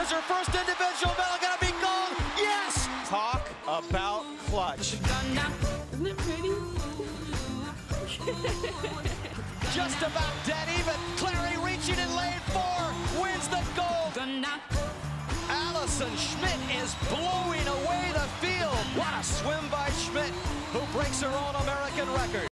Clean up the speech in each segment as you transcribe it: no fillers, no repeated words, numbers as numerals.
Is her first individual medal gonna be gold? Yes! Talk about clutch. Isn't it pretty? Just about dead even. Clary reaching in lane 4, wins the gold. Allison Schmidt is blowing away the field. What a swim by Schmidt, who breaks her own American record.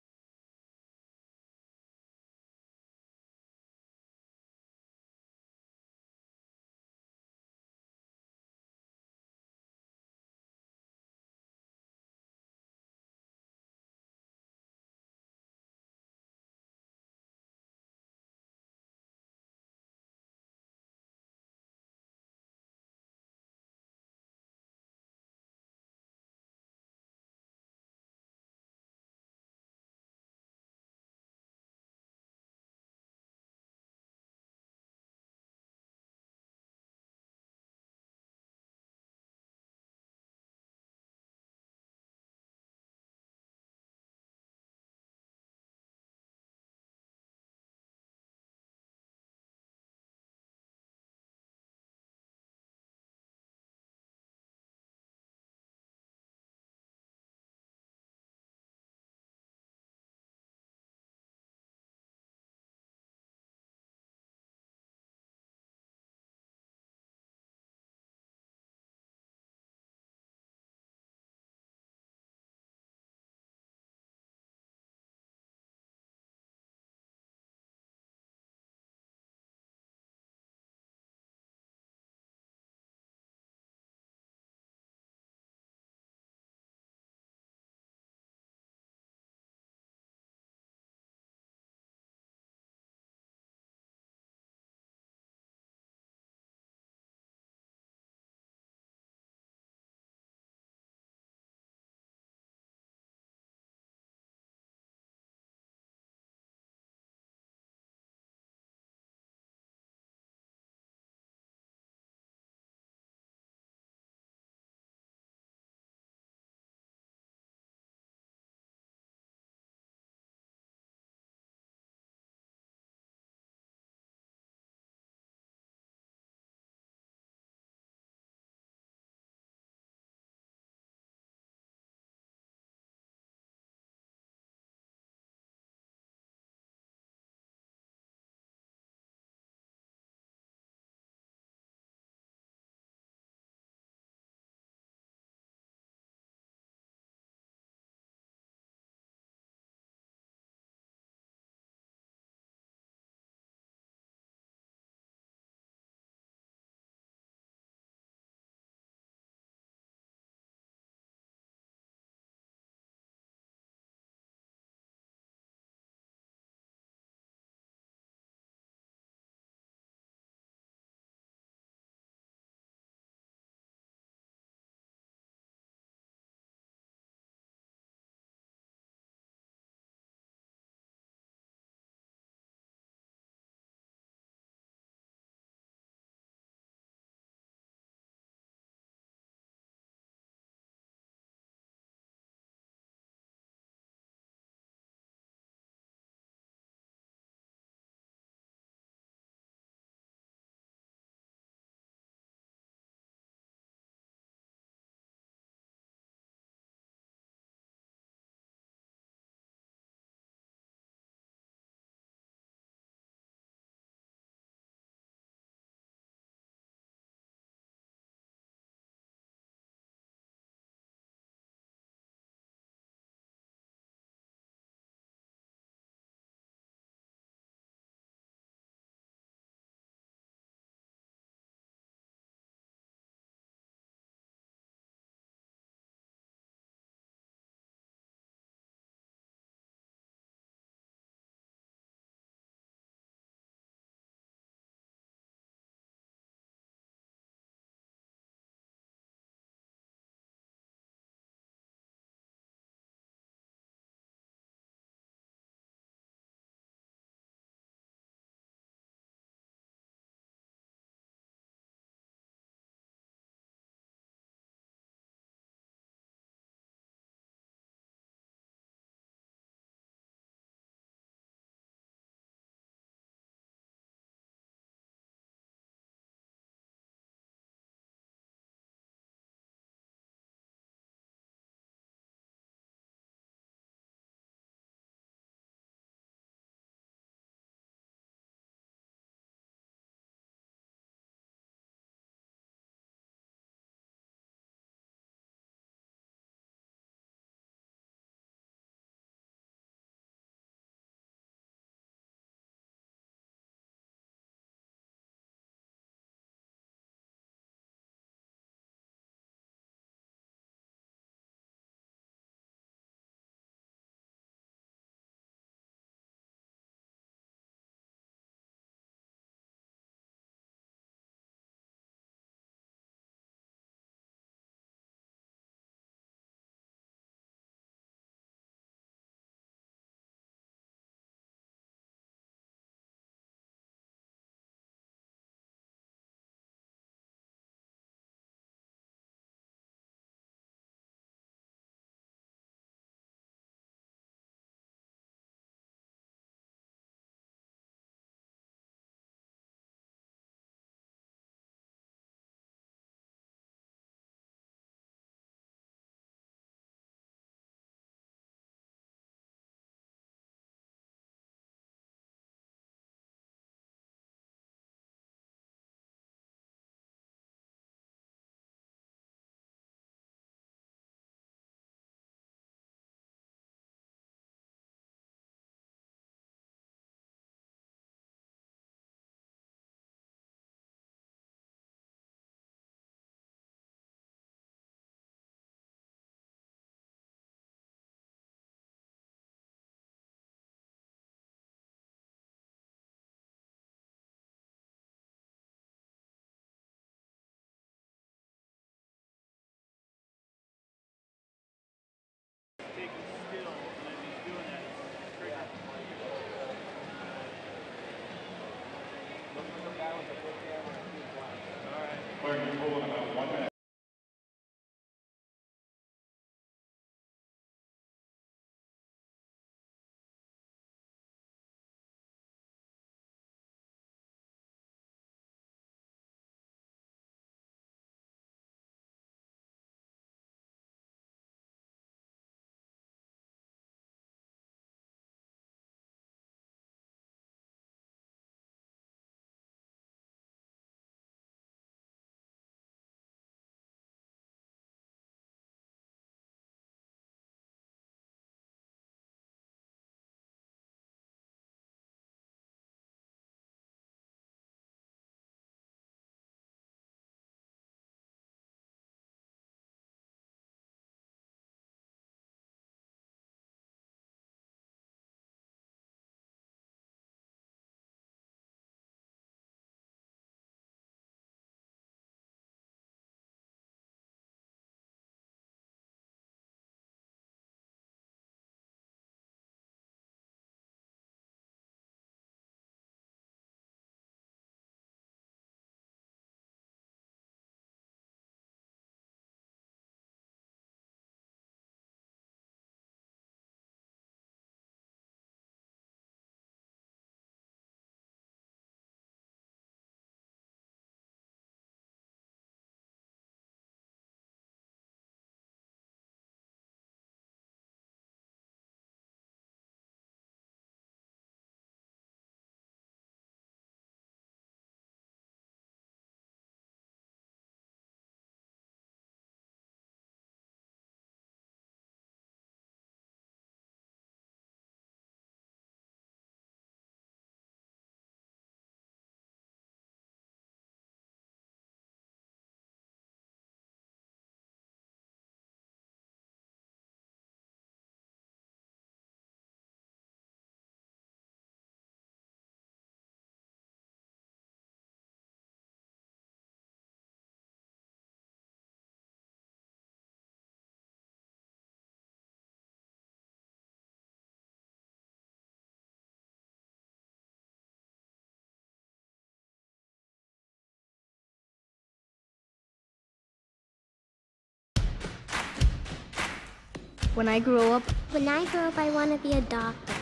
When I grow up, I want to be a doctor,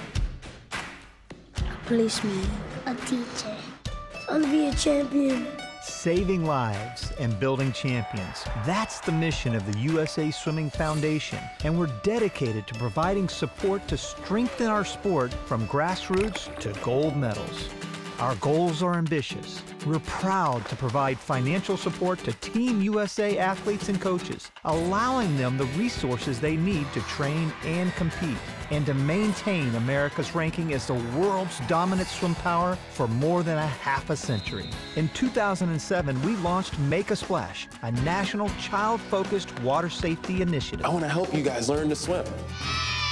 a policeman, a teacher. I want to be a champion. Saving lives and building champions. That's the mission of the USA Swimming Foundation, and we're dedicated to providing support to strengthen our sport from grassroots to gold medals. Our goals are ambitious. We're proud to provide financial support to Team USA athletes and coaches, allowing them the resources they need to train and compete, and to maintain America's ranking as the world's dominant swim power for more than a half a century. In 2007, we launched Make a Splash, a national child-focused water safety initiative. I want to help you guys learn to swim.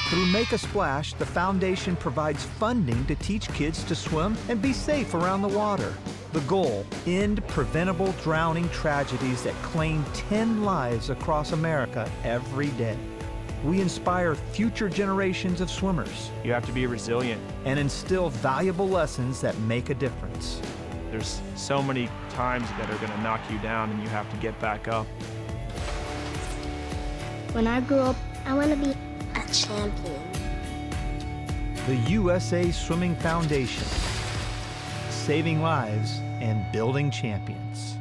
Through Make a Splash, the foundation provides funding to teach kids to swim and be safe around the water. The goal, end preventable drowning tragedies that claim 10 lives across America every day. We inspire future generations of swimmers. You have to be resilient. And instill valuable lessons that make a difference. There's so many times that are going to knock you down and you have to get back up. when I grow up, I want to be a champion. The USA Swimming Foundation, saving lives and building champions.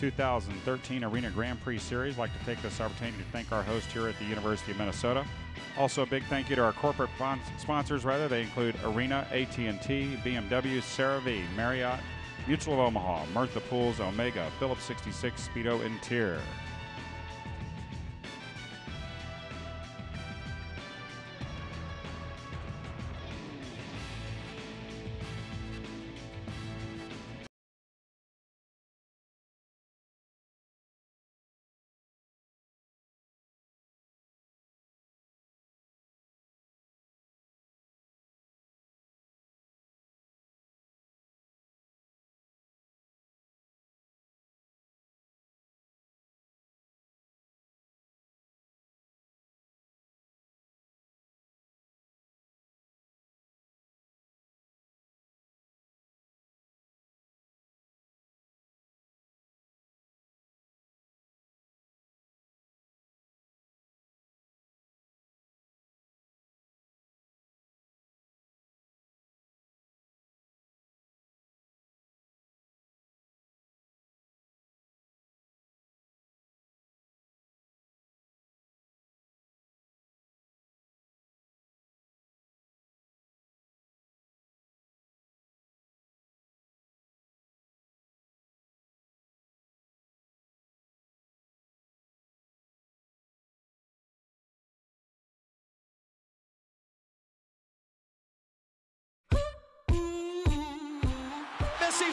2013 Arena Grand Prix Series. I'd like to take this opportunity to thank our host here at the University of Minnesota. Also, a big thank you to our corporate sponsors, rather. They include Arena, AT&T, BMW, CeraVe, Marriott, Mutual of Omaha, Mirtha Pools, Omega, Phillips 66, Speedo, and Tier.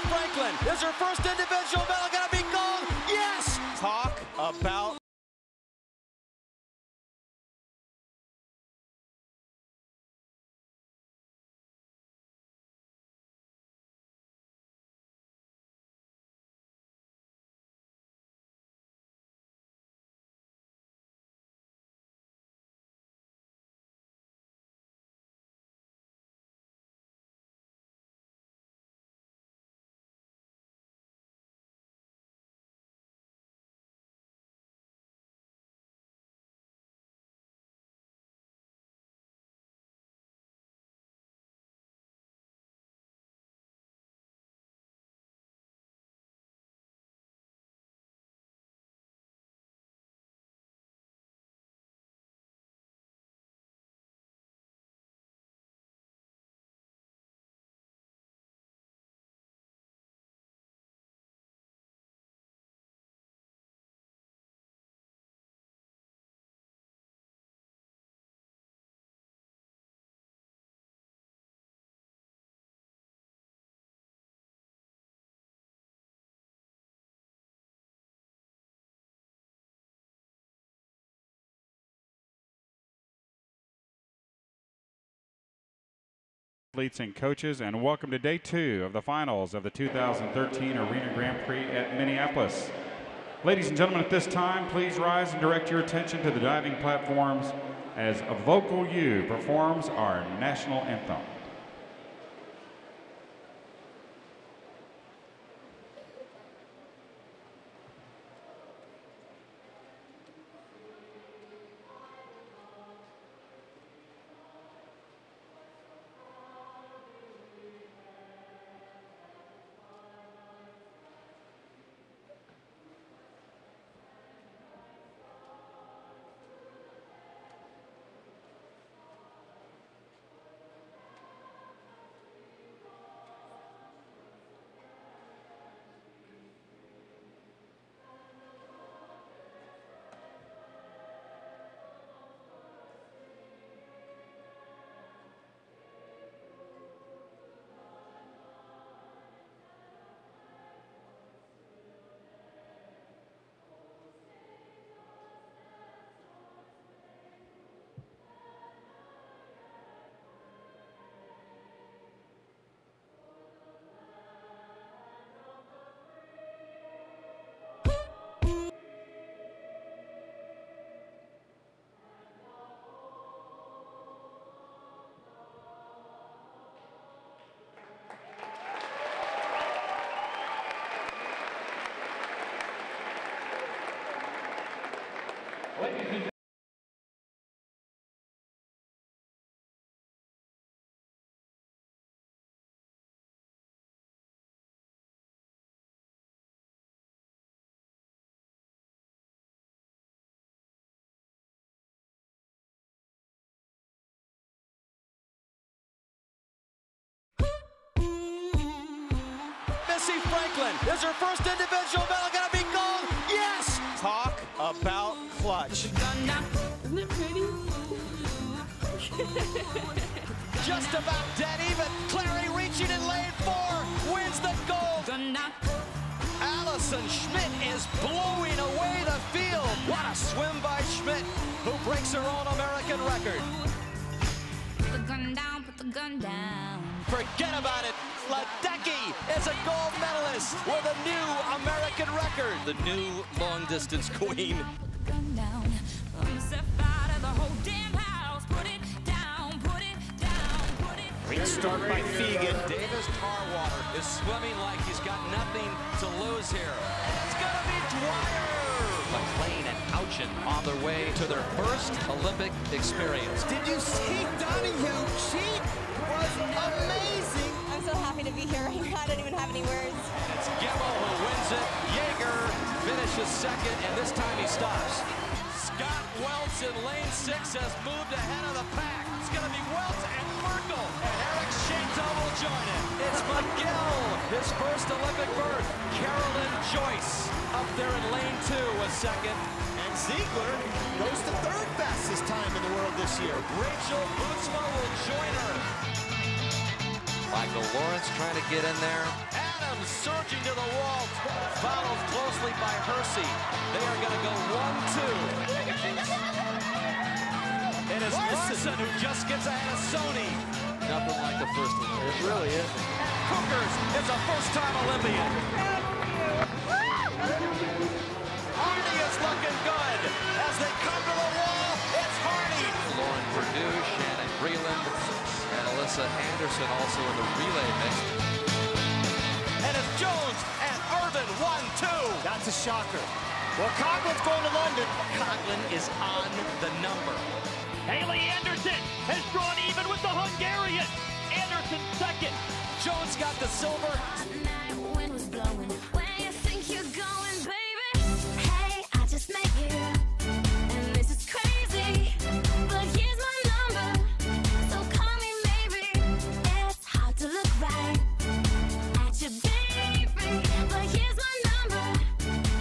Franklin, is her first individual medal gonna be gold? Yes! Talk about athletes and coaches, and welcome to day 2 of the finals of the 2013 Arena Grand Prix at Minneapolis. Ladies and gentlemen, at this time, please rise and direct your attention to the diving platforms as Vocal U performs our national anthem. Is her first individual medal gonna be gold? Yes! Talk about clutch. Isn't it pretty? Just about dead even. Clary reaching in lane 4, wins the gold. Allison Schmidt is blowing away the field. What a swim by Schmidt, who breaks her own American record. Put the gun down, put the gun down. Forget about it. Ledecky is a gold medalist with a new American record. The new long-distance queen. Put the gun down. Step out of the whole damn house. Put it down, put it down, put it. Great start by Fegan. Davis Tarwater is swimming like he's got nothing to lose here. And it's gonna be Dwyer. McLean and Ouchin on their way to their first Olympic experience. Did you see Donahue? She was amazing. I'm so happy to be here right now. I don't even have any words. And it's Gemmell who wins it. Jaeger finishes second, and this time he stops. Scott Welts in lane 6 has moved ahead of the pack. It's going to be Welts and Merkel, and Eric Schaeto will join him. It's McGill, his first Olympic berth. Carolyn Joyce up there in lane 2 was second. And Ziegler goes to third fastest time in the world this year. Rachel Bootsma will join her. Michael Lawrence trying to get in there. Adams surging to the wall, followed closely by Hersey. They are going to go 1-2. It is Larson who just gets ahead of Sony. Nothing like the first one. It really is. Cookers is a first-time Olympian. Hardy is looking good. As they come to the wall, it's Hardy. Lauren Perdue, Shannon Breland, and Alyssa Anderson also in the relay mix. And it's Jones and Irvin 1-2. That's a shocker. Well, Coughlin's going to London. Coughlin is on the number. Haley Anderson has drawn even with the Hungarian. Anderson second. Jones got the silver. Night wind was blowing. Where you think you're going, baby? Hey, I just met you, and this is crazy. But here's my number, so call me maybe. It's hard to look right at you, baby. But here's my number,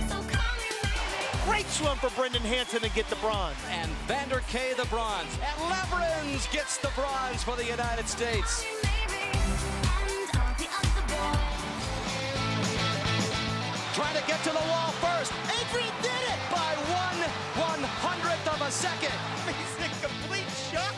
so call me maybe. Great swim for Brendan Hansen to get the bronze. And Vander Kay the bronze. And Lebrons gets the bronze for the United States. Trying to get to the wall first. Adrian did it by 1/100th of a second. He's in complete shock.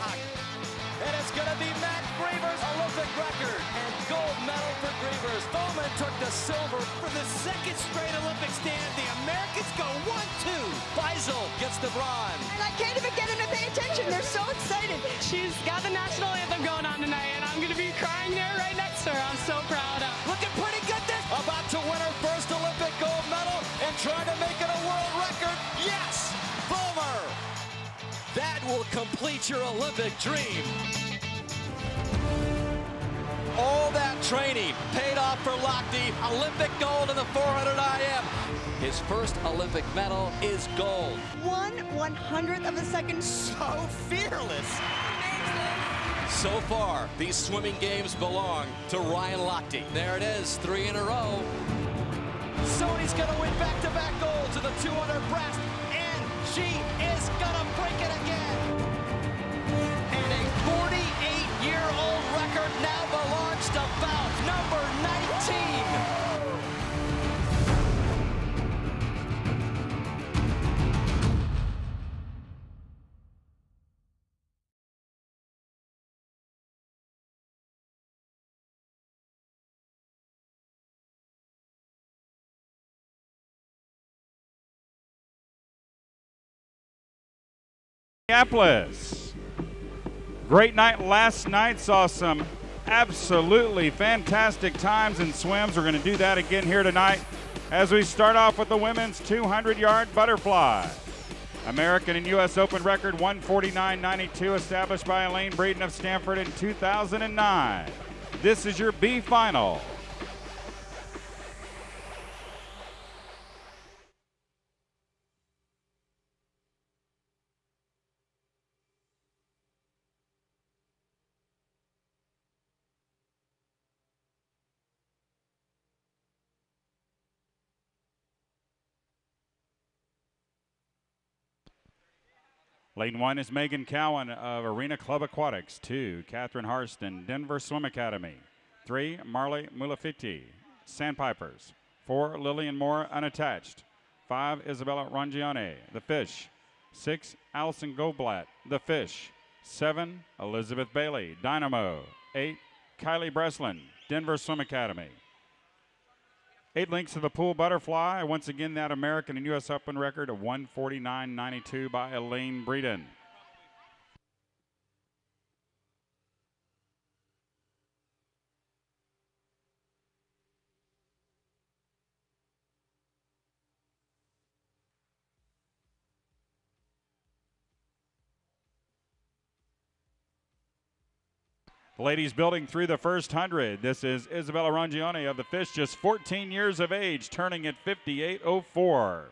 And it's going to be Matt Griever's Olympic record. And gold medal for Grievers. Bowman took the silver. For the second straight Olympic stand, the Americans go 1-2. Faisal gets the bronze. And I can't even get them to pay attention. They're so excited. She's got the national anthem going on tonight, and I'm going to be crying there right next to her. I'm so proud of her. Looking pretty good this. About to win her first Olympic gold medal and trying to make it a world record. Yes, Boomer. That will complete your Olympic dream. All that training paid off for Lochte. Olympic gold in the 400 IM. His first Olympic medal is gold. 1/100th of a second. So fearless. So far, these swimming games belong to Ryan Lochte. There it is, 3 in a row. Sony's gonna win back-to-back gold to the 200 breast, and she is gonna break it again. And a 48-year-old record now belongs to Bout number 19. Minneapolis. Great night last night. Saw some absolutely fantastic times and swims. We're going to do that again here tonight as we start off with the women's 200-yard butterfly. American and U.S. Open record 149.92 established by Elaine Breeden of Stanford in 2009. This is your B final. Lane 1 is Megan Cowan of Arena Club Aquatics. 2, Catherine Harston, Denver Swim Academy. 3, Marley Mulafiti, Sandpipers. 4, Lillian Moore, Unattached. 5, Isabella Rangione, The Fish. 6, Allison Goldblatt, The Fish. 7, Elizabeth Bailey, Dynamo. 8, Kylie Breslin, Denver Swim Academy. 8 links to the pool butterfly. Once again, that American and U.S. Open record of 149.92 by Elaine Breeden. Ladies building through the first 100. This is Isabella Rangione of The Fish, just 14 years of age, turning at 58.04.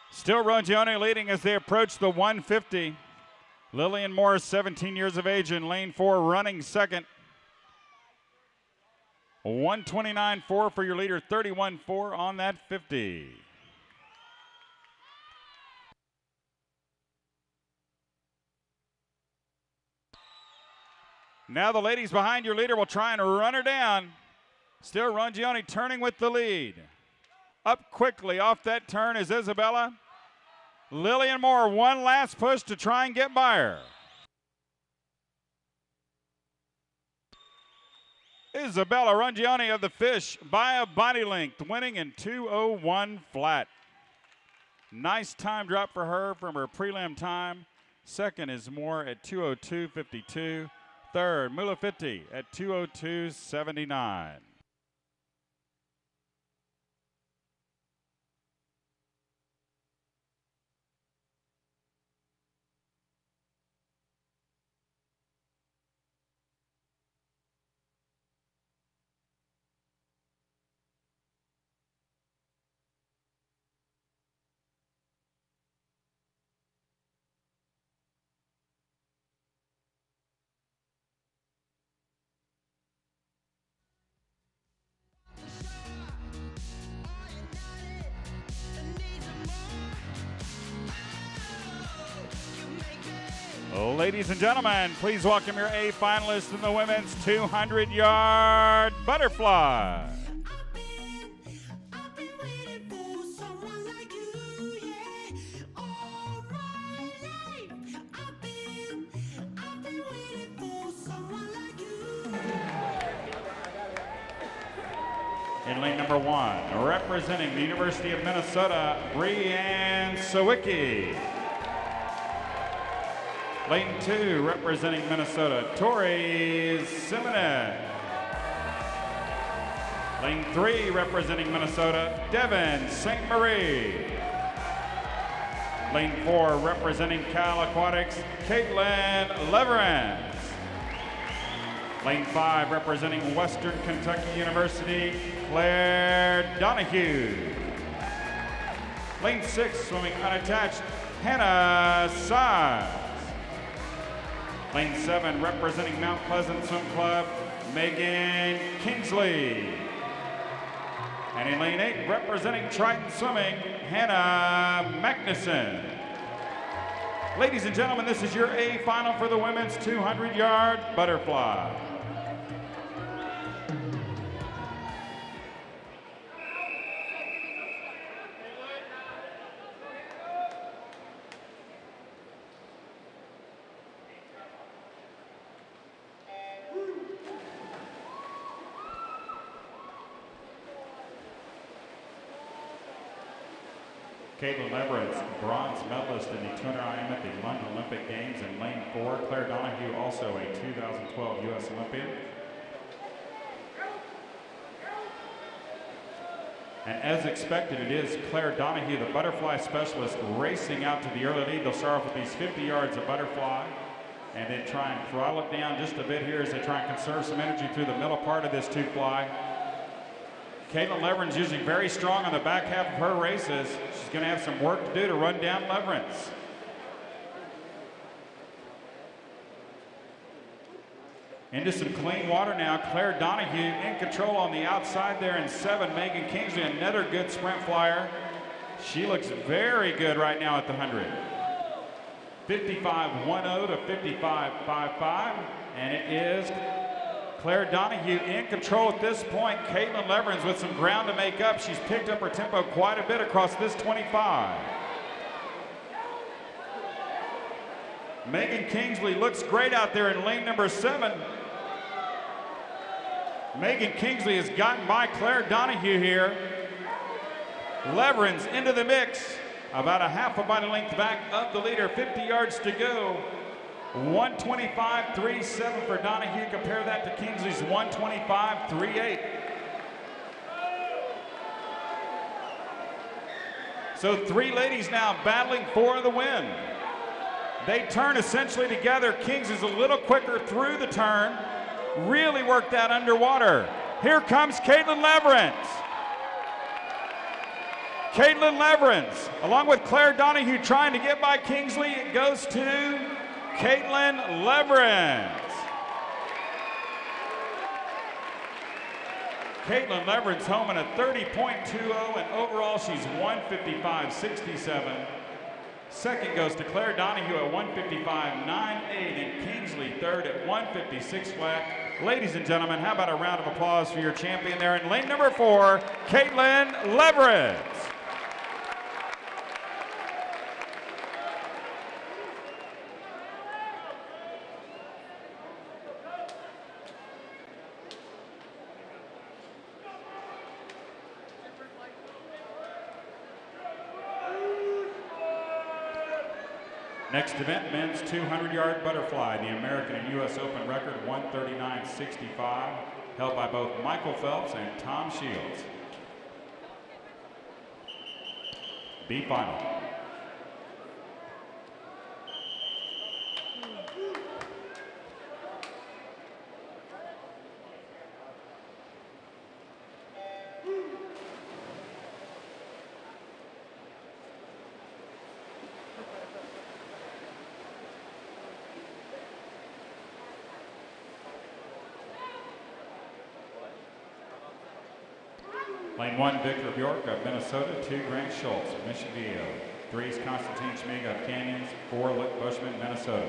Still Rangione leading as they approach the 150. Lillian Moore, 17 years of age, in lane 4, running second. 129.4 for your leader, 31.4 on that 50. Now the ladies behind your leader will try and run her down. Still Rangione turning with the lead. Up quickly off that turn is Isabella. Lillian Moore, one last push to try and get by her. Isabella Rangione of The Fish by a body length, winning in 2:01 flat. Nice time drop for her from her prelim time. Second is Moore at 2:02.52. Third, Mulafiti at 2:02.79. Ladies and gentlemen, please welcome your A finalists in the women's 200-yard butterfly. In lane number 1, representing the University of Minnesota, Brianne Sawicki. Lane 2, representing Minnesota, Tori Simonet. Lane 3, representing Minnesota, Devin St. Marie. Lane 4, representing Cal Aquatics, Caitlin Leverance. Lane 5, representing Western Kentucky University, Claire Donahue. Lane 6, swimming unattached, Hannah Sides. Lane 7, representing Mount Pleasant Swim Club, Megan Kingsley. And in lane 8, representing Triton Swimming, Hannah Magnuson. Ladies and gentlemen, this is your A final for the women's 200-yard butterfly. Caitlin Leverance, bronze medalist in the 200 IM at the London Olympic Games in lane 4. Claire Donahue, also a 2012 U.S. Olympian. And as expected, it is Claire Donahue, the butterfly specialist, racing out to the early lead. They'll start off with these 50 yards of butterfly and then try and throttle it down just a bit here as they try and conserve some energy through the middle part of this two fly. Caitlin Leveren's usually very strong on the back half of her races. She's going to have some work to do to run down Leveren's. Into some clean water now. Claire Donahue in control on the outside there in 7. Megan Kingsley, another good sprint flyer. She looks very good right now at the 100. 55.10 to 55.55, and it is Claire Donahue in control at this point. Caitlin Leveren's with some ground to make up. She's picked up her tempo quite a bit across this 25. Megan Kingsley looks great out there in lane number 7. Megan Kingsley has gotten by Claire Donahue here. Leveren's into the mix, about a half a body length back of the leader, 50 yards to go. 125.37 for Donahue. Compare that to Kingsley's 125.38. So 3 ladies now battling for the win. They turn essentially together. Kingsley's a little quicker through the turn. Really worked that underwater. Here comes Caitlin Leveren's. Caitlin Leveren's, along with Claire Donahue, trying to get by Kingsley. It goes to Caitlin Leveren's. Caitlin Leveren's home in a 30.20, and overall she's 155.67. Second goes to Claire Donahue at 155.98, and Kingsley third at 156 flat. Ladies and gentlemen, how about a round of applause for your champion there in lane number 4, Caitlin Leveren's. Next event, men's 200-yard butterfly, the American and U.S. Open record 139.65, held by both Michael Phelps and Tom Shields. B final. Lane 1, Victor Bjork of Minnesota. 2, Grant Schultz of Mission Viejo. 3 is Constantine Schmiga of Canyons. 4, Luke Bushman, Minnesota.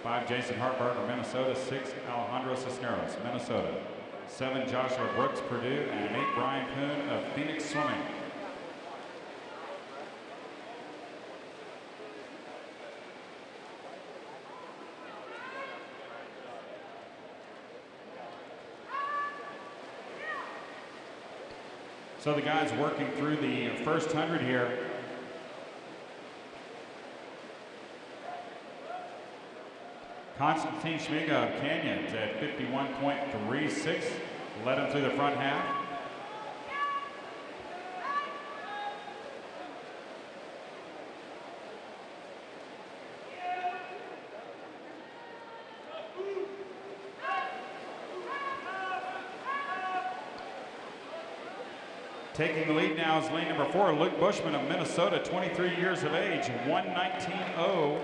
5, Jason Hartberg of Minnesota. 6, Alejandro Cisneros, Minnesota. 7, Joshua Brooks, Purdue. And 8, Brian Poon of Phoenix Swimming. So the guys working through the first 100 here. Constantine Schmiga of Canyons at 51.36, led him through the front half. Taking the lead now is lane number 4, Luke Bushman of Minnesota, 23 years of age, 119.0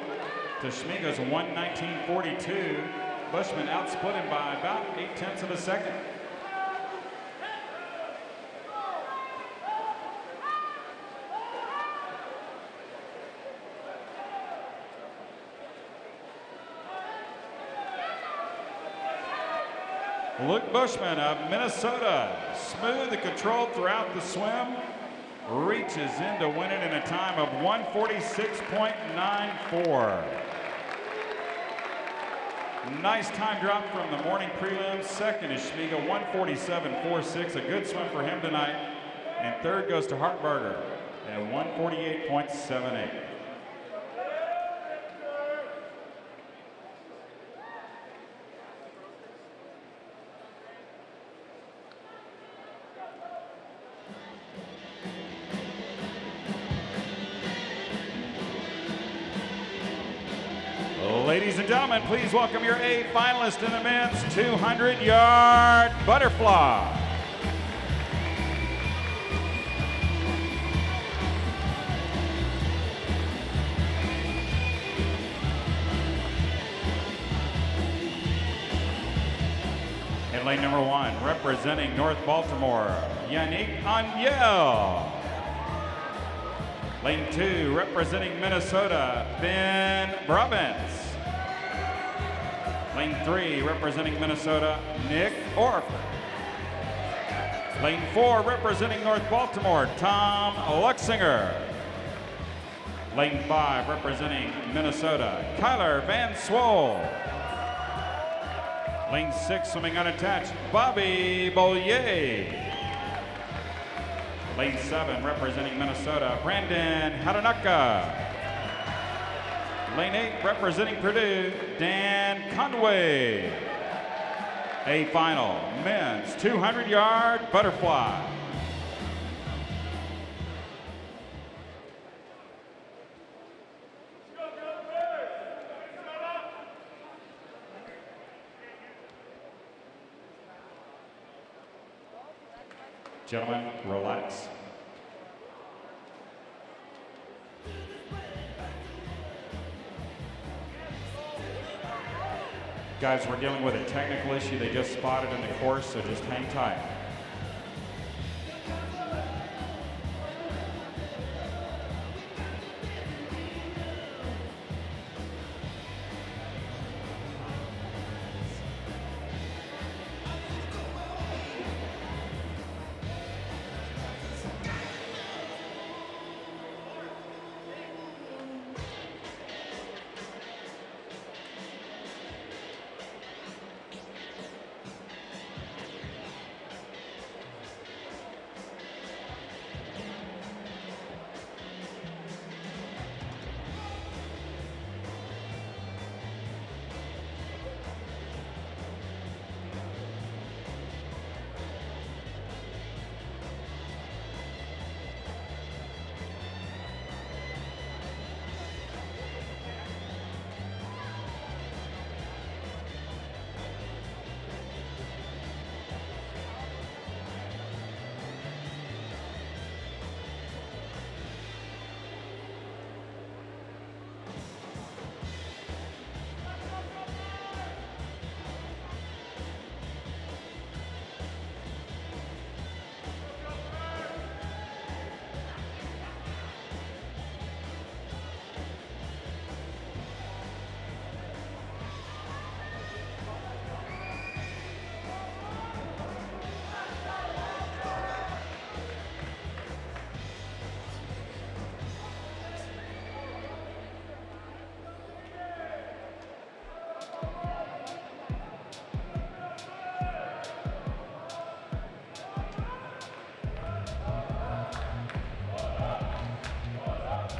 to Schmiga's 119.42. Bushman outsplit him by about 0.8 of a second. Luke Bushman of Minnesota, smooth and controlled throughout the swim, reaches in to win it in a time of 146.94. Nice time drop from the morning prelims. Second is Schmiga, 147.46, a good swim for him tonight. And third goes to Hartberger at 148.78. Ladies and gentlemen, please welcome your 8 finalists in the men's 200-yard butterfly. Lane number 1, representing North Baltimore, Yannick Aniel. Lane 2, representing Minnesota, Ben Brabants. Lane 3, representing Minnesota, Nick Ork. Lane 4, representing North Baltimore, Tom Luxinger. Lane 5, representing Minnesota, Kyler Van Swol. Lane 6, swimming unattached, Bobby Bollier. Lane 7, representing Minnesota, Brandon Hatanaka. Lane 8, representing Purdue, Dan Conway. A final men's 200-yard butterfly. Gentlemen, relax. Guys, we're dealing with a technical issue they just spotted in the course, so just hang tight.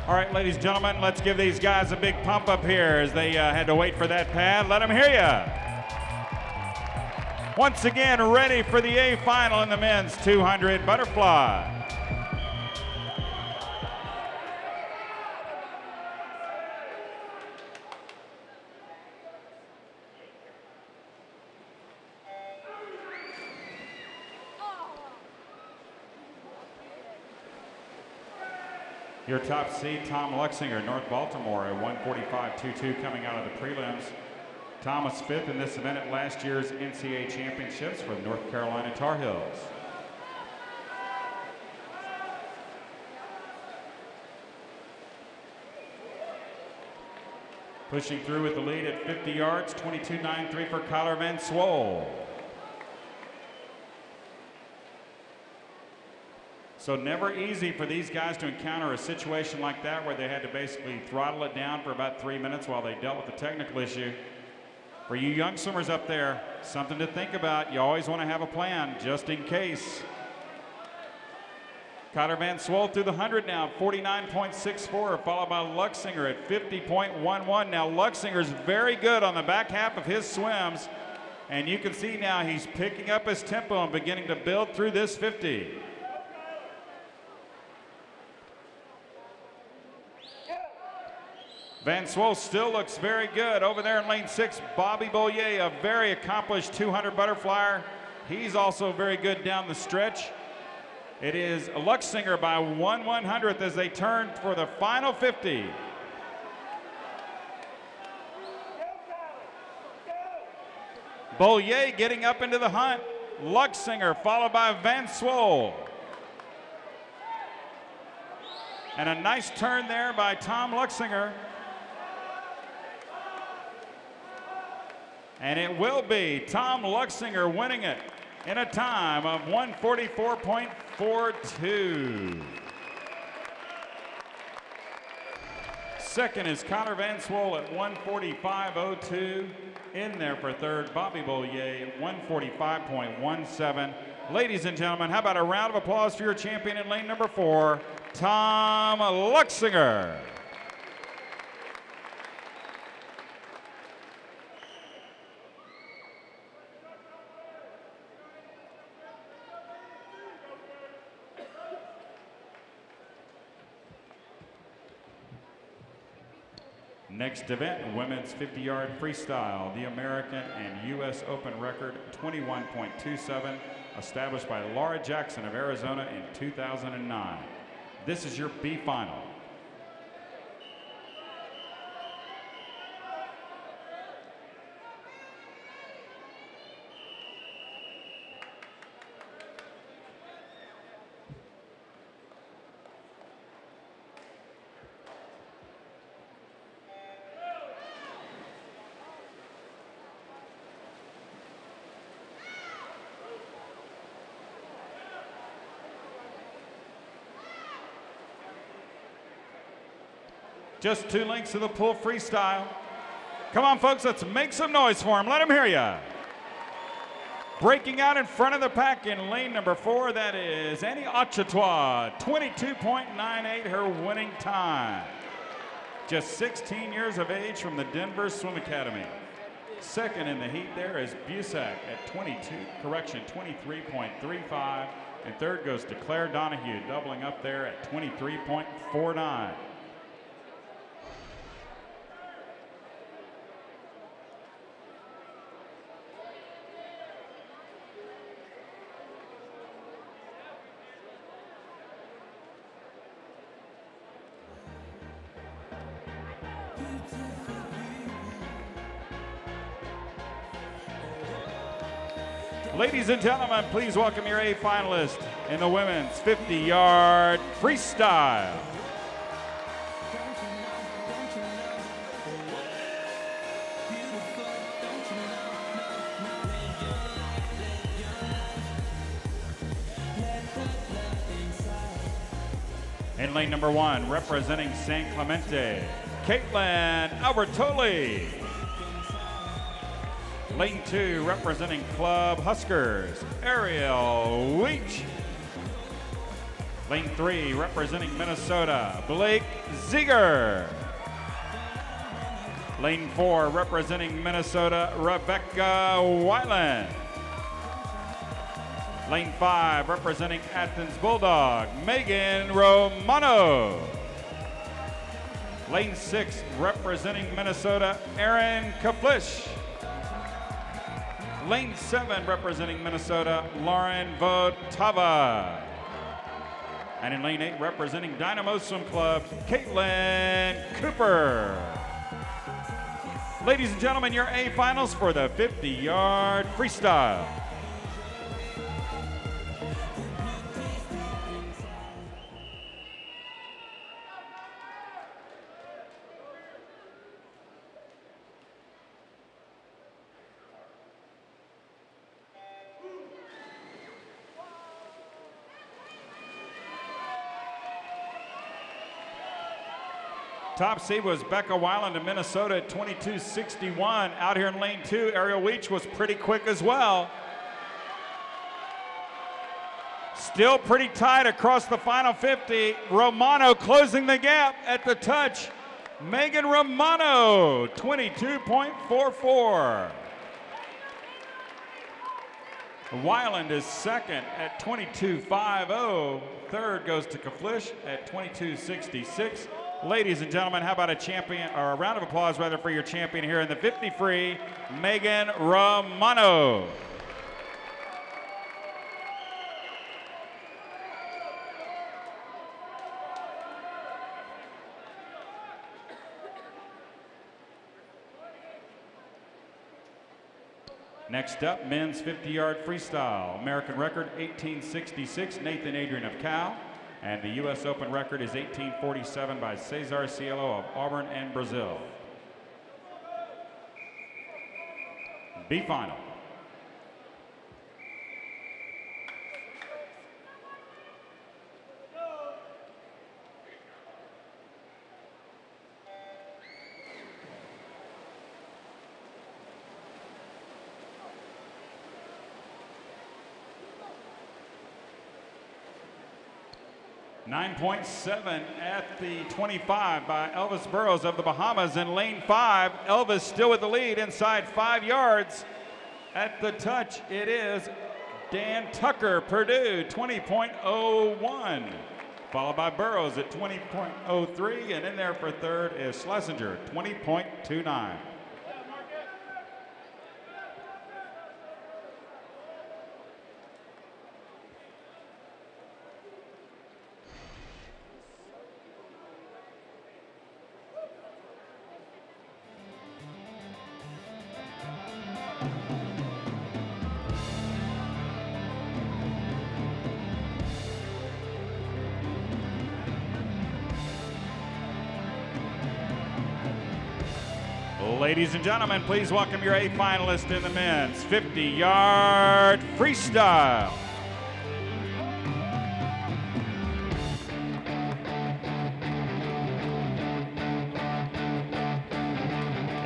All right, ladies and gentlemen, let's give these guys a big pump up here as they had to wait for that pad. Let them hear you. Once again, ready for the A final in the men's 200 butterfly. Your top seed, Tom Luxinger, North Baltimore, at 145.22 coming out of the prelims. Tom was 5th in this event at last year's NCAA championships for the North Carolina Tar Heels. Pushing through with the lead at 50 yards, 22.93 for Kyler Van Swol. So never easy for these guys to encounter a situation like that where they had to basically throttle it down for about 3 minutes while they dealt with the technical issue. For you young swimmers up there, something to think about. You always want to have a plan just in case. Kyler Van Swol through the 100 now, 49.64, followed by Luxinger at 50.11. Now Luxinger's very good on the back half of his swims, and you can see now he's picking up his tempo and beginning to build through this 50. Van Swol still looks very good. Over there in lane 6, Bobby Bollier, a very accomplished 200 butterflyer. He's also very good down the stretch. It is Luxinger by 1/100th as they turn for the final 50. Bollier getting up into the hunt. Luxinger followed by Van Swol. And a nice turn there by Tom Luxinger. And it will be Tom Luxinger winning it in a time of 144.42. Second is Connor Van Swol at 145.02. In there for third, Bobby Bollier at 145.17. Ladies and gentlemen, how about a round of applause for your champion in lane number 4, Tom Luxinger. Next event, women's 50-yard freestyle. The American and U.S. Open record, 21.27, established by Laura Jackson of Arizona in 2009. This is your B final. Just 2 lengths of the pull freestyle. Come on, folks, let's make some noise for him. Let him hear ya. Breaking out in front of the pack in lane number 4, that is Annie Achatois, 22.98, her winning time. Just 16 years of age from the Denver Swim Academy. Second in the heat there is Busak at 23.35. And third goes to Claire Donahue, doubling up there at 23.49. Ladies and gentlemen, please welcome your A finalist in the women's 50-yard freestyle. In lane number 1, representing San Clemente, Caitlin Albertoli. Lane 2, representing Club Huskers, Ariel Weech. Lane 3, representing Minnesota, Blake Ziegler. Lane 4, representing Minnesota, Rebecca Weiland. Lane 5, representing Athens Bulldog, Megan Romano. Lane 6, representing Minnesota, Erin Kaplish. Lane 7, representing Minnesota, Lauren Votava. And in lane 8, representing Dynamo Swim Club, Caitlin Cooper. Ladies and gentlemen, your A finals for the 50-yard freestyle. Top seed was Becca Weiland of Minnesota at 22.61. Out here in lane 2, Ariel Weech was pretty quick as well. Still pretty tight across the final 50. Romano closing the gap at the touch. Megan Romano, 22.44. Weiland is second at 22.50. Third goes to Kaflish at 22.66. Ladies and gentlemen, how about a champion, or a round of applause rather, for your champion here in the 50 free, Megan Romano. Next up, men's 50-yard freestyle. American record 1866, Nathan Adrian of Cal. And the U.S. Open record is 1847 by Cesar Cielo of Auburn and Brazil. B final. .7 at the 25 by Elvis Burrows of the Bahamas in lane 5. Elvis still with the lead inside 5 yards. At the touch, it is Dan Tucker, Purdue, 20.01. Followed by Burrows at 20.03, and in there for third is Schlesinger, 20.29. Ladies and gentlemen, please welcome your A finalist in the men's 50-yard freestyle.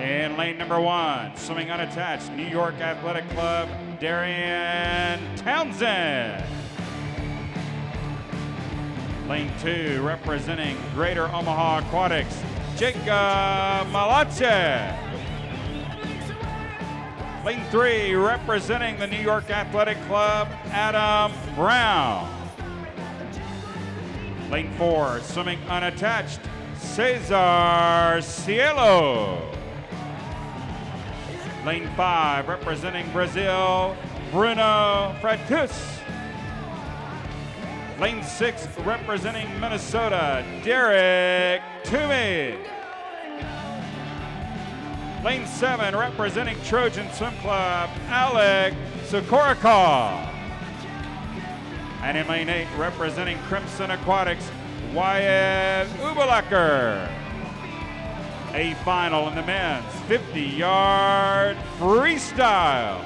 In lane number 1, swimming unattached, New York Athletic Club, Darian Townsend. Lane 2, representing Greater Omaha Aquatics, Jacob Malache. Lane 3, representing the New York Athletic Club, Adam Brown. Lane 4, swimming unattached, Cesar Cielo. Lane 5, representing Brazil, Bruno Fratus. Lane 6, representing Minnesota, Derek Toomey. Lane 7, representing Trojan Swim Club, Alec Sokorikov. And in lane 8, representing Crimson Aquatics, Wyatt Ubalacker. A final in the men's 50-yard freestyle.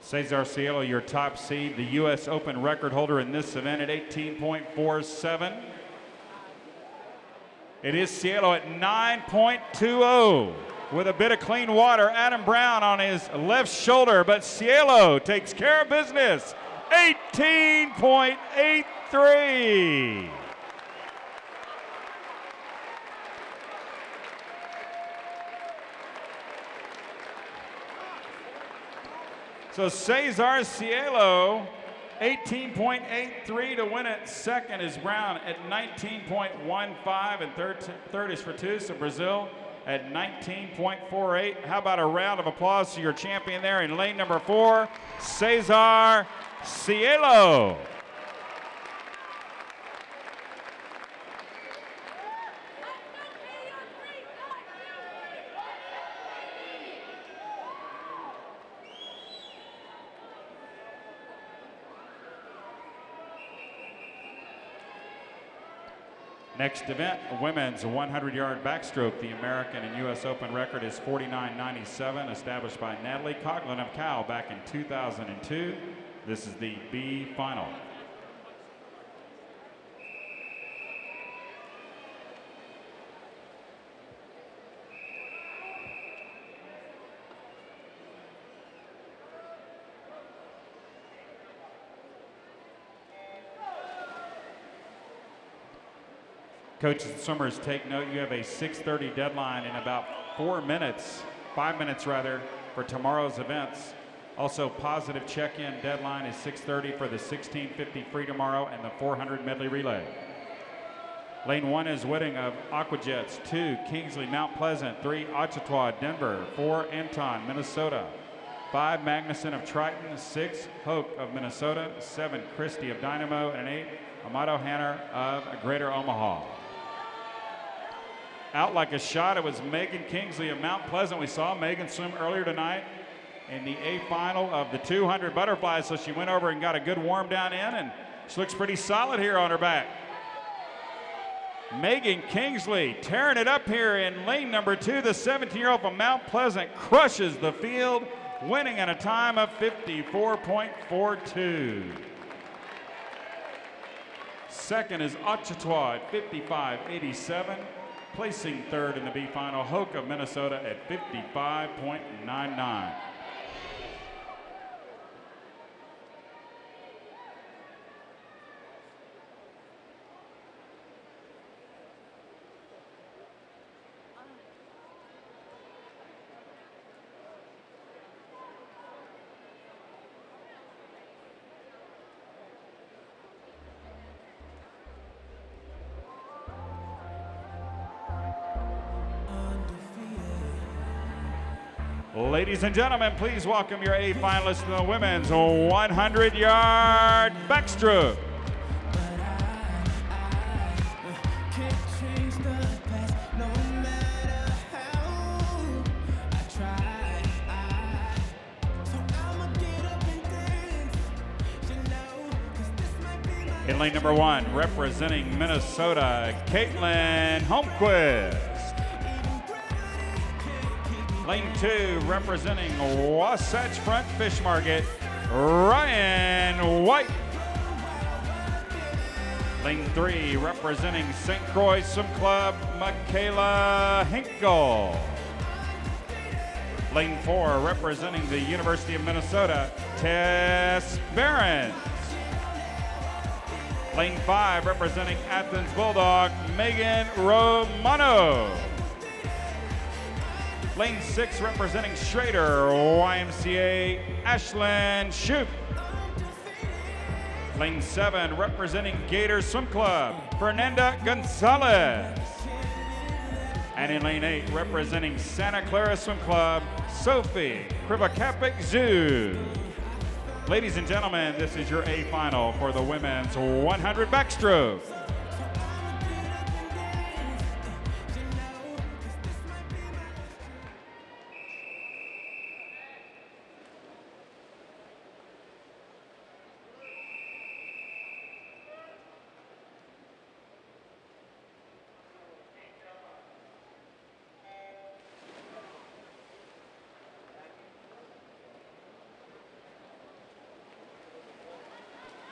Cesar Cielo, your top seed, the U.S. Open record holder in this event at 18.47. It is Cielo at 9.20 with a bit of clean water. Adam Brown on his left shoulder, but Cielo takes care of business. 18.83. So Cesar Cielo, 18.83 to win it. Second is Brown at 19.15, and third is Fratus of Brazil at 19.48. How about a round of applause to your champion there in lane number 4, Cesar Cielo. Next event, women's 100-yard backstroke. The American and U.S. Open record is 49.97, established by Natalie Coughlin of Cal back in 2002. This is the B final. Coaches and swimmers, take note, you have a 6:30 deadline in about 5 minutes for tomorrow's events. Also, positive check-in deadline is 6:30 for the 1650 free tomorrow and the 400 medley relay. Lane 1 is Whitting of Aquajets. 2, Kingsley, Mount Pleasant. 3, Otchitawa, Denver. 4, Anton, Minnesota. 5, Magnuson of Triton. 6, Hoke of Minnesota. 7, Christie of Dynamo. And 8, Amato Hanner of Greater Omaha. Out like a shot, it was Megan Kingsley of Mount Pleasant. We saw Megan swim earlier tonight in the A final of the 200 butterflies, so she went over and got a good warm down in, and she looks pretty solid here on her back. Megan Kingsley tearing it up here in lane number 2. The 17-year-old from Mount Pleasant crushes the field, winning at a time of 54.42. Second is Otchitawa at 55.87. Placing third in the B final, Hoke of Minnesota at 55.99. Ladies and gentlemen, please welcome your A finalists in the women's 100-yard backstroke. In lane number 1, representing Minnesota, Caitlin Holmquist. Lane 2, representing Wasatch Front Fish Market, Ryan White. Lane 3, representing St. Croix Swim Club, Michaela Hinkle. Lane 4, representing the University of Minnesota, Tess Behrens. Lane 5, representing Athens Bulldog, Megan Romano. Lane 6, representing Schrader, YMCA, Ashlyn Shoup. Lane 7, representing Gator Swim Club, Fernanda Gonzalez. And in lane 8, representing Santa Clara Swim Club, Sophie Krivakapic-Zhu. Ladies and gentlemen, this is your A final for the women's 100 backstroke.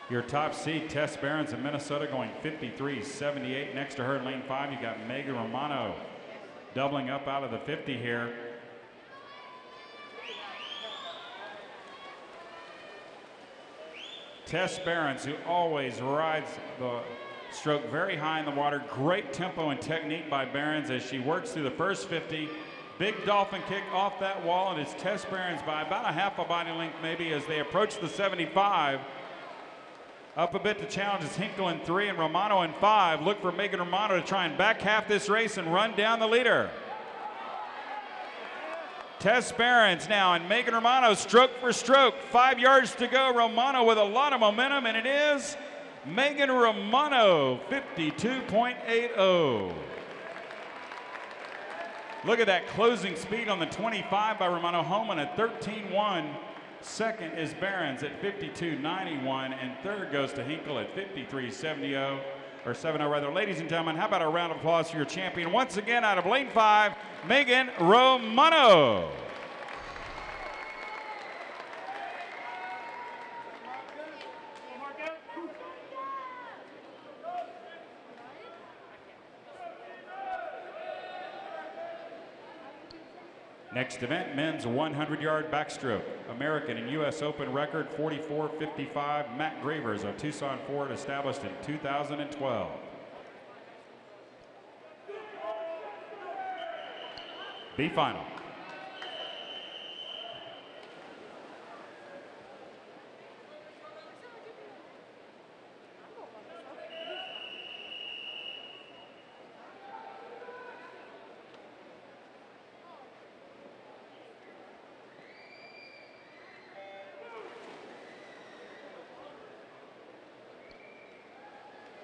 Your top seed, Tess Behrens of Minnesota, going 53.78. Next to her in lane 5, you got Megan Romano doubling up out of the 50 here. Tess Behrens, who always rides the stroke very high in the water. Great tempo and technique by Behrens as she works through the first 50. Big dolphin kick off that wall, and it's Tess Behrens by about a half a body length maybe as they approach the 75. Up a bit to challenge is Hinkle in 3 and Romano in 5. Look for Megan Romano to try and back half this race and run down the leader. Tess Behrens now, and Megan Romano stroke for stroke. 5 yards to go. Romano with a lot of momentum, and it is Megan Romano, 52.80. Look at that closing speed on the 25 by Romano. Homan at 13.1. Second is Behrens at 52.91, and third goes to Hinkle at 53.70, or 70 rather. Ladies and gentlemen, how about a round of applause for your champion once again out of lane 5, Megan Romano. Next event, men's 100-yard backstroke. American and U.S. Open record 44.55. Matt Gravers of Tucson Ford, established in 2012. B final.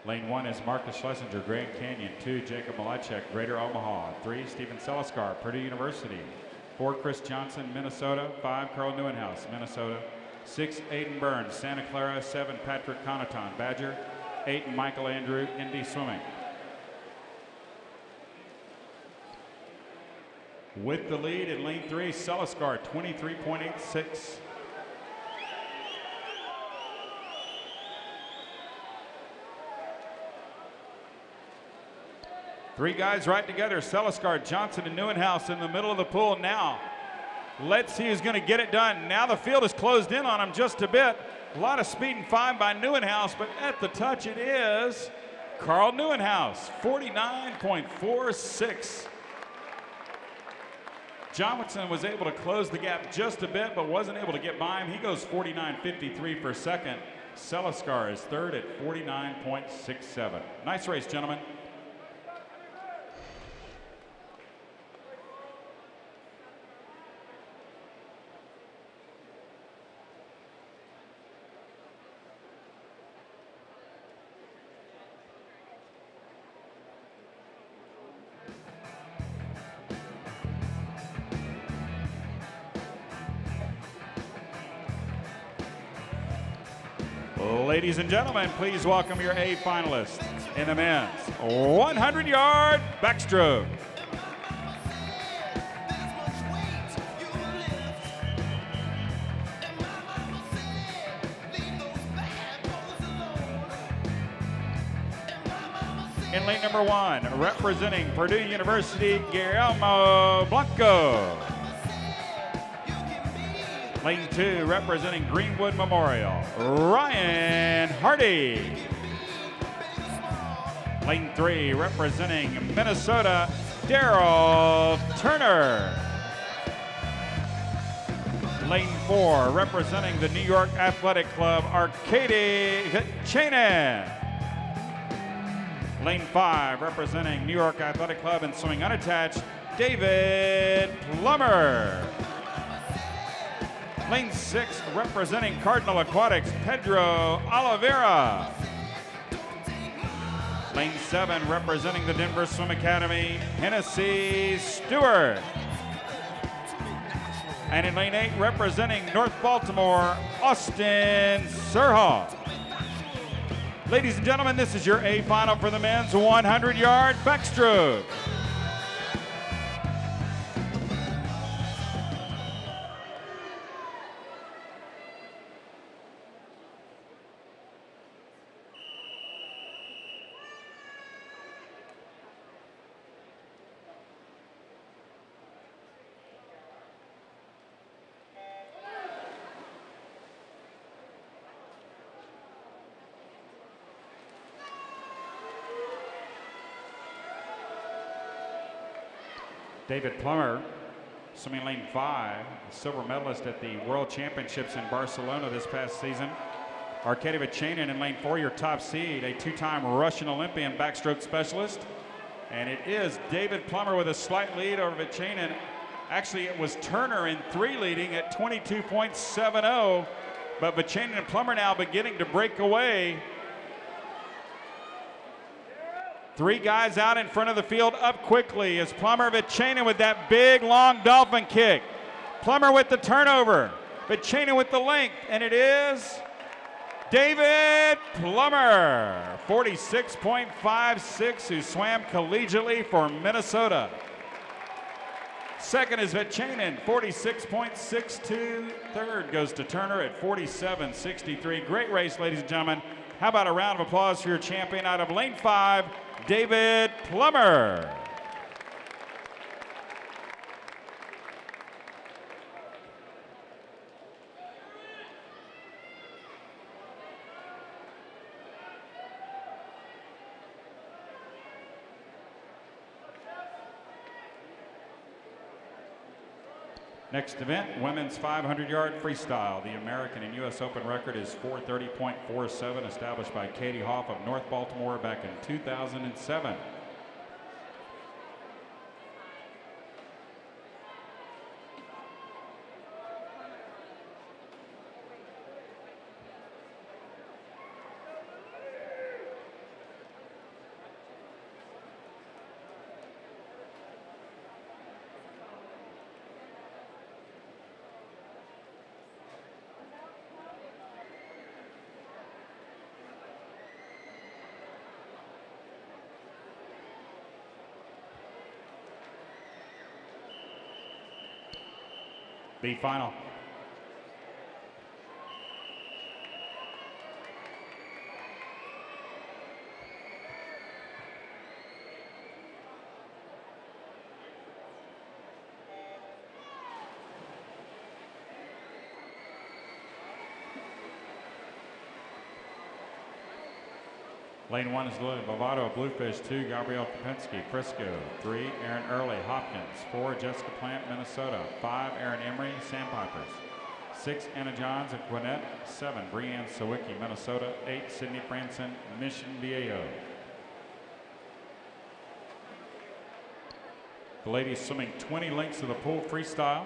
Lane 1 is Marcus Schlesinger, Grand Canyon. 2, Jacob Malachek, Greater Omaha. 3, Stephen Seliskar, Purdue University. 4, Chris Johnson, Minnesota. 5, Carl Neuenhaus, Minnesota. 6, Aiden Burns, Santa Clara. 7, Patrick Connaughton, Badger. 8, Michael Andrew, Indy Swimming. With the lead in lane 3, Seliskar, 23.86. Three guys right together, Seliskar, Johnson, and Neuenhaus in the middle of the pool now. Let's see who's going to get it done. Now the field is closed in on him just a bit. A lot of speed and fine by Neuenhaus, but at the touch it is Carl Neuenhaus, 49.46. Johnson was able to close the gap just a bit, but wasn't able to get by him. He goes 49.53 for second. Seliskar is third at 49.67. Nice race, gentlemen. Ladies and gentlemen, please welcome your A finalists in the men's 100-yard backstroke. In lane number 1, representing Purdue University, Guillermo Blanco. Lane 2, representing Greenwood Memorial, Ryan Hardy. Lane 3, representing Minnesota, Daryl Turner. Lane 4, representing the New York Athletic Club, Arkady Chanin. Lane 5, representing New York Athletic Club and swimming unattached, David Plummer. Lane 6, representing Cardinal Aquatics, Pedro Oliveira. Lane 7, representing the Denver Swim Academy, Hennessy Stewart. And in lane 8, representing North Baltimore, Austin Serha. Ladies and gentlemen, this is your A final for the men's 100-yard backstroke. David Plummer, swimming lane 5, silver medalist at the World Championships in Barcelona this past season. Arkady Chanin in lane 4, your top seed, a two-time Russian Olympian backstroke specialist. And it is David Plummer with a slight lead over Chanin. Actually, it was Turner in 3 leading at 22.70, but Chanin and Plummer now beginning to break away. 3 guys out in front of the field up quickly as Plummer Chanin with that big long dolphin kick. Plummer with the turnover, Chanin with the length, and it is David Plummer, 46.56, who swam collegiately for Minnesota. Second is Chanin, 46.62. Third goes to Turner at 47.63. Great race, ladies and gentlemen. How about a round of applause for your champion out of lane 5, David Plummer. Next event, women's 500-yard freestyle. The American and U.S. Open record is 4:30.47, established by Katie Hoff of North Baltimore back in 2007. B final. Lane 1 is loaded. Bovado, Bluefish. 2, Gabrielle Kopensky, Frisco. 3, Aaron Early, Hopkins. 4, Jessica Plant, Minnesota. 5, Aaron Emery, Sandpipers. 6, Anna Johns of Gwinnett. 7, Breanne Sawicki, Minnesota. 8, Sydney Franson, Mission Viejo. The ladies swimming 20 lengths of the pool freestyle.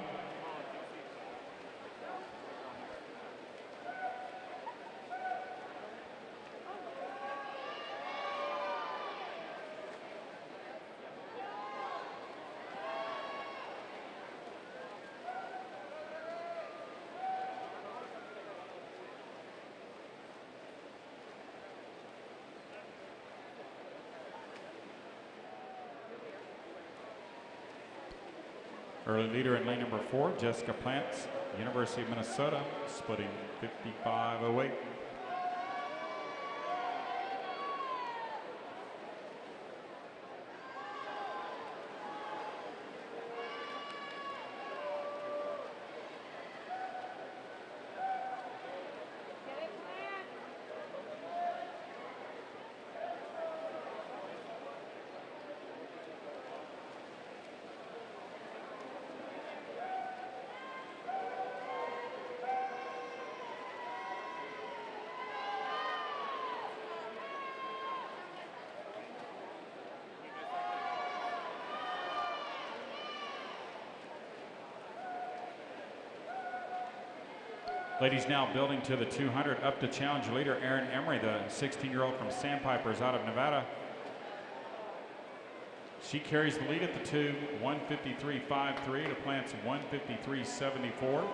Early leader in lane number 4, Jessica Plants, University of Minnesota, splitting 55.08. Ladies now building to the 200, up to challenger leader Aaron Emery, the 16-year-old from Sandpipers out of Nevada. She carries the lead at the 2, 153.53 to Plant's 153.74.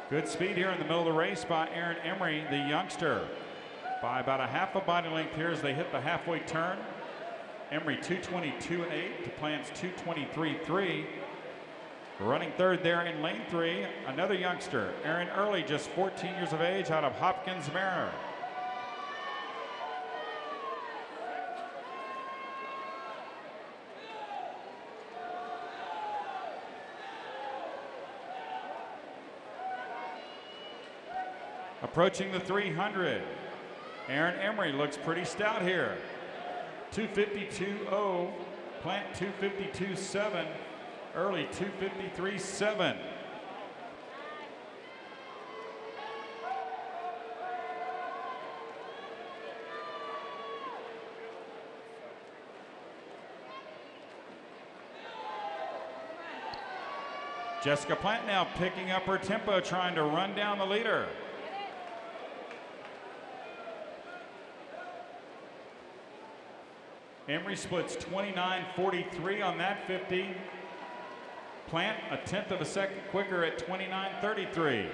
Good speed here in the middle of the race by Aaron Emery, the youngster. By about a half a body length here as they hit the halfway turn. Emery 222.8 to Plant's 223.3. Running third there in lane 3, another youngster, Aaron Early, just 14 years of age, out of Hopkins, Maryland. Approaching the 300. Aaron Emery looks pretty stout here. 252.0, Plant 252.7, Early 253.7. Jessica Plant now picking up her tempo, trying to run down the leader. Emery splits 29.43 on that 50. Plant a 1/10 of a second quicker at 29.33.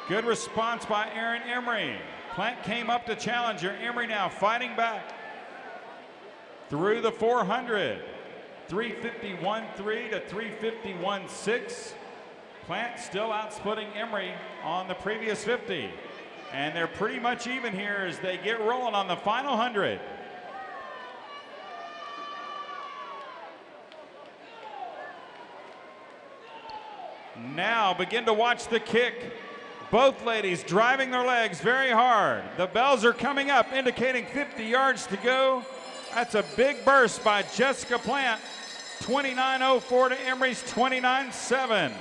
Good response by Aaron Emery. Plant came up to challenger. Emery now fighting back through the 400. 351.3 to 351.6. Plant still outsplitting Emery on the previous 50. And they're pretty much even here as they get rolling on the final 100. Now begin to watch the kick. Both ladies driving their legs very hard. The bells are coming up, indicating 50 yards to go. That's a big burst by Jessica Plant. 29.04 to Emery's 29.7.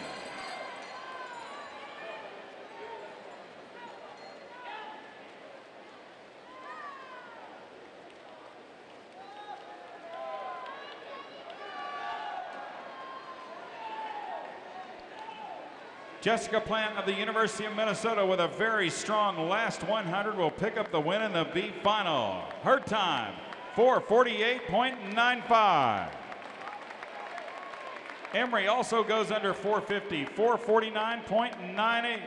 Jessica Plant of the University of Minnesota with a very strong last 100 will pick up the win in the B final. Her time, 4:48.95. Emery also goes under 4:50, 4:49.98.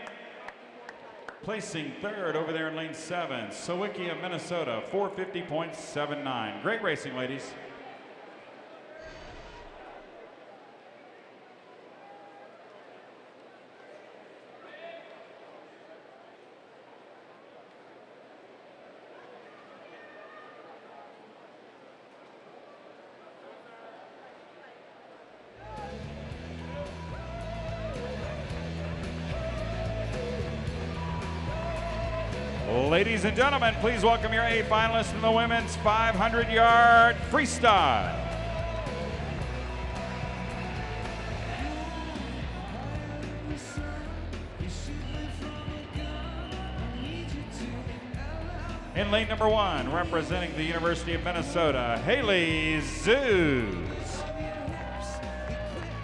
Placing third over there in lane 7, Sawicki of Minnesota, 4:50.79. Great racing, ladies. Ladies and gentlemen, please welcome your A finalists from the women's 500-yard freestyle. In lane number 1, representing the University of Minnesota, Haley Zeus.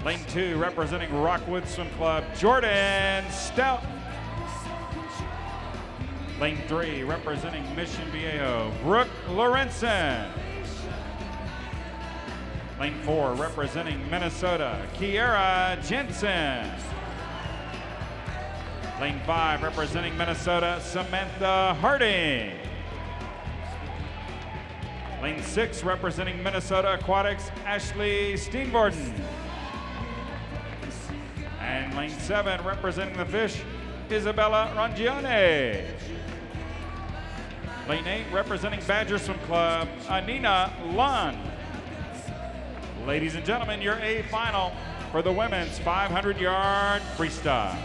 Lane 2, representing Rockwood Swim Club, Jordan Stout. Lane 3, representing Mission Viejo, Brooke Lorenzen. Lane 4, representing Minnesota, Kiera Jensen. Lane 5, representing Minnesota, Samantha Harding. Lane 6, representing Minnesota Aquatics, Ashley Steenvorden. And lane 7, representing the fish, Isabella Rangione. Lane 8, representing Badger Swim Club, Anina Lund. Ladies and gentlemen, your A final for the women's 500-yard freestyle.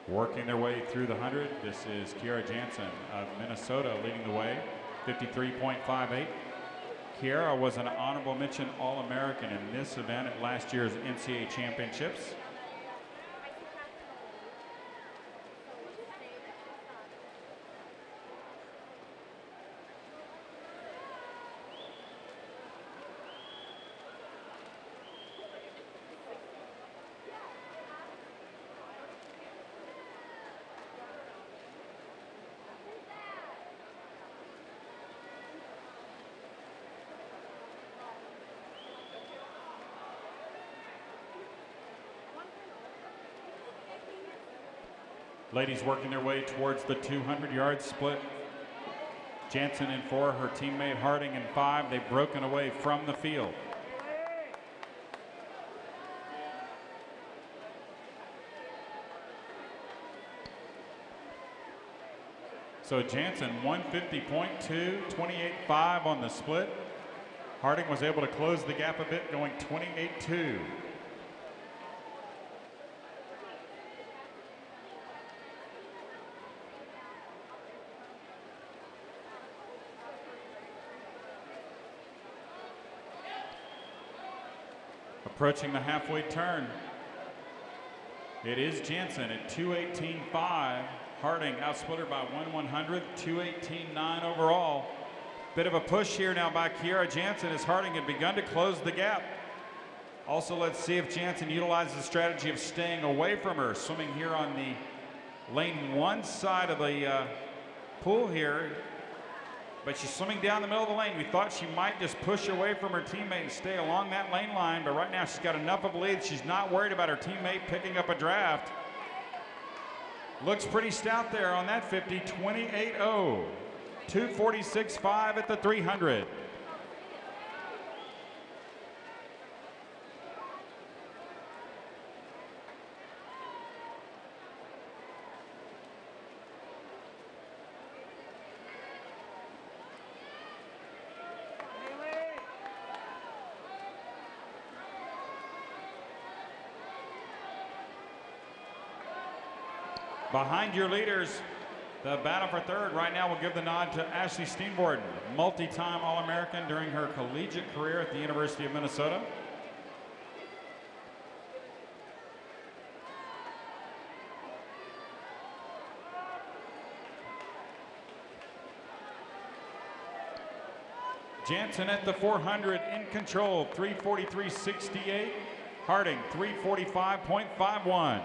Working their way through the 100, this is Kiera Jansen of Minnesota leading the way, 53.58. Kiera was an honorable mention All-American in this event at last year's NCAA Championships. Ladies working their way towards the 200-yard split. Jansen in 4, her teammate Harding in 5. They've broken away from the field. So Jansen 150.2, 28.5 on the split. Harding was able to close the gap a bit, going 28.2. Approaching the halfway turn. It is Jansen at 2:18.5. Harding outsplit her by 1/100, 2:18.9 overall. Bit of a push here now by Kiera Jansen as Harding had begun to close the gap. Also, let's see if Jansen utilizes the strategy of staying away from her. Swimming here on the lane 1 side of the pool here but she's swimming down the middle of the lane. We thought she might just push away from her teammate and stay along that lane line, but right now she's got enough of a lead. She's not worried about her teammate picking up a draft. Looks pretty stout there on that 50, 28.0. 246.5 at the 300. Behind your leaders, the battle for third right now will give the nod to Ashley Steenborden, multi-time All-American during her collegiate career at the University of Minnesota. Jansen at the 400 in control, 343.68. Harding, 345.51.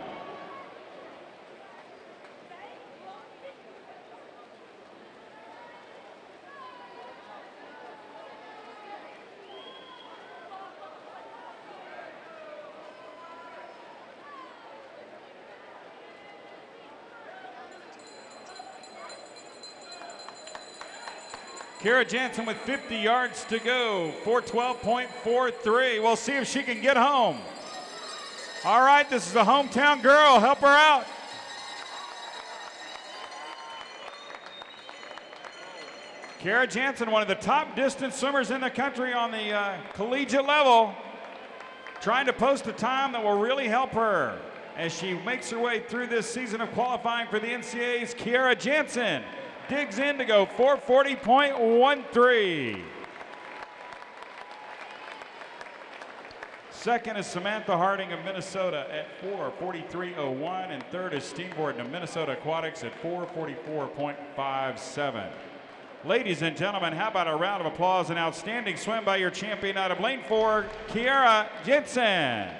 Kara Jansen with 50 yards to go, 412.43. We'll see if she can get home. All right, this is the hometown girl. Help her out. Kara Jansen, one of the top distance swimmers in the country on the collegiate level, trying to post a time that will really help her as she makes her way through this season of qualifying for the NCAA's. Kara Jansen digs in to go 440.13. Second is Samantha Harding of Minnesota at 4:43.01, and third is Steenborden of Minnesota Aquatics at 4:44.57. Ladies and gentlemen, how about a round of applause, an outstanding swim by your champion out of lane 4, Kara Jansen.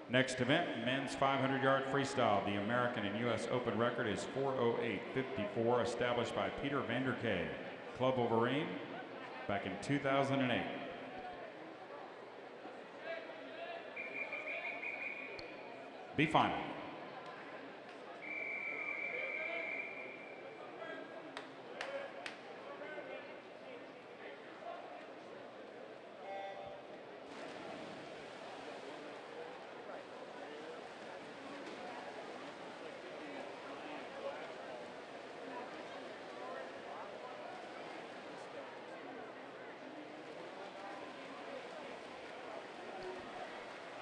Next event, men's 500-yard freestyle. The American and U.S. Open record is 4:08.54, established by Peter Vanderkay, Club Wolverine, back in 2008. B final.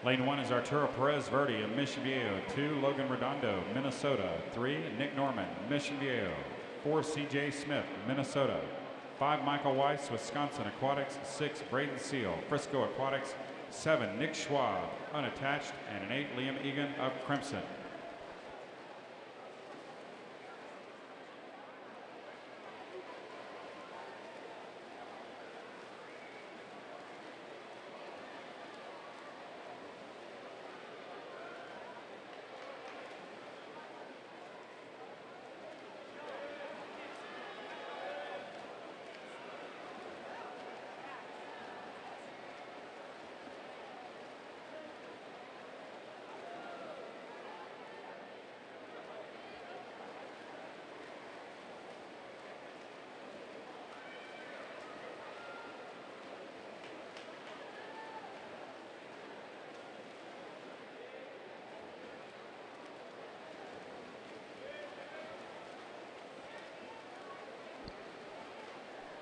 Lane 1 is Arturo Perez Verde of Mission Viejo. 2, Logan Redondo, Minnesota. 3, Nick Norman, Mission Viejo. 4, CJ Smith, Minnesota. 5, Michael Weiss, Wisconsin Aquatics. 6, Braden Seal, Frisco Aquatics. 7, Nick Schwab, unattached. And an 8, Liam Egan of Crimson.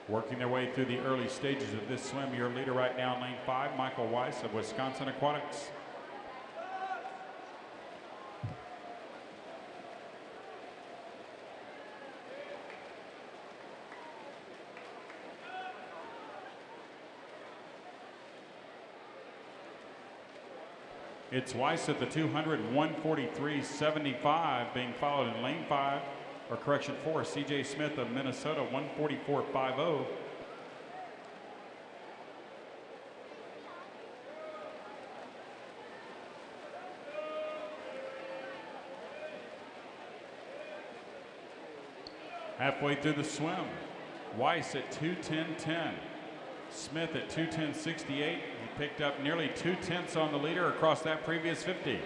Working their way through the early stages of this swim, your leader right now in lane 5, Michael Weiss of Wisconsin Aquatics. It's Weiss at the 200, 143.75, being followed in lane 5, or correction 4, C.J. Smith of Minnesota, 144.50. Halfway through the swim, Weiss at 2:10.10. Smith at 2:10.68. He picked up nearly 2/10 on the leader across that previous 50.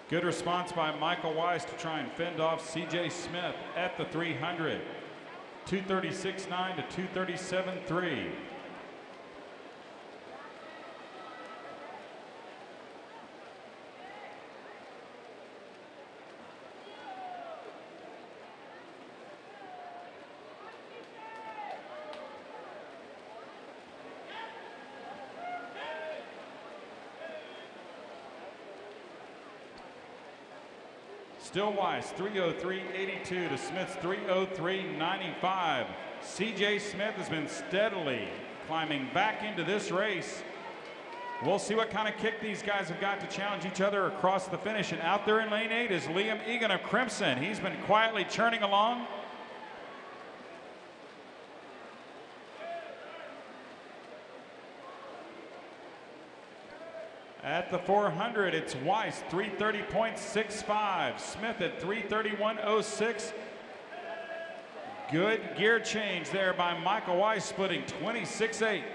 Good response by Michael Weiss to try and fend off C.J. Smith at the 300. 236.9 to 237.3. Still Weiss, 3:03.82 to Smith's 3:03.95. C.J. Smith has been steadily climbing back into this race. We'll see what kind of kick these guys have got to challenge each other across the finish. And out there in lane 8 is Liam Egan of Crimson. He's been quietly churning along. At the 400, it's Weiss, 3:30.65. Smith at 3:31.06. Good gear change there by Michael Weiss, splitting 26.8.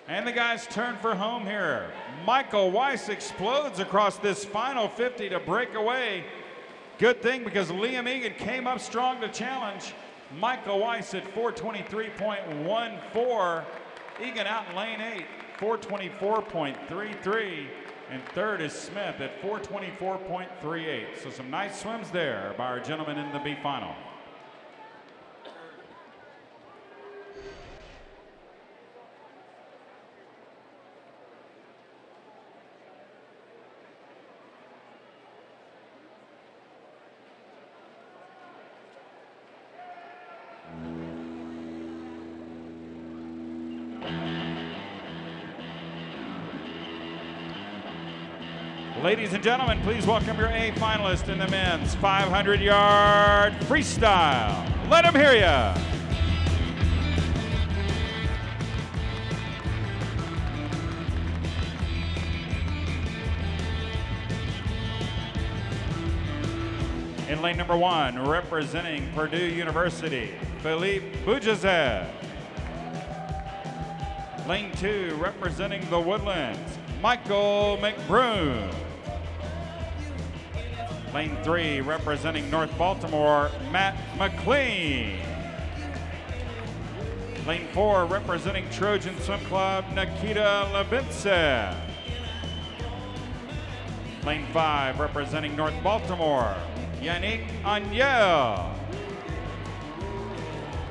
And the guys turn for home here. Michael Weiss explodes across this final 50 to break away. Good thing, because Liam Egan came up strong to challenge. Michael Weiss at 4:23.14. Egan out in lane 8, 4:24.33. And third is Smith at 4:24.38. So some nice swims there by our gentlemen in the B final. Ladies and gentlemen, please welcome your A finalist in the men's 500-yard freestyle. Let him hear ya. In lane number 1, representing Purdue University, Philippe Boujazev. Lane 2, representing the Woodlands, Michael McBroom. Lane 3, representing North Baltimore, Matt McLean. Lane 4, representing Trojan Swim Club, Nikita Levintsev. Lane 5, representing North Baltimore, Yannick Agnel.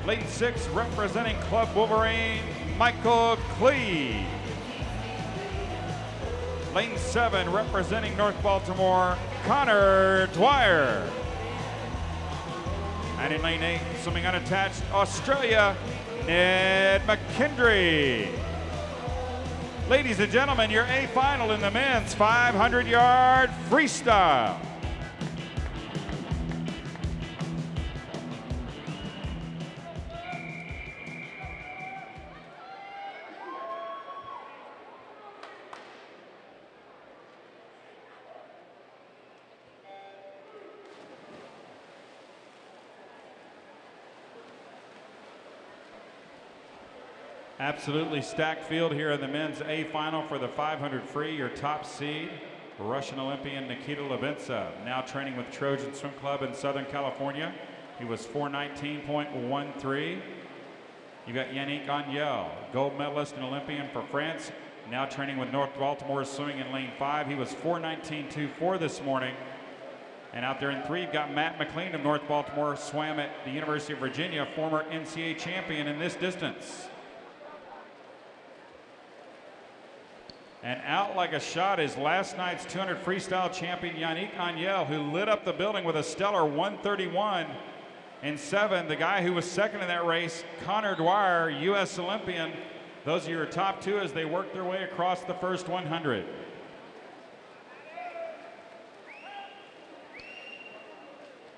Lane 6, representing Club Wolverine, Michael Clee. Lane 7, representing North Baltimore, Connor Dwyer. And in lane 8, swimming unattached, Australia, Ned McKendry. Ladies and gentlemen, your A final in the men's 500-yard freestyle. Absolutely stacked field here in the men's A final for the 500 free, your top seed. Russian Olympian Nikita Levintsov, now training with Trojan Swim Club in Southern California. He was 4:19.13. You got Yannick Agnel, gold medalist and Olympian for France, now training with North Baltimore swimming in lane 5. He was 4:19.24 this morning. And out there in 3, you've got Matt McLean of North Baltimore, swam at the University of Virginia, former NCAA champion in this distance. And out like a shot is last night's 200 freestyle champion Yannick Agnel, who lit up the building with a stellar 1:31.7. The guy who was second in that race, Connor Dwyer, U.S. Olympian. Those are your top 2 as they work their way across the first 100.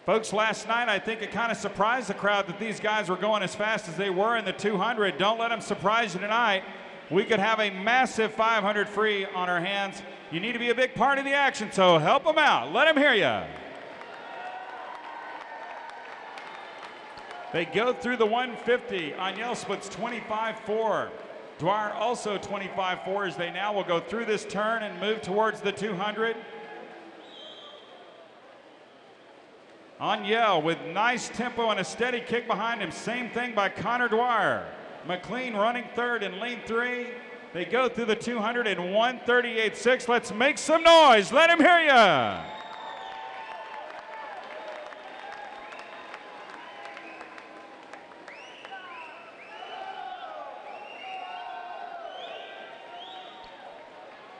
Folks, last night I think it kind of surprised the crowd that these guys were going as fast as they were in the 200. Don't let them surprise you tonight. We could have a massive 500 free on our hands. You need to be a big part of the action, so help them out. Let them hear you. They go through the 150. Agnel splits 25.4. Dwyer also 25.4 as they now will go through this turn and move towards the 200. Agnel with nice tempo and a steady kick behind him. Same thing by Connor Dwyer. McLean running third in lane 3. They go through the 200 in 1:38.6. Let's make some noise. Let him hear ya.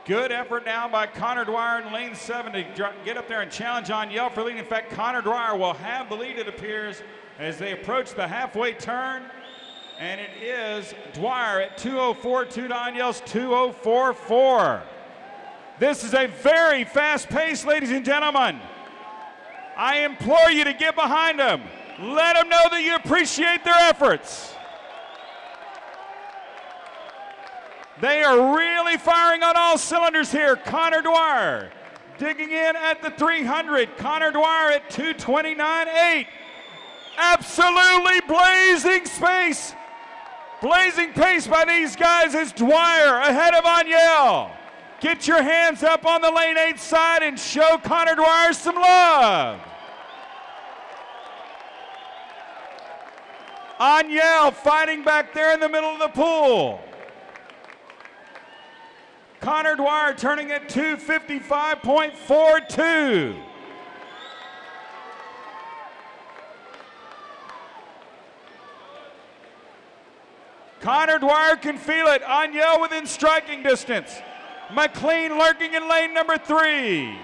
Good effort now by Connor Dwyer in lane 7 to get up there and challenge Agnel for lead. In fact, Connor Dwyer will have the lead, it appears, as they approach the halfway turn. And it is Dwyer at 2:04.2 to Agnel's 2:04.4. This is a very fast pace, ladies and gentlemen. I implore you to get behind them. Let them know that you appreciate their efforts. They are really firing on all cylinders here. Connor Dwyer digging in at the 300. Connor Dwyer at 2:29.8. Absolutely blazing space. Blazing pace by these guys as Dwyer ahead of Agnel. Get your hands up on the lane 8 side and show Connor Dwyer some love. Agnel fighting back there in the middle of the pool. Connor Dwyer turning at 2:55.42. Connor Dwyer can feel it. Agnel within striking distance. McLean lurking in lane number 3.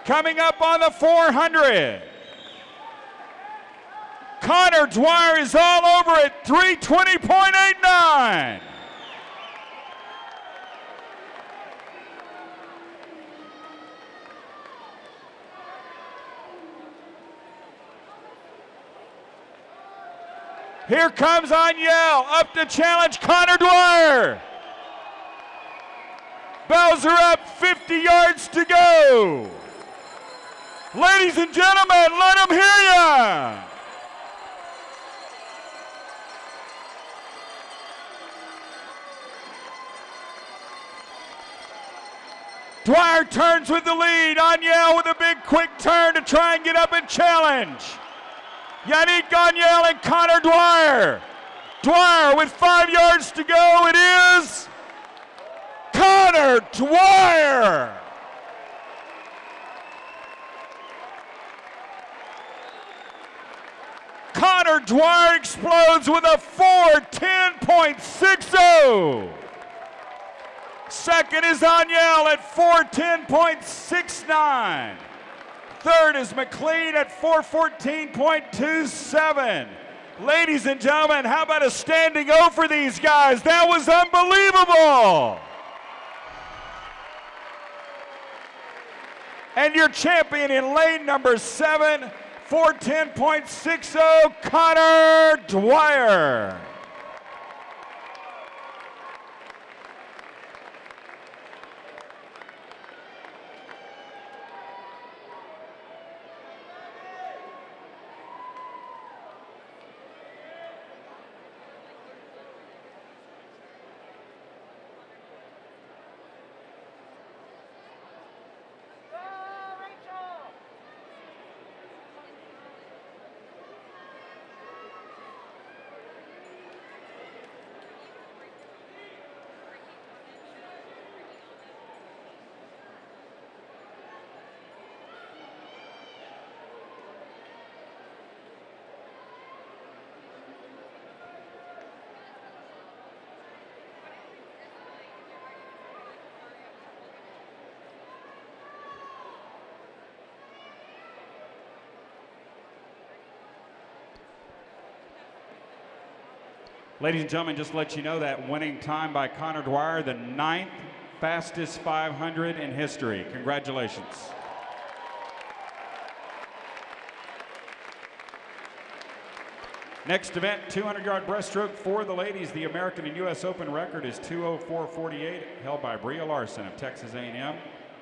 Coming up on the 400. Connor Dwyer is all over it. 3:20.89. Here comes Agnel up to challenge Connor Dwyer. Bells are up, 50 yards to go. Ladies and gentlemen, let them hear ya. Dwyer turns with the lead. Agnel with a big quick turn to try and get up and challenge. Yannick Agnel and Connor Dwyer. Dwyer with 5 yards to go. It is Connor Dwyer. Connor Dwyer explodes with a 4:10.60. Second is Agnel at 4:10.69. Third is McLean at 4:14.27. Ladies and gentlemen, how about a standing O for these guys? That was unbelievable. And your champion in lane number 7, 4:10.60, Connor Dwyer. Ladies and gentlemen, just to let you know that winning time by Connor Dwyer, the 9th fastest 500 in history. Congratulations. Next event, 200-yard breaststroke for the ladies. The American and U.S. Open record is 2:04.48, held by Bria Larson of Texas A&M.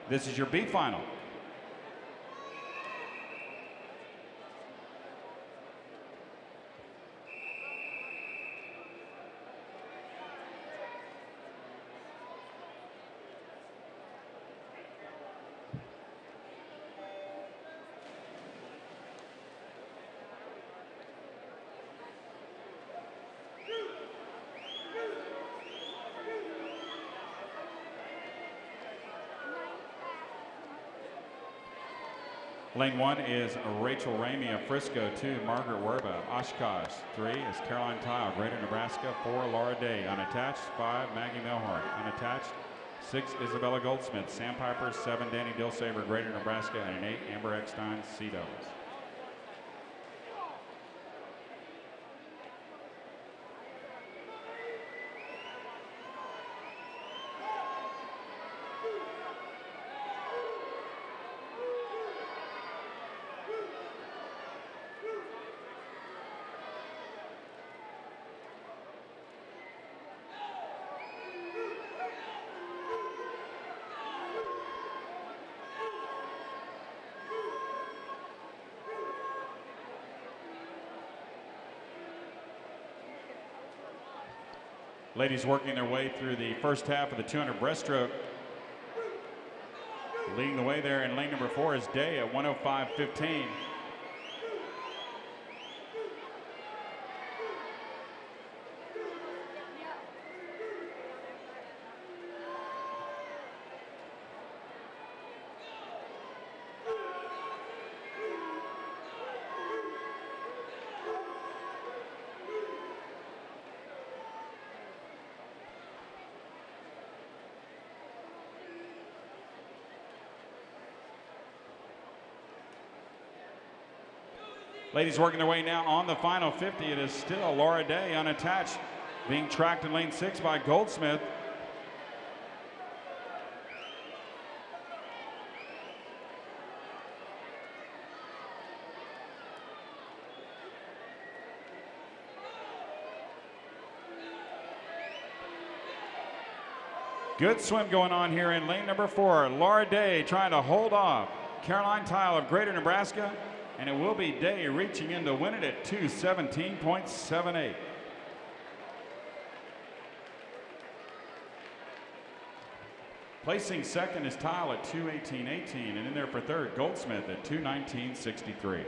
This is your B final. Lane 1 is Rachel Ramey of Frisco. 2, Margaret Werba, Oshkosh. 3 is Caroline Tile, Greater Nebraska. 4, Laura Day, unattached. 5, Maggie Milhart, unattached. 6, Isabella Goldsmith, Sandpiper. 7, Danny Dilsaver, Greater Nebraska. And an 8, Amber Eckstein, Sea Devils. Ladies working their way through the first half of the 200 breaststroke. Leading the way there in lane number 4 is Day at 1:05.15. Ladies working their way now on the final 50. It is still Laura Day unattached, being tracked in lane 6 by Goldsmith. Good swim going on here in lane number 4. Laura Day trying to hold off Caroline Tile of Greater Nebraska. And it will be Day reaching in to win it at 2:17.78. Placing second is Tile at 2:18.18, and in there for third, Goldsmith at 2:19.63.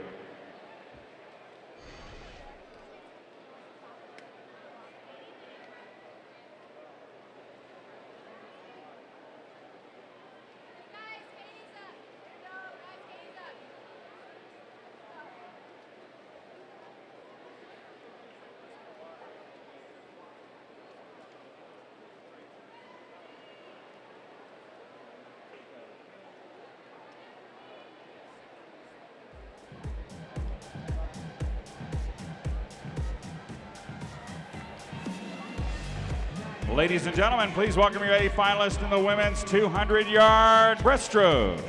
Ladies and gentlemen, please welcome your 8 finalists in the women's 200-yard breaststroke.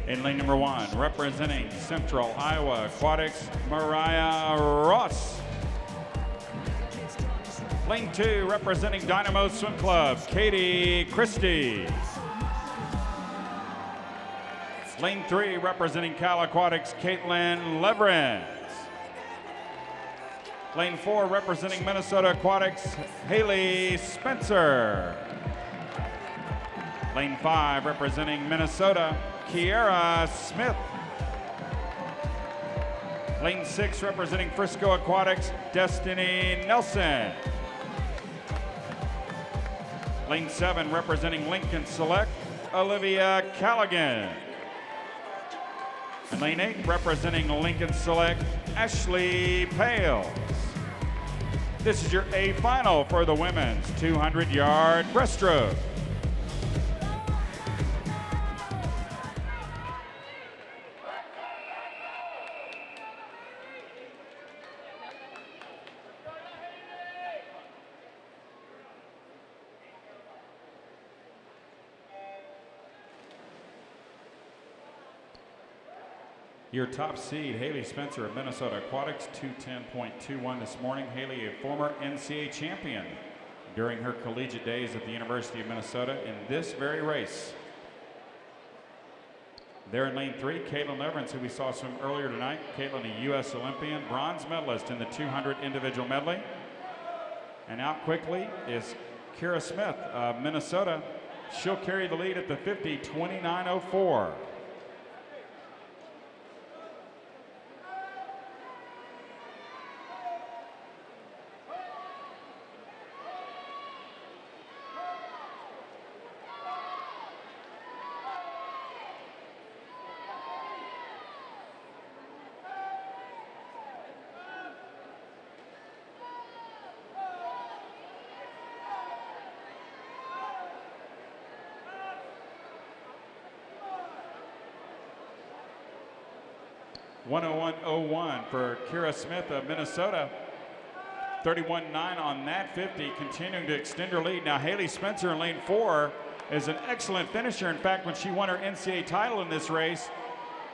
In lane number 1, representing Central Iowa Aquatics, Mariah Ross. Lane 2, representing Dynamo Swim Club, Katie Christie. Lane 3, representing Cal Aquatics, Caitlin Leverens. Lane 4, representing Minnesota Aquatics, Haley Spencer. Lane 5, representing Minnesota, Kiera Smith. Lane 6, representing Frisco Aquatics, Destiny Nelson. Lane 7, representing Lincoln Select, Olivia Callaghan. And lane 8, representing Lincoln Select, Ashley Pales. This is your A final for the women's 200-yard breaststroke. Your top seed, Haley Spencer of Minnesota Aquatics, 210.21 this morning. Haley, a former NCAA champion during her collegiate days at the University of Minnesota in this very race. There in lane 3, Caitlin Everins, who we saw swim earlier tonight. Caitlin, a U.S. Olympian, bronze medalist in the 200 individual medley. And out quickly is Kira Smith of Minnesota. She'll carry the lead at the 50, 29.04. .101.01 for Kira Smith of Minnesota. 31.9 on that 50, continuing to extend her lead. Now Haley Spencer in lane 4 is an excellent finisher. In fact, when she won her NCAA title in this race,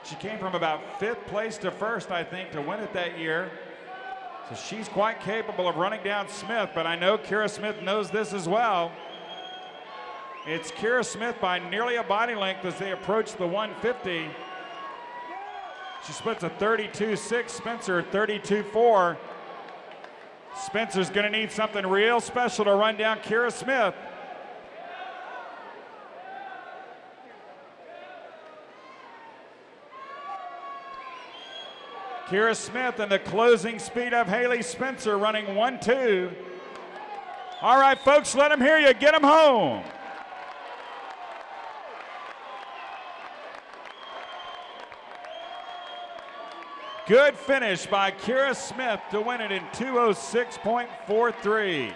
she came from about 5th place to 1st, I think, to win it that year. So she's quite capable of running down Smith, but I know Kira Smith knows this as well. It's Kira Smith by nearly a body length as they approach the 150. She splits a 32.6, Spencer 32.4. Spencer's going to need something real special to run down Kira Smith. Kira Smith and the closing speed of Haley Spencer running 1.2. All right, folks, let them hear you. Get them home. Good finish by Kira Smith to win it in 2:06.43.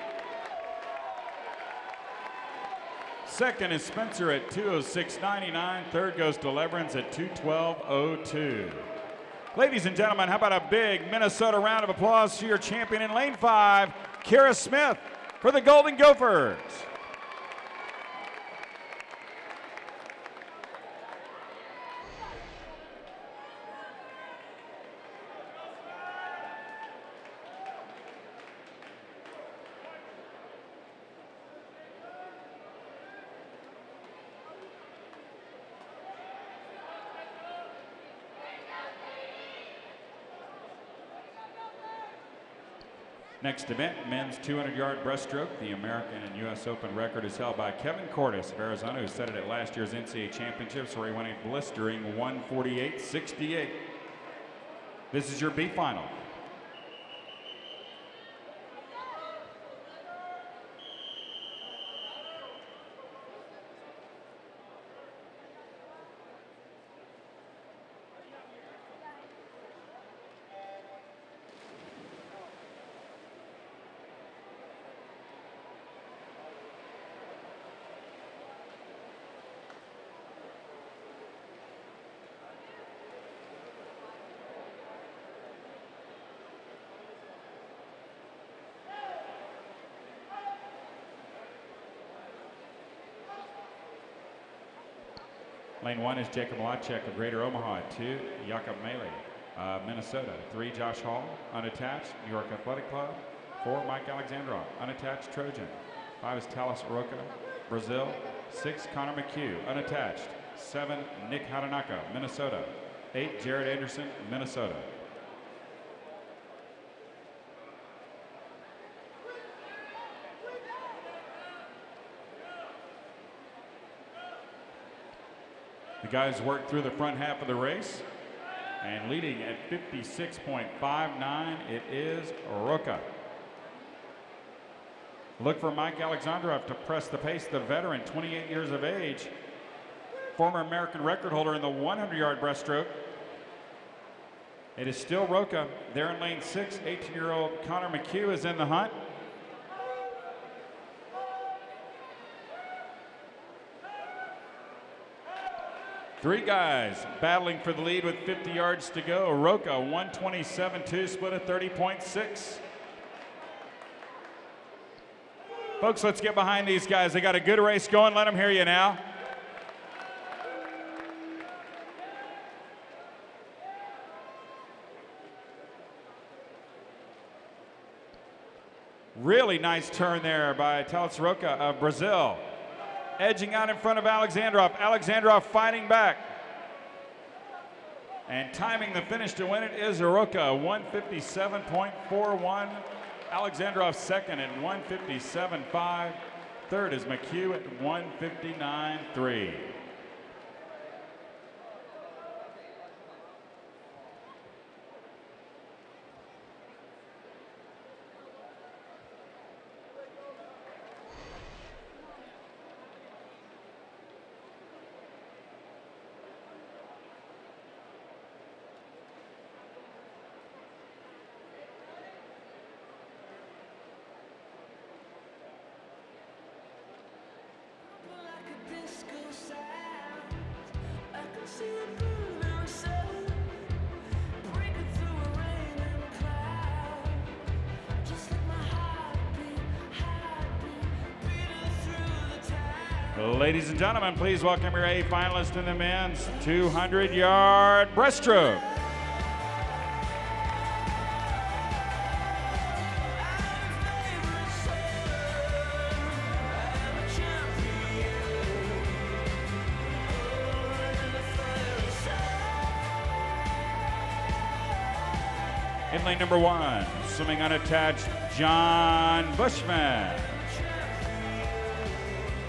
Second is Spencer at 2:06.99. Third goes to Leverins at 2:12.02. Ladies and gentlemen, how about a big Minnesota round of applause to your champion in lane 5, Kira Smith, for the Golden Gophers. Next event, men's 200-yard breaststroke. The American and U.S. Open record is held by Kevin Cordes of Arizona, who set it at last year's NCAA championships, where he won a blistering 1:48.68. This is your B final. Lane 1 is Jacob Lachek of Greater Omaha. 2, Jakob Mele, Minnesota. 3, Josh Hall, unattached, New York Athletic Club. 4, Mike Alexandrov, unattached, Trojan. 5 is Talis Roca, Brazil. 6, Connor McHugh, unattached. 7, Nick Hatanaka, Minnesota. 8, Jared Anderson, Minnesota. The guys work through the front half of the race, and leading at 56.59, it is Roca. Look for Mike Alexandrov to press the pace. The veteran, 28 years of age, former American record holder in the 100-yard breaststroke. It is still Roca. There in lane 6, 18-year-old Connor McHugh is in the hunt. Three guys battling for the lead with 50 yards to go. Roca 127.2, split at 30.6. Folks, let's get behind these guys. They got a good race going. Let them hear you now. Really nice turn there by Talis Roca of Brazil. Edging out in front of Alexandrov. Alexandrov fighting back. And timing the finish to win it is Roca, 157.41. Alexandrov second at 157.5. Third is McHugh at 159.3. Ladies and gentlemen, please welcome your A finalist in the men's 200-yard breaststroke. In lane number 1, swimming unattached, John Bushman.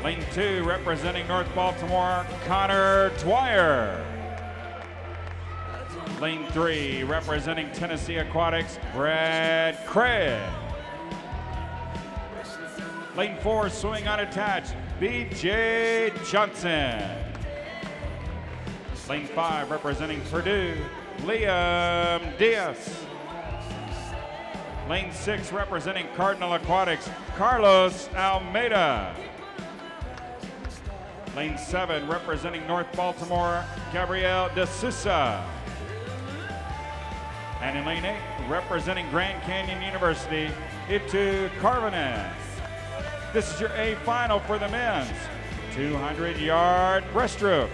Lane 2, representing North Baltimore, Connor Dwyer. Lane 3, representing Tennessee Aquatics, Brad Craig. Lane 4, swimming unattached, B.J. Johnson. Lane 5, representing Purdue, Liam Diaz. Lane 6, representing Cardinal Aquatics, Carlos Almeida. Lane 7, representing North Baltimore, Gabriel De Sousa. And in lane 8, representing Grand Canyon University, Itu Carvanen. This is your A final for the men's 200-yard breaststroke.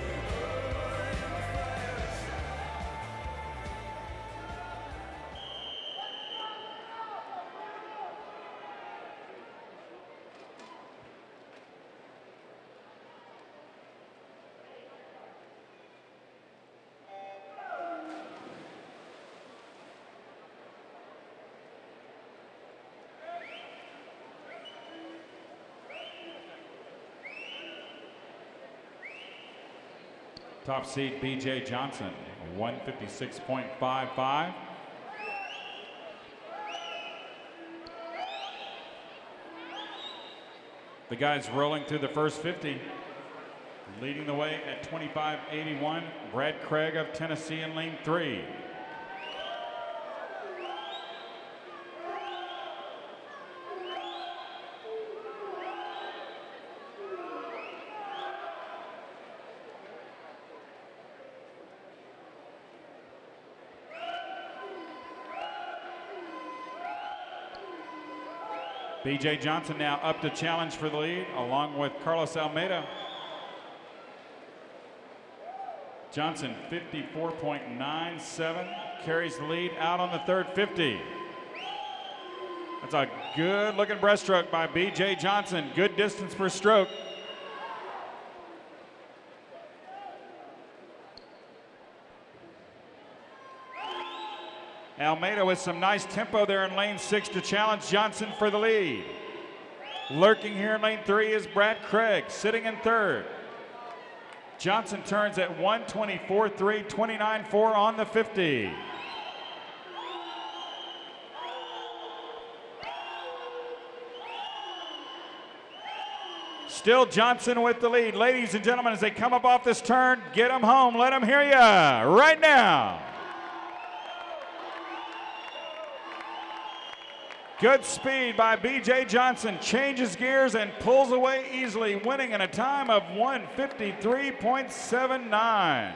Top seed B.J. Johnson, 156.55. The guys rolling through the first 50. Leading the way at 25.81, Brad Craig of Tennessee in lane 3. B.J. Johnson now up to challenge for the lead, along with Carlos Almeida. Johnson, 54.97, carries the lead out on the third 50. That's a good-looking breaststroke by B.J. Johnson. Good distance per stroke. Almeida with some nice tempo there in lane 6 to challenge Johnson for the lead. Lurking here in lane 3 is Brad Craig, sitting in third. Johnson turns at 124.3, 29.4 on the 50. Still Johnson with the lead. Ladies and gentlemen, as they come up off this turn, get them home. Let them hear ya right now. Good speed by B.J. Johnson, changes gears and pulls away easily, winning in a time of 1:53.79.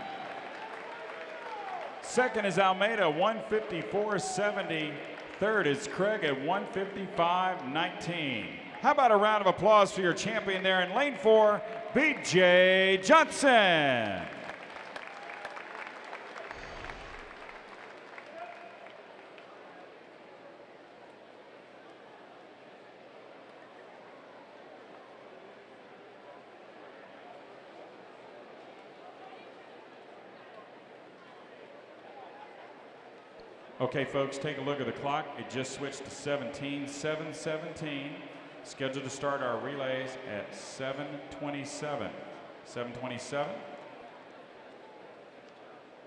Second is Almeida, 1:54.70. Third is Craig at 1:55.19. How about a round of applause for your champion there in lane 4, B.J. Johnson. Okay, folks, take a look at the clock. It just switched to 17:7:17. Scheduled to start our relays at 7:27. 7:27.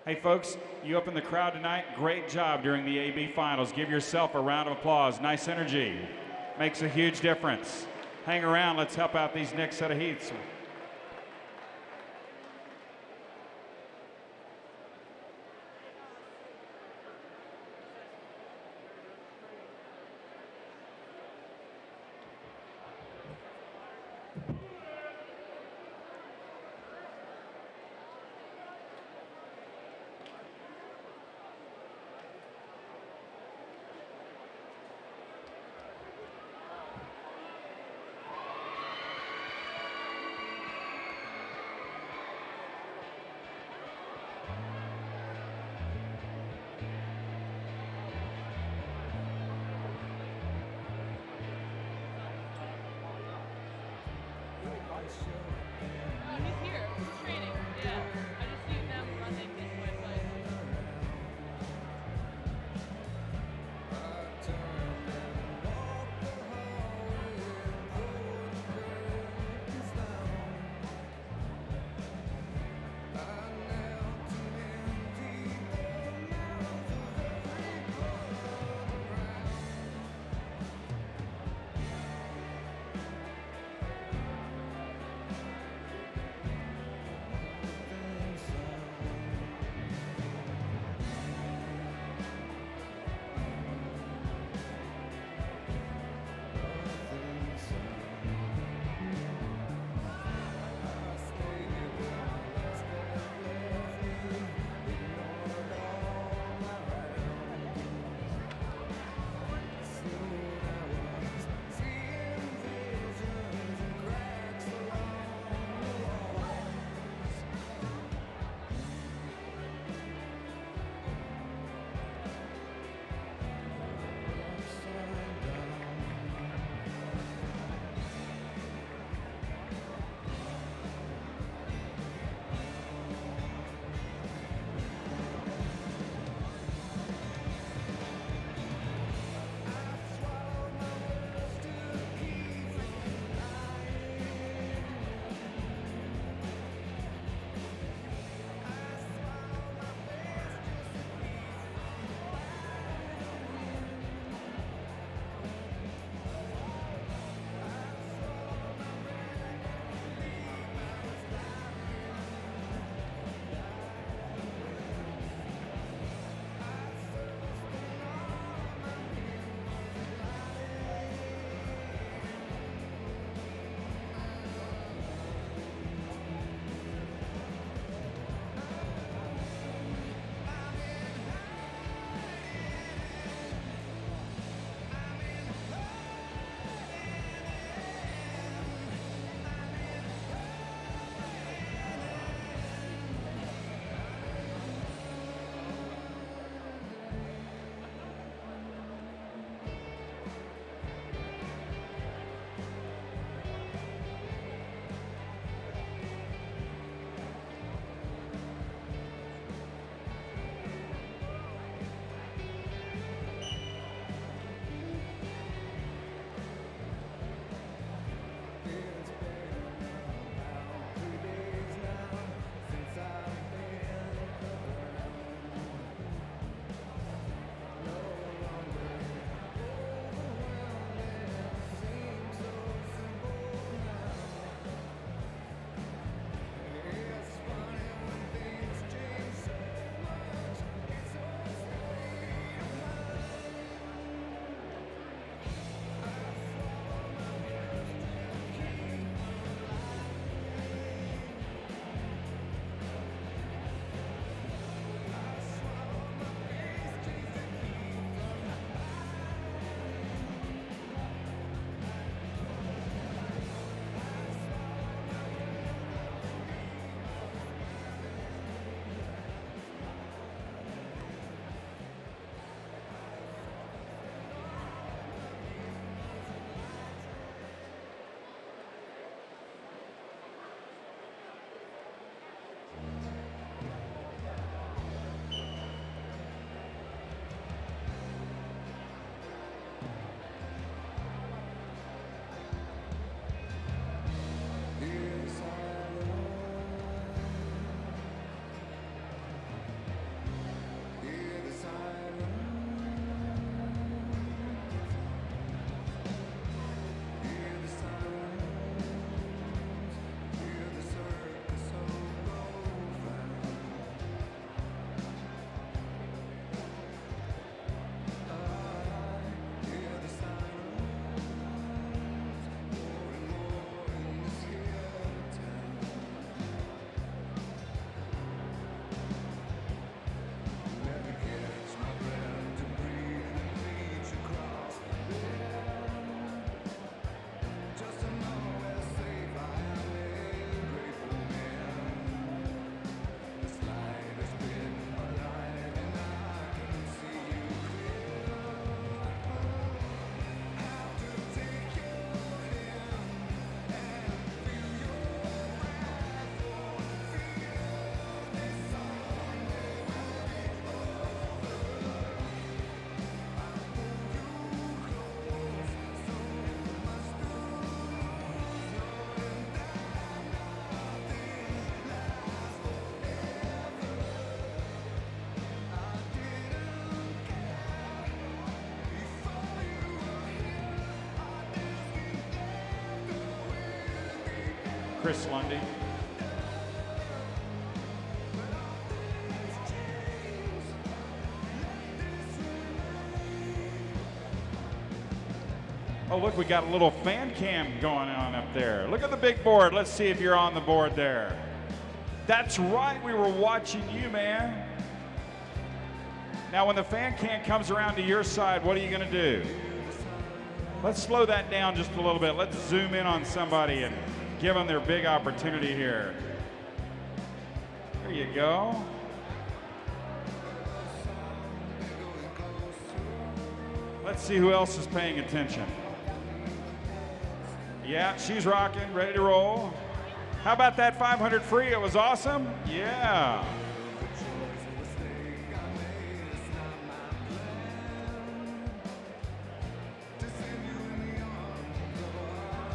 Hey, folks, you up in the crowd tonight? Great job during the AB finals. Give yourself a round of applause. Nice energy. Makes a huge difference. Hang around. Let's help out these next set of heats. Chris Lundy. Oh, look, we got a little fan cam going on up there. Look at the big board. Let's see if you're on the board there. That's right, we were watching you, man. Now, when the fan cam comes around to your side, what are you gonna do? Let's slow that down just a little bit. Let's zoom in on somebody and give them their big opportunity here. There you go. Let's see who else is paying attention. Yeah, she's rocking, ready to roll. How about that 500 free? It was awesome. Yeah.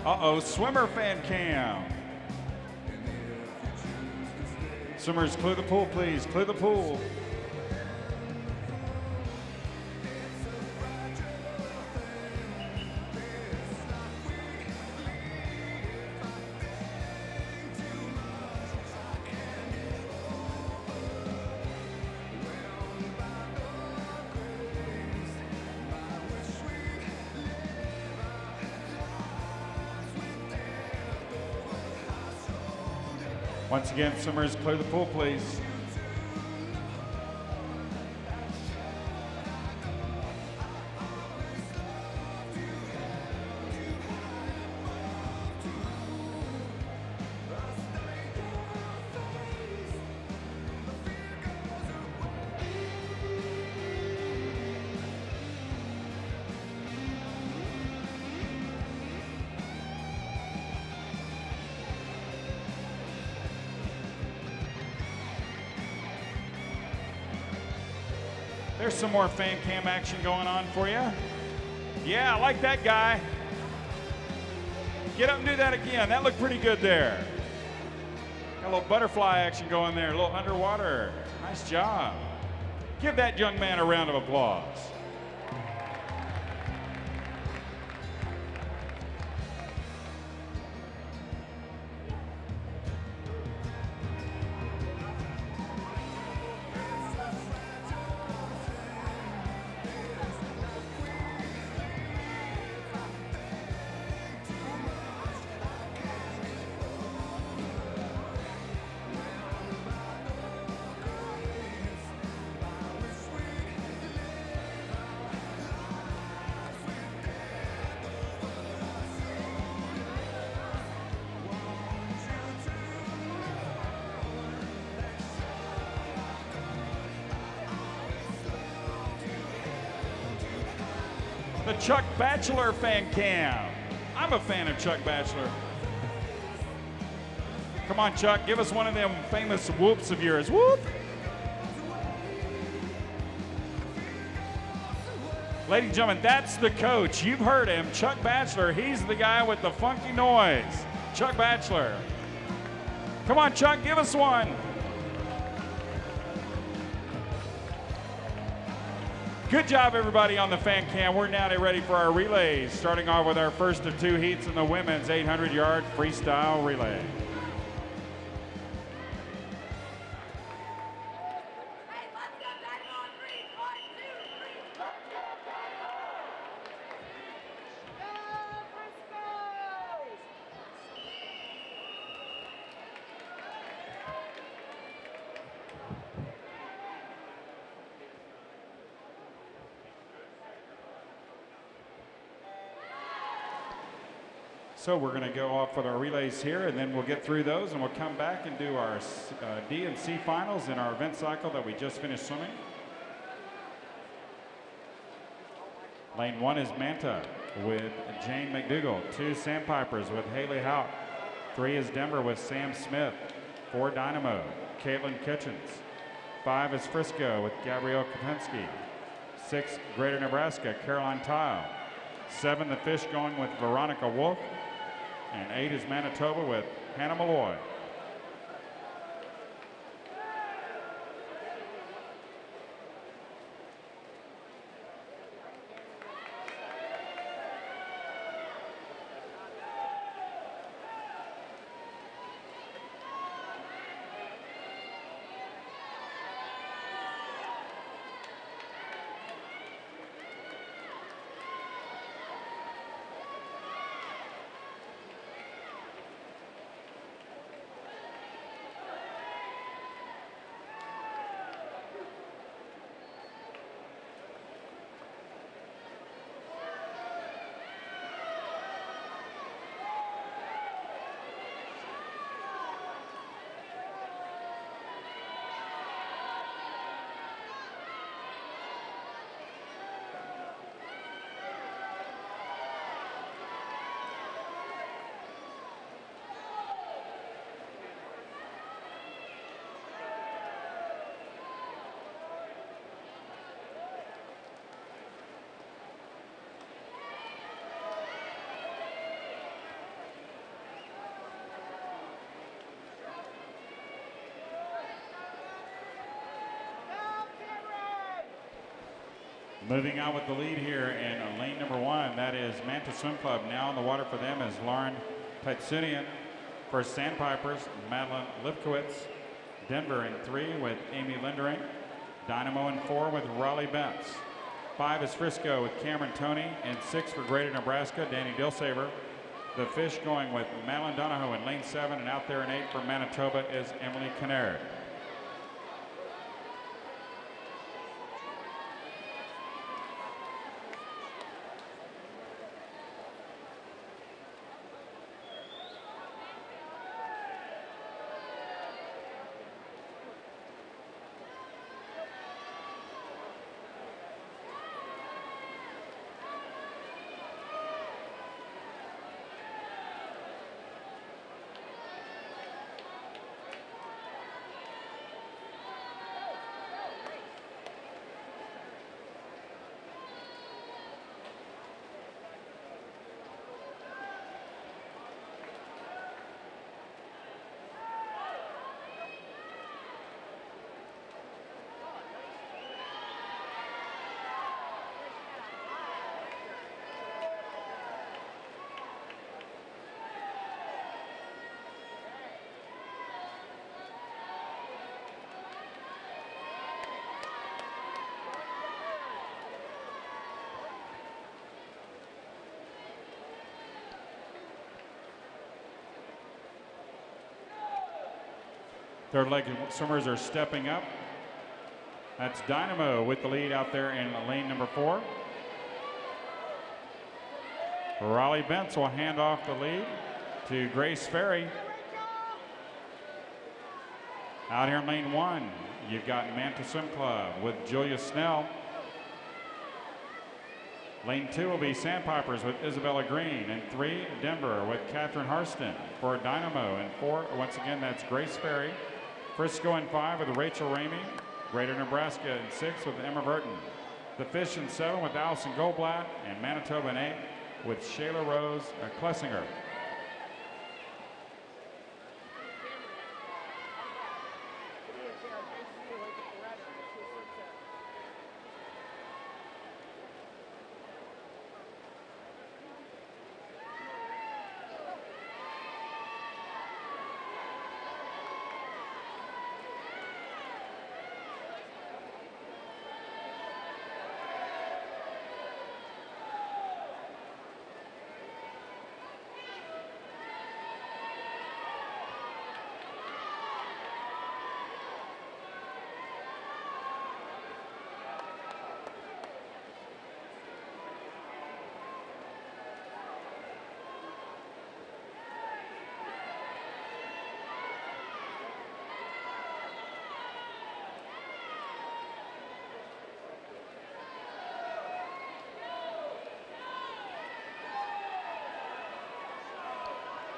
Uh-oh, swimmer fan cam. Swimmers, clear the pool, please. Clear the pool. Once again, swimmers, clear the pool, please. There's some more fan cam action going on for you. Yeah, I like that guy. Get up and do that again. That looked pretty good there. Got a little butterfly action going there, a little underwater. Nice job. Give that young man a round of applause. The Chuck Batchelor fan cam. I'm a fan of Chuck Batchelor. Come on, Chuck, give us one of them famous whoops of yours. Whoop! Ladies and gentlemen, that's the coach. You've heard him, Chuck Batchelor. He's the guy with the funky noise. Chuck Batchelor. Come on, Chuck, give us one. Good job, everybody, on the fan cam. We're now ready for our relays, starting off with our first of two heats in the women's 800-yard freestyle relay. So we're going to go off with our relays here, and then we'll get through those, and we'll come back and do our D and C finals in our event cycle that we just finished swimming. Lane 1 is Manta with Jane McDougall. 2 Sandpipers with Haley Houck. 3 is Denver with Sam Smith. 4 Dynamo, Caitlin Kitchens. 5 is Frisco with Gabrielle Kopensky. 6 Greater Nebraska, Caroline Tile. 7 the Fish going with Veronica Wolf. And 8 is Manitoba with Hannah Malloy. Moving on with the lead here in lane number 1, that is Manta Swim Club. Now on the water for them is Lauren Petsunian. For Sandpipers, Madeline Lipkowitz. Denver in 3 with Amy Lindering. Dynamo in 4 with Raleigh Bentz. 5 is Frisco with Cameron Toney. And 6 for Greater Nebraska, Danny Dilsaver. The Fish going with Madeline Donahoe in lane 7, and out there in 8 for Manitoba is Emily Kinnaird. Third leg swimmers are stepping up. That's Dynamo with the lead out there in lane number 4. Raleigh Bentz will hand off the lead to Grace Ferry. Out here in lane 1, you've got Manta Swim Club with Julia Snell. Lane 2 will be Sandpipers with Isabella Green. And 3, Denver with Catherine Harston. For Dynamo and 4, once again, that's Grace Ferry. Frisco in 5 with Rachel Ramey. Greater Nebraska in 6 with Emma Burton. The Fish in 7 with Allison Goldblatt. And Manitoba in 8 with Shayla Rose Klessinger.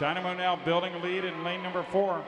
Dynamo now building a lead in lane number 4.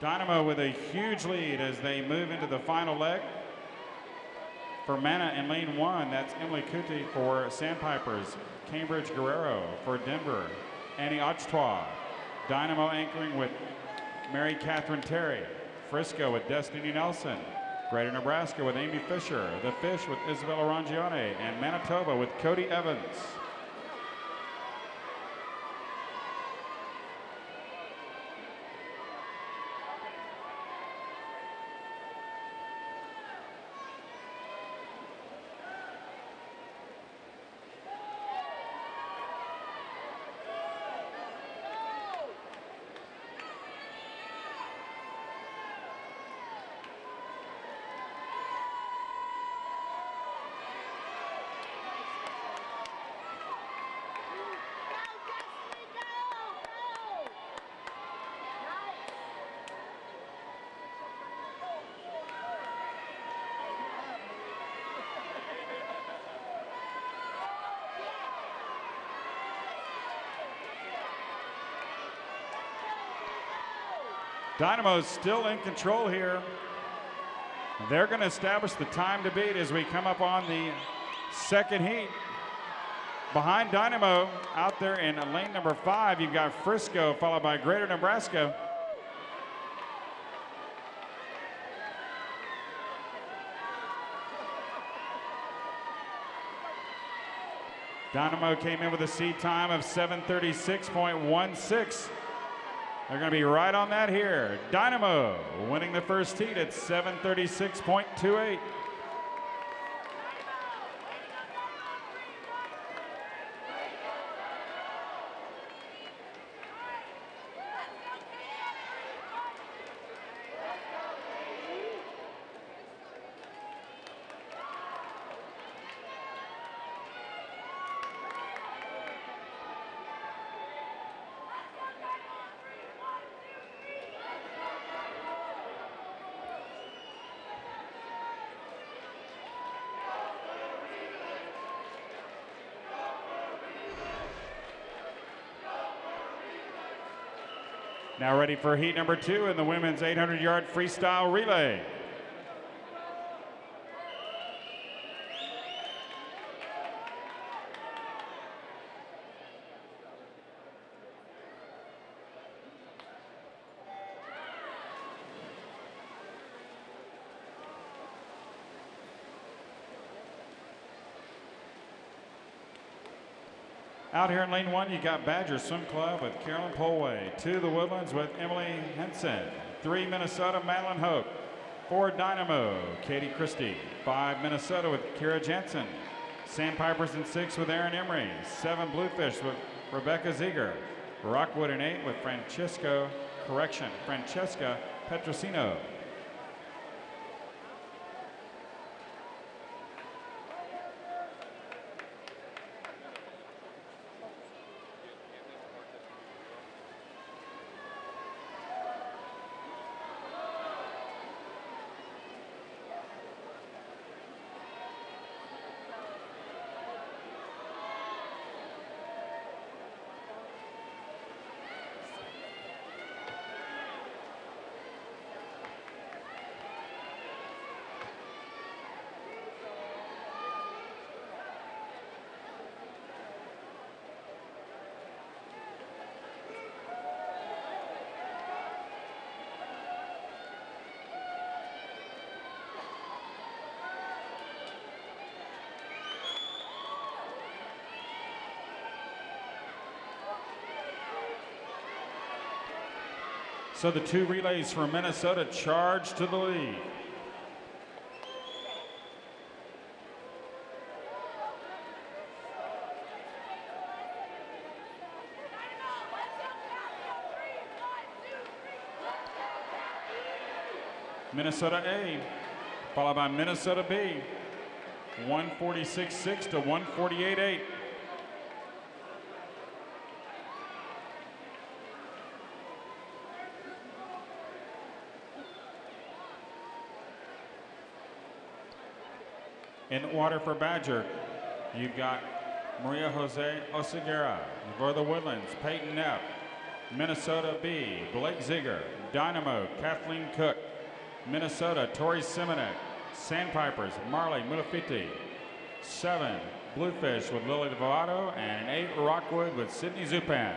Dynamo with a huge lead as they move into the final leg. For Mana in lane 1, that's Emily Kuti. For Sandpipers, Cambridge Guerrero. For Denver, Annie Ochtois. Dynamo anchoring with Mary Catherine Terry. Frisco with Destiny Nelson. Greater Nebraska with Amy Fisher. The Fish with Isabella Rangione. And Manitoba with Cody Evans. Dynamo's still in control here. They're going to establish the time to beat as we come up on the second heat. Behind Dynamo, out there in lane number 5, you've got Frisco, followed by Greater Nebraska. Dynamo came in with a seed time of 7:36.16. They're going to be right on that here. Dynamo winning the first heat at 7:36.28. Now ready for heat number 2 in the women's 800-yard freestyle relay. Out here in lane 1, you got Badger Swim Club with Carolyn Polway. 2, the Woodlands with Emily Henson. 3, Minnesota, Madeline Hope. 4, Dynamo, Katie Christie. 5, Minnesota with Kira Jansen. Sandpipers in 6 with Aaron Emery. 7, Bluefish with Rebecca Ziegler. Rockwood in 8 with Francesca Petrosino. So the 2 relays from Minnesota charge to the lead. Minnesota A, followed by Minnesota B, 146.6 to 148.8. In the water for Badger, you've got Maria Jose Oseguera. For the Woodlands, Peyton Knapp. Minnesota B, Blake Ziegler. Dynamo, Kathleen Cook. Minnesota, Tori Simonek. Sandpipers, Marley Mulafiti. 7, Bluefish with Lily Devato. And 8, Rockwood with Sydney Zupan.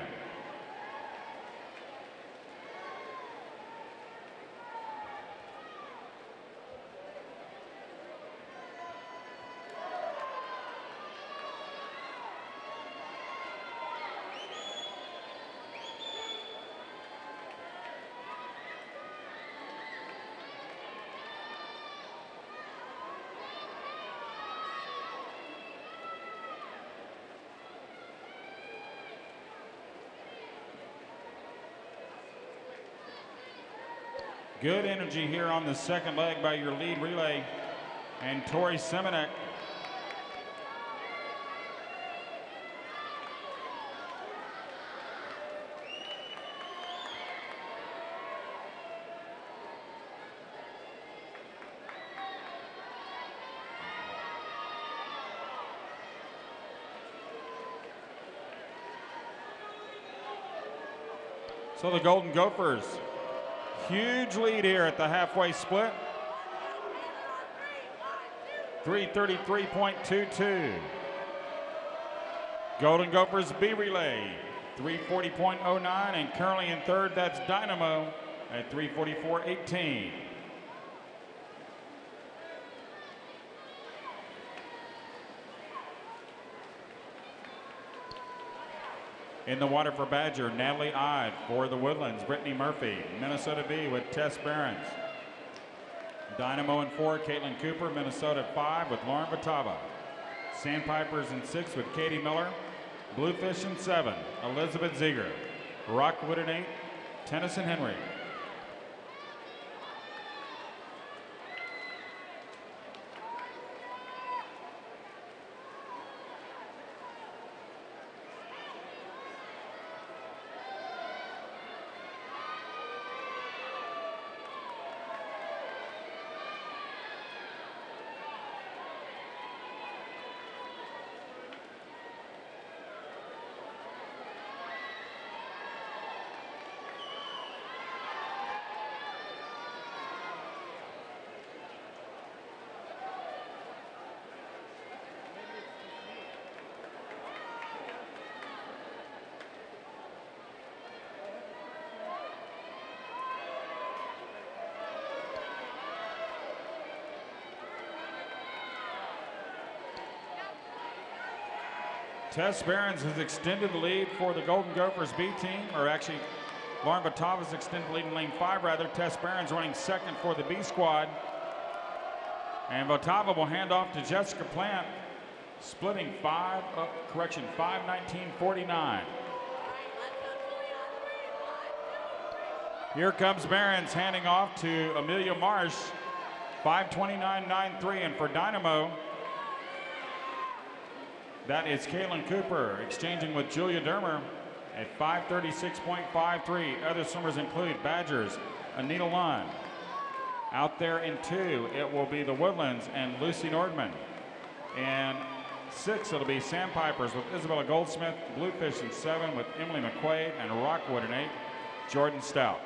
Good energy here on the second leg by your lead relay and Tori Simonek. So the Golden Gophers Huge lead here at the halfway split. 3:33.22. Golden Gophers B relay, 3:40.09, and currently in third, that's Dynamo at 3:44.18. In the water for Badger, Natalie Ide. For the Woodlands, Brittany Murphy. Minnesota B with Tess Behrens. Dynamo in 4, Caitlin Cooper. Minnesota at 5 with Lauren Batava. Sandpipers in 6 with Katie Miller. Bluefish in 7, Elizabeth Ziegler. Rockwood in 8, Tennyson Henry. Tess Behrens has extended the lead for the Golden Gophers B team, or actually Lauren Batava's extended the lead in lane 5 rather. Tess Behrens running second for the B squad. And Batava will hand off to Jessica Plant, splitting 5:19.49. Here comes Behrens handing off to Amelia Marsh, 5:29.93, and for Dynamo, that is Caitlin Cooper exchanging with Julia Dermer at 5:36.53. Other swimmers include Badgers, Anita Lund. Out there in 2, it will be the Woodlands and Lucy Nordman. And 6, it'll be Sandpipers with Isabella Goldsmith. Bluefish in 7 with Emily McQuaid, and Rockwood in 8, Jordan Stout.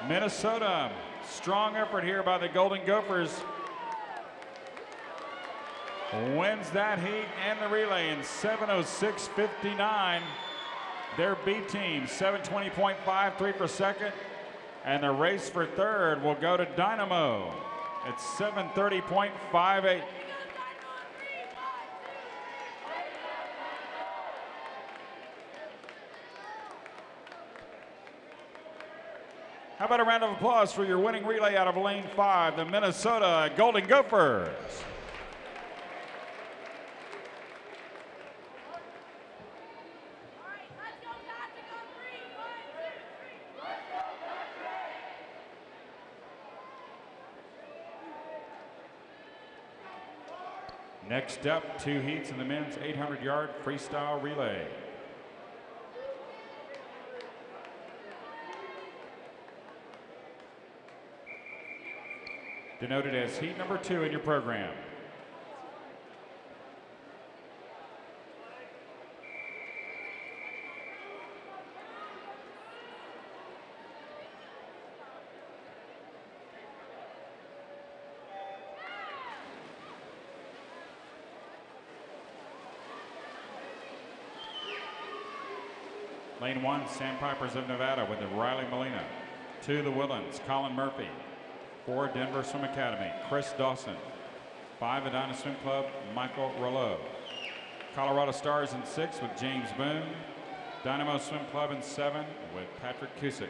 Minnesota, strong effort here by the Golden Gophers. Wins that heat and the relay in 7:06.59. Their B team, 7:20.53 for second. And the race for third will go to Dynamo at 7:30.58. How about a round of applause for your winning relay out of lane 5, the Minnesota Golden Gophers. Next up, 2 heats in the men's 800-yard freestyle relay. Denoted as heat number 2 in your program. Lane 1, Sandpipers of Nevada with Riley Molina. 2, the Woodlands, Colin Murphy. 4, Denver Swim Academy, Chris Dawson. 5, Edina Swim Club, Michael Rouleau. Colorado Stars in 6 with James Boone. Dynamo Swim Club in 7 with Patrick Cusick.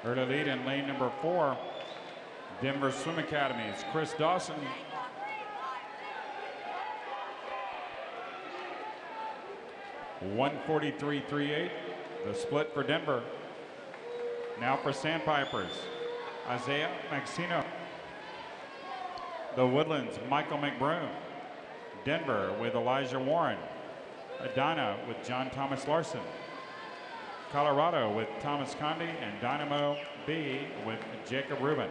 Early lead in lane number 4, Denver Swim Academy's Chris Dawson. (143.38), the split for Denver. Now for Sandpipers, Isaiah Maxino. The Woodlands, Michael McBroom. Denver with Elijah Warren. Edina with John Thomas Larson. Colorado with Thomas Conde, and Dynamo B with Jacob Rubin.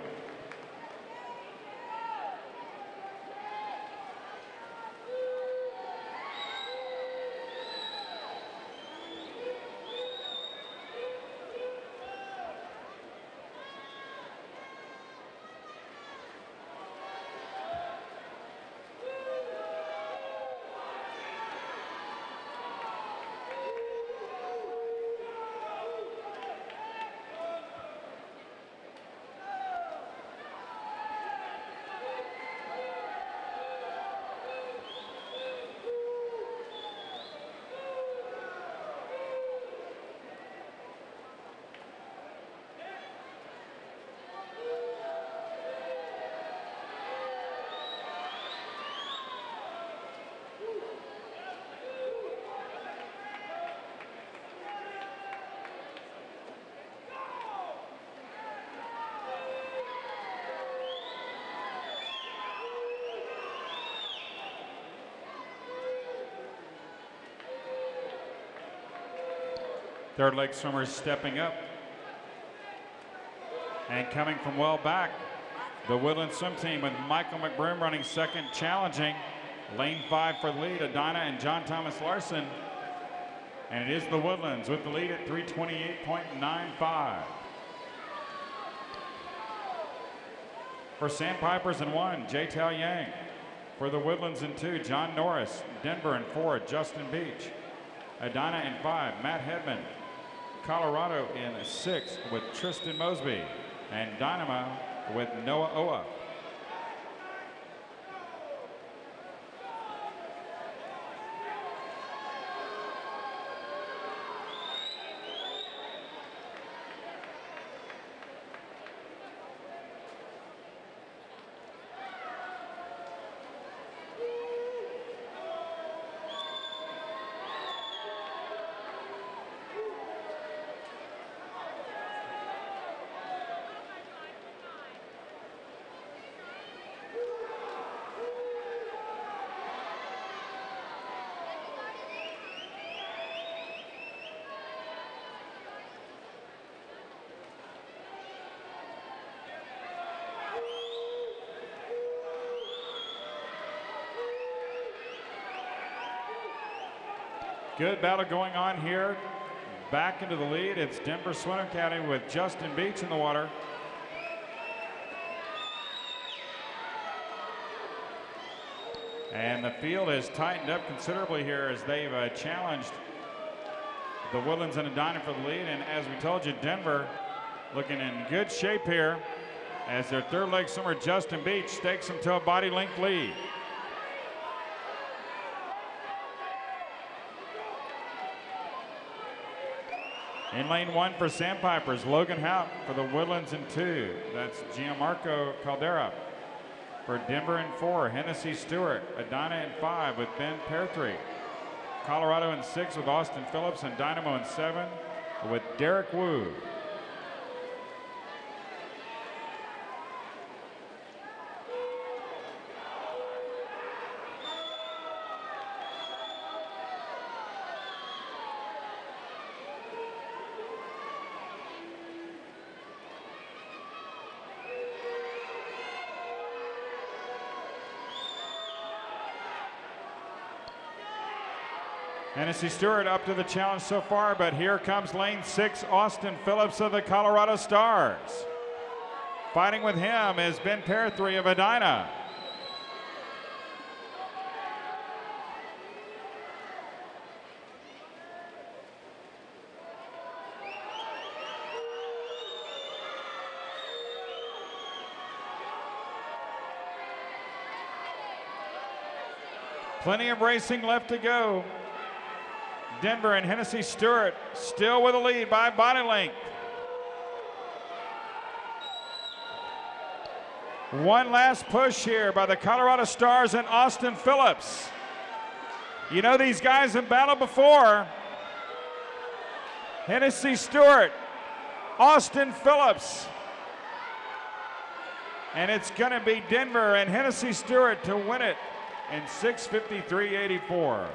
Third leg swimmers stepping up. And coming from well back, the Woodland swim team with Michael McBroom running second, challenging. Lane 5 for the lead, Edina and John Thomas Larson. And it is the Woodlands with the lead at 328.95. For Sandpipers in 1, J-Tal Yang. For the Woodlands in 2, John Norris. Denver in 4, Justin Beach. Edina in 5, Matt Hedman. Colorado in 6 with Tristan Mosby. And Dynamo with Noah Oa. Good battle going on here. Back into the lead, it's Denver Swim Academy with Justin Beach in the water. And the field has tightened up considerably here as they've challenged the Woodlands and Edina for the lead. And as we told you, Denver looking in good shape here. as their third leg swimmer, Justin Beach, takes them to a body length lead. In lane 1 for Sandpipers, Logan Houck for the Woodlands in 2. That's Gianmarco Caldera. For Denver in 4, Hennessy Stewart. Edina in 5 with Ben Perthree. Colorado in 6 with Austin Phillips, and Dynamo in 7 with Derek Wu. Hennessy Stewart up to the challenge so far, but here comes lane 6, Austin Phillips of the Colorado Stars. Fighting with him is Ben Perthree of Edina. Plenty of racing left to go. Denver and Hennessy Stewart still with a lead by body length. One last push here by the Colorado Stars and Austin Phillips. You know these guys have battled before. Hennessy Stewart, Austin Phillips. And it's going to be Denver and Hennessy Stewart to win it in 6:53.84.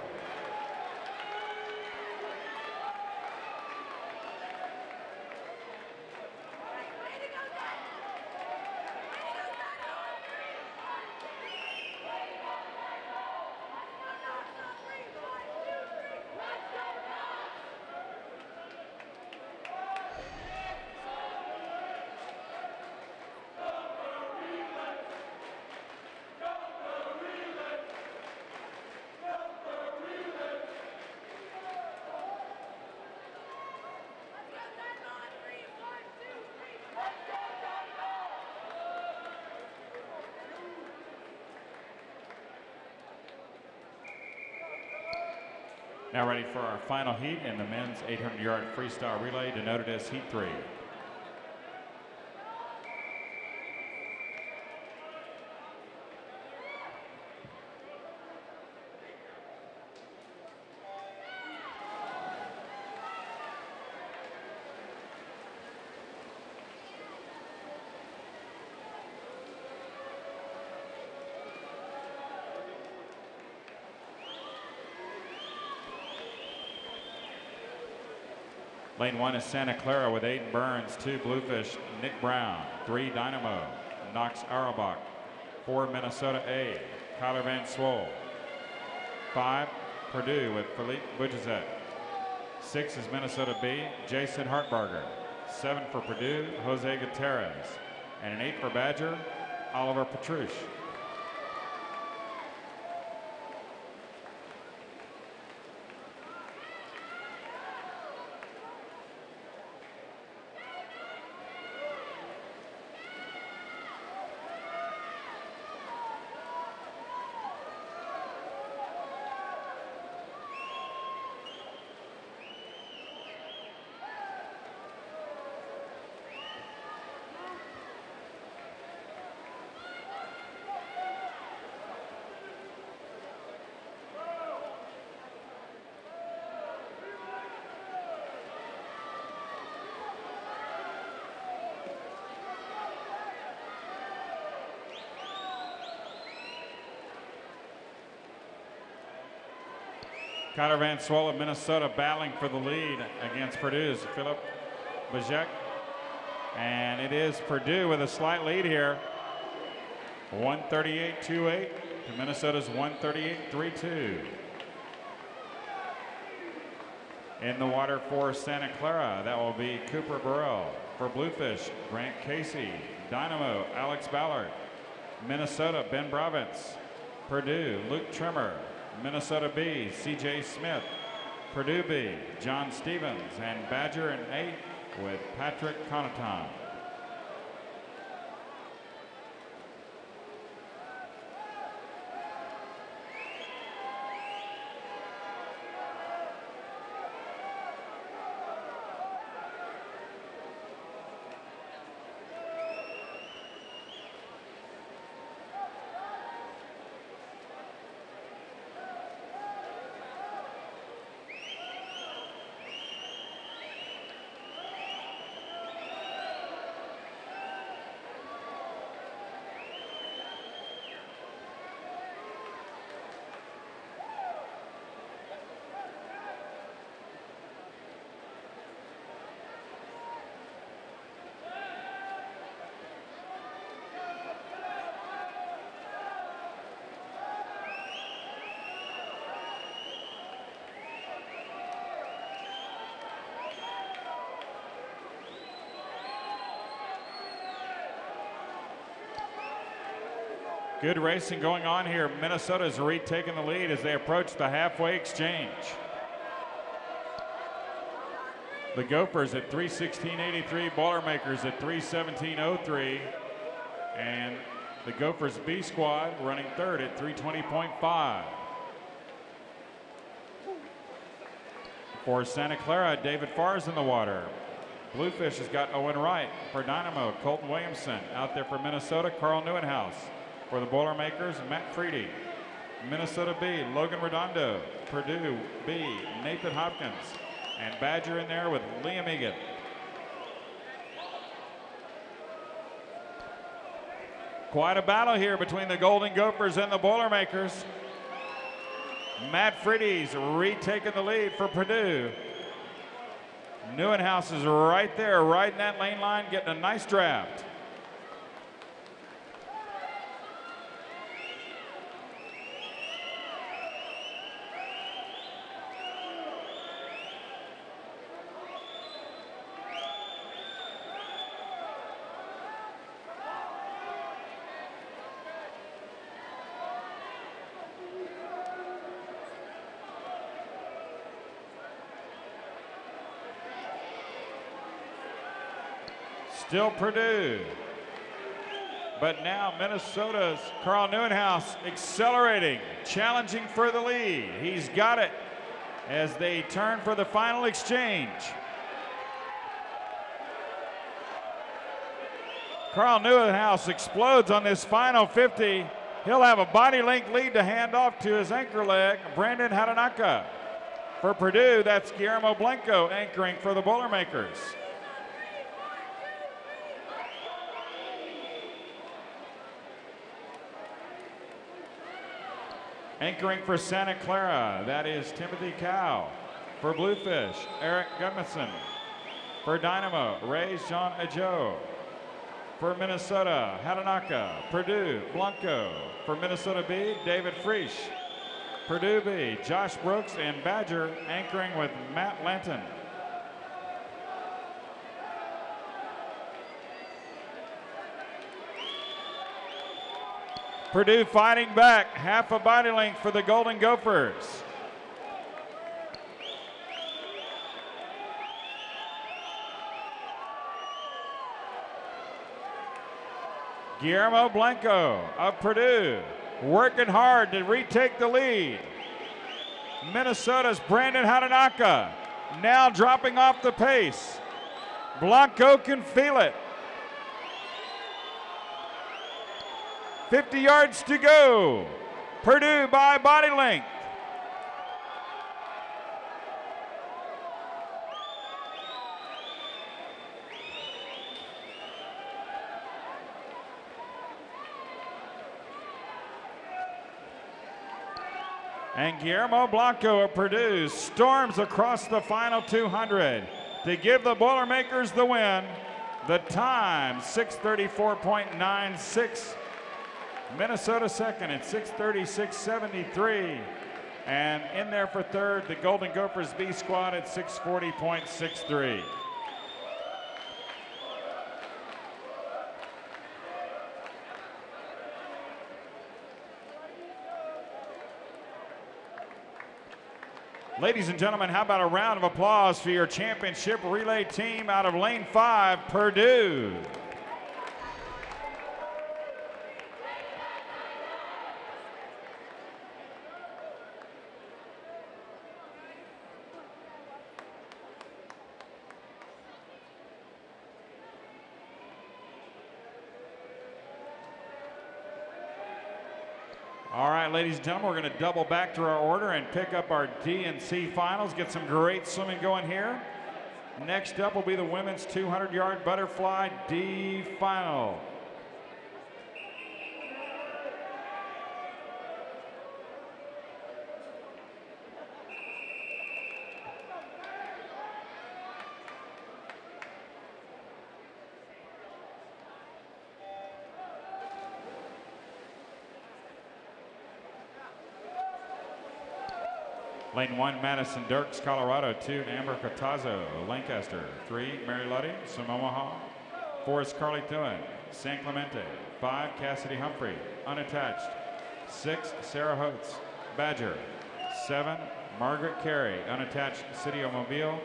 Now ready for our final heat in the men's 800-yard freestyle relay, denoted as Heat 3. Lane 1 is Santa Clara with Aiden Burns, 2 Bluefish, Nick Brown, 3 Dynamo, Knox Auerbach, 4 Minnesota A, Kyler Van Swoll, 5 Purdue with Philippe Bujazet, 6 is Minnesota B, Jason Hartbarger, 7 for Purdue, Jose Gutierrez, and an 8 for Badger, Oliver Petrush. Kyler Van Swoll of Minnesota battling for the lead against Purdue's Philip Bajek. And it is Purdue with a slight lead here. 138.28 to Minnesota's 138.32. In the water for Santa Clara, that will be Cooper Burrell. For Bluefish, Grant Casey. Dynamo, Alex Ballard. Minnesota, Ben Bravitz. Purdue, Luke Trimmer. Minnesota B, CJ Smith. Purdue B, John Stevens. And Badger in 8 with Patrick Connaughton. Good racing going on here. Minnesota's retaking the lead as they approach the halfway exchange. The Gophers at 3:16.83, Boilermakers at 3:17.03, and the Gophers B squad running third at 3:20.5. For Santa Clara, David Farr's in the water. Bluefish has got Owen Wright. For Dynamo, Colton Williamson. Out there for Minnesota, Carl Neuenhuis. For the Boilermakers, Matt Prix. Minnesota B, Logan Redondo. Purdue B, Nathan Hopkins. And Badger in there with Liam Egan. Quite a battle here between the Golden Gophers and the Boilermakers. Matt Friddy's retaking the lead for Purdue. Neuenhuis is right there, right in that lane line, getting a nice draft. Still Purdue. But now Minnesota's Carl Neuenhuis accelerating, challenging for the lead. He's got it as they turn for the final exchange. Carl Neuenhuis explodes on this final 50. He'll have a body length lead to hand off to his anchor leg, Brandon Hatanaka. For Purdue, that's Guillermo Blanco anchoring for the Boilermakers. Anchoring for Santa Clara, that is Timothy Cow. For Bluefish, Eric Gudmundsson. For Dynamo, Ray Jean Ajo. For Minnesota, Hatanaka. Purdue, Blanco. For Minnesota B, David Frisch. Purdue B, Josh Brooks, and Badger anchoring with Matt Lanton. Purdue fighting back, half a body length for the Golden Gophers. Guillermo Blanco of Purdue working hard to retake the lead. Minnesota's Brandon Hatanaka now dropping off the pace. Blanco can feel it. 50 yards to go. Purdue by body length. And Guillermo Blanco of Purdue storms across the final 200 to give the Boilermakers the win. The time, 6:34.96. Minnesota second at 6:36.73. And in there for third, the Golden Gophers B squad at 6:40.63. Ladies and gentlemen, how about a round of applause for your championship relay team out of lane 5, Purdue. All right, ladies and gentlemen, we're going to double back to our order and pick up our D and C finals, get some great swimming going here. Next up will be the women's 200-yard butterfly D final. Lane 1, Madison Dirks, Colorado. 2, Amber Cotazo, Lancaster. 3, Mary Luddy, from Omaha. 4 is Carly Thuen, San Clemente. 5, Cassidy Humphrey, unattached. 6, Sarah Holtz, Badger. 7, Margaret Carey, unattached, City of Mobile.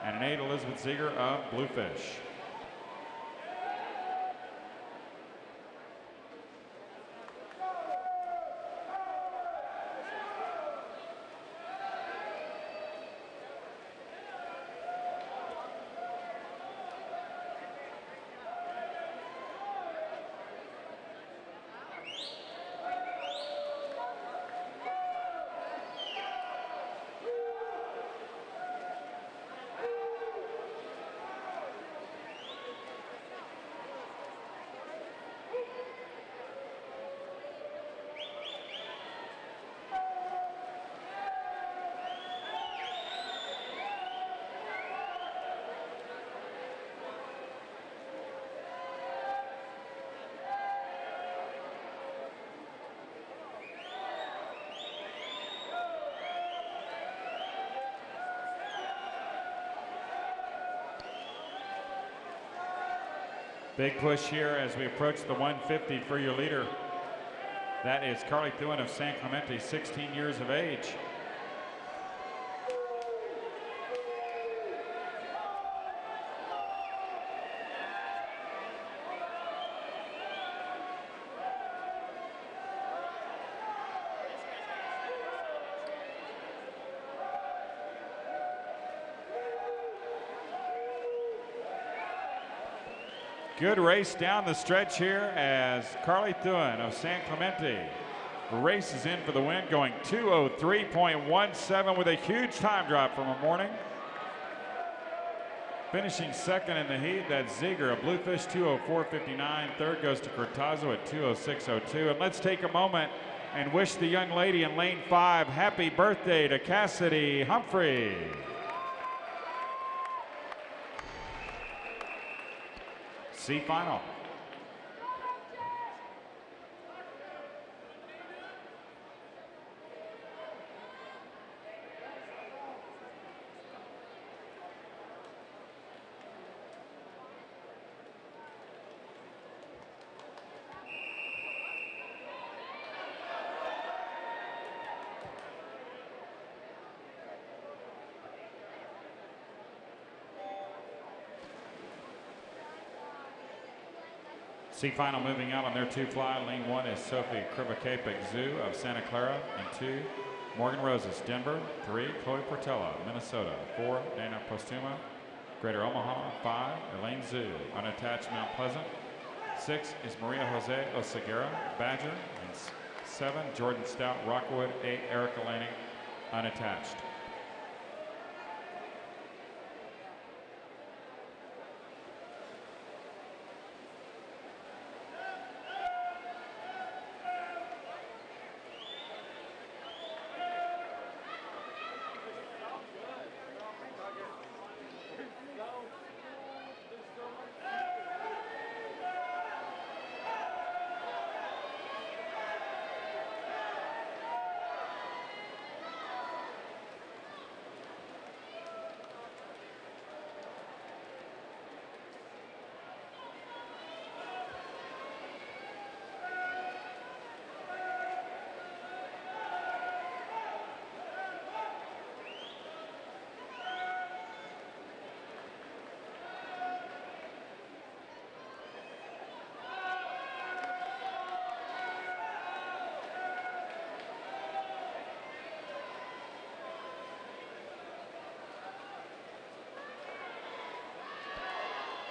And an 8, Elizabeth Ziegler of Bluefish. Big push here as we approach the 150 for your leader. That is Carly Thuen of San Clemente, 16 years of age. Good race down the stretch here as Carly Thuen of San Clemente races in for the win, going 2:03.17 with a huge time drop from her morning. Finishing second in the heat, that's Ziegler of Bluefish, 2:04.59. Third goes to Cortazzo at 2:06.02. And let's take a moment and wish the young lady in lane 5 happy birthday to Cassidy Humphrey. C final. C final moving out on their 2 fly. Lane 1 is Sophie Krivakapik-Zoo of Santa Clara. And 2, Morgan Roses, Denver. 3, Chloe Portella, Minnesota. 4, Dana Postuma, Greater Omaha. 5, Elaine Zhu, unattached, Mount Pleasant. 6 is Maria Jose Oseguera, Badger. And 7, Jordan Stout, Rockwood. 8, Erica Lanning, unattached.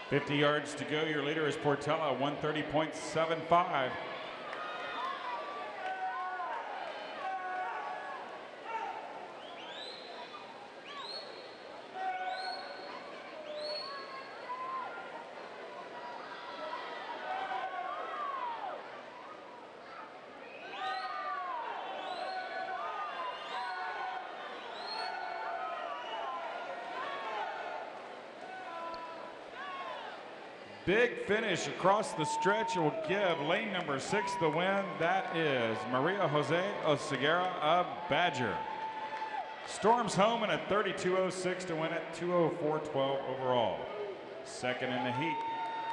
.50 yards to go. Your leader is Portella, 1:30.75. Big finish across the stretch will give lane number 6 the win. That is Maria Jose Oseguera of Badger. Storms home in a 32.06 to win it, 2:04.12 overall. Second in the heat,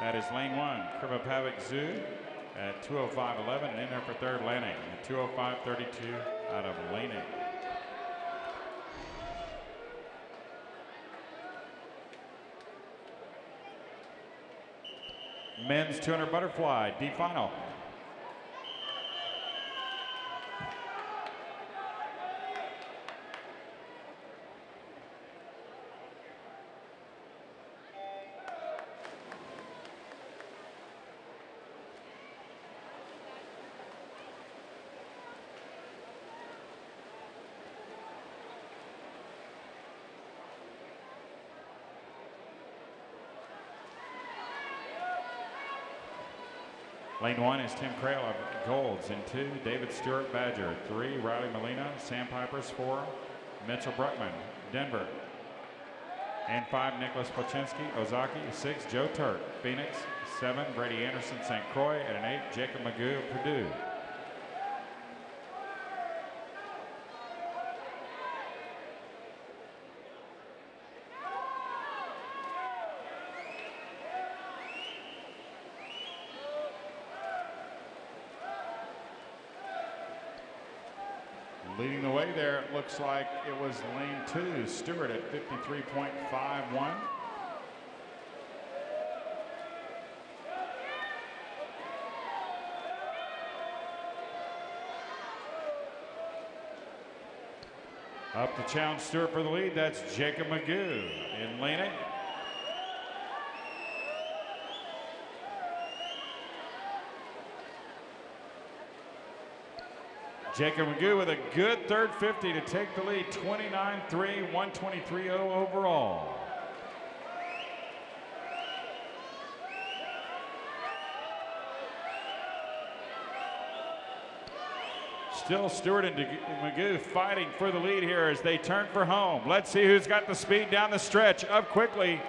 That is lane 1, Krivopavik Zoo at 2:05.11, and in there for third, Lanning at 2:05.32 out of lane 8. Men's 200 butterfly, D final. Lane 1 is Tim Crail of Golds. In 2, David Stewart Badger. 3, Riley Molina, Sandpipers. 4, Mitchell Bruckman, Denver. And 5, Nicholas Pochinski, Ozaki. 6, Joe Turk, Phoenix. 7, Brady Anderson, St. Croix. And an 8, Jacob Magoo of Purdue. Leading the way there, it looks like it was lane 2, Stewart at 53.51. Up to challenge Stewart for the lead, that's Jacob Magoo in lane 8. Jacob Magoo with a good third 50 to take the lead, 29.3, 123.0 overall. Still Stewart and Magoo fighting for the lead here as they turn for home. Let's see who's got the speed down the stretch. Up quickly,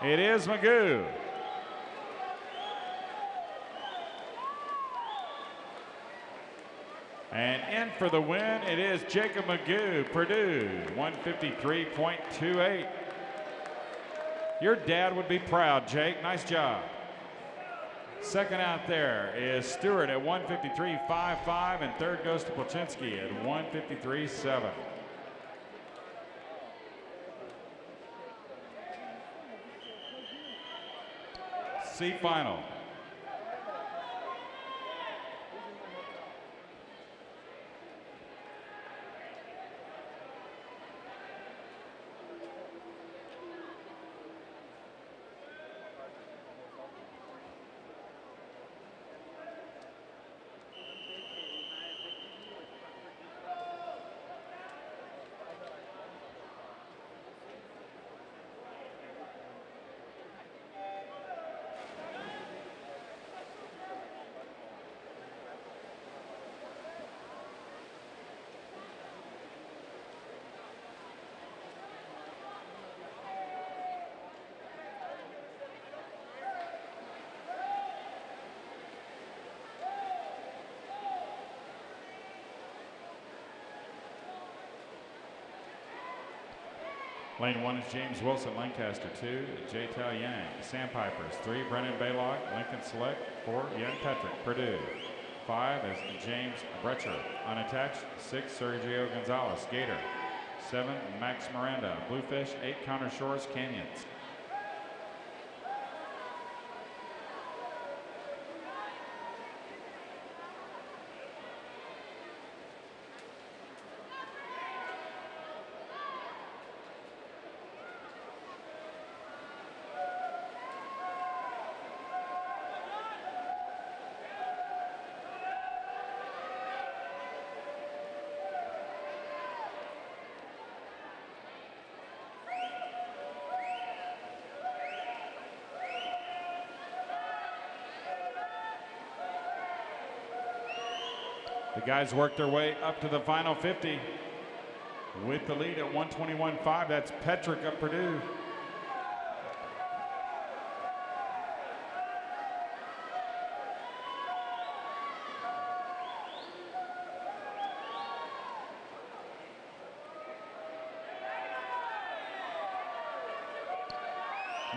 it is Magoo. And in for the win, it is Jacob Magoo, Purdue, 153.28. Your dad would be proud, Jake. Nice job. Second out there is Stewart at 153.55, and third goes to Pochinski at 153.7. C final. Lane 1 is James Wilson, Lancaster. 2, J. Tal Yang, Sandpipers. 3, Brennan Baylock, Lincoln Select. 4, Jan Petrick, Purdue. 5 is James Brecher, unattached. 6, Sergio Gonzalez, Gator. 7, Max Miranda, Bluefish. 8, Connor Shores, Canyons. The guys work their way up to the final 50 with the lead at 121.5. That's Petrick of Purdue.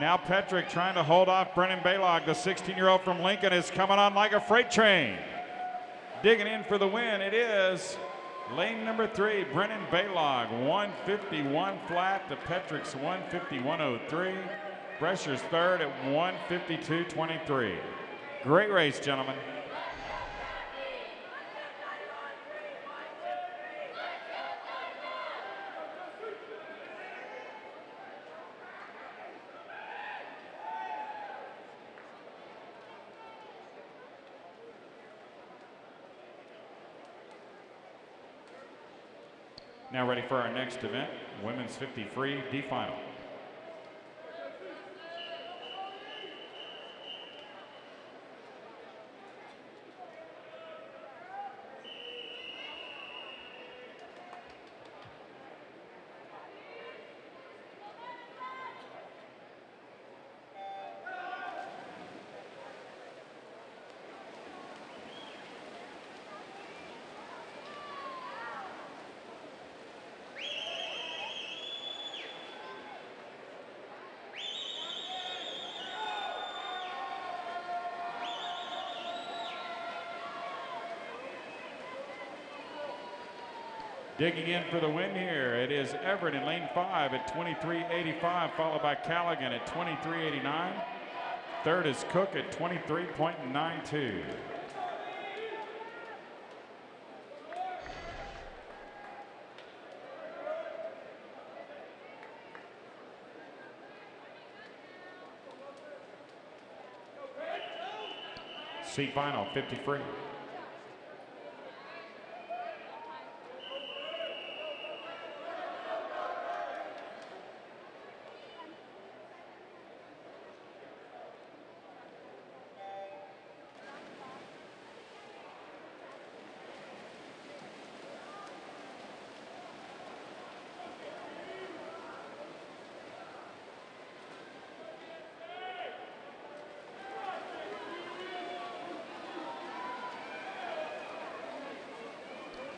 Now Petrick trying to hold off Brennan Baylog. The 16-year-old from Lincoln is coming on like a freight train. Digging in for the win, it is lane number 3, Brennan Baylog, 151 flat to Petrick's 151.03. Brescher's third at 152.23. Great race, gentlemen. Now ready for our next event, women's 50 free D final. Digging in for the win here, it is Everett in lane 5 at 23.85, followed by Callaghan at 23.89. Third is Cook at 23.92. C final, 50 free.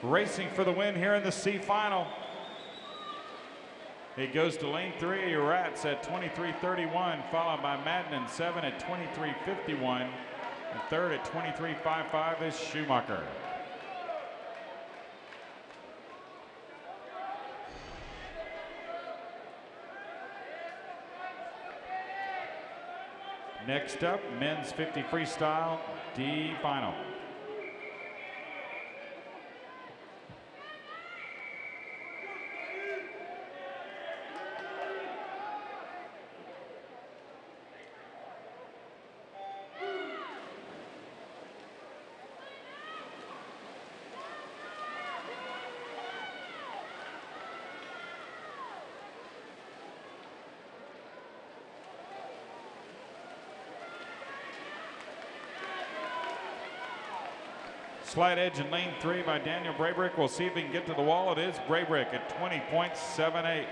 Racing for the win here in the C final. He goes to lane 3, Rats at 23.31, followed by Madden in 7 at 23.51, and third at 23.55 is Schumacher. Next up, men's 50 freestyle D final. Slight edge in lane 3 by Daniel Braybrick. We'll see if he can get to the wall. It is Braybrick at 20.78.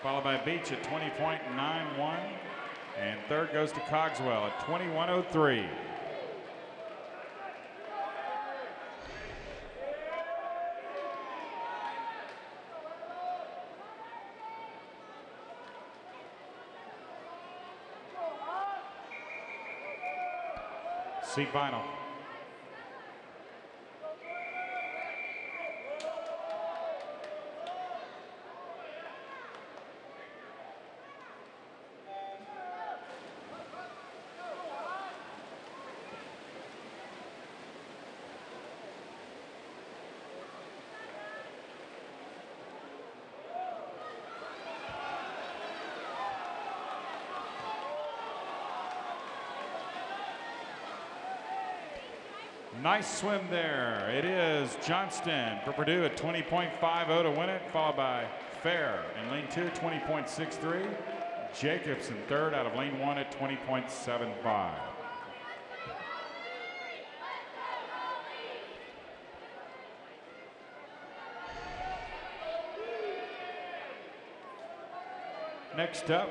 Followed by Beach at 20.91. And third goes to Cogswell at 21.03. C final. Nice swim there. It is Johnston for Purdue at 20.50 to win it, followed by Fair in lane 2, 20.63. Jacobs in third out of lane 1 at 20.75. Next up,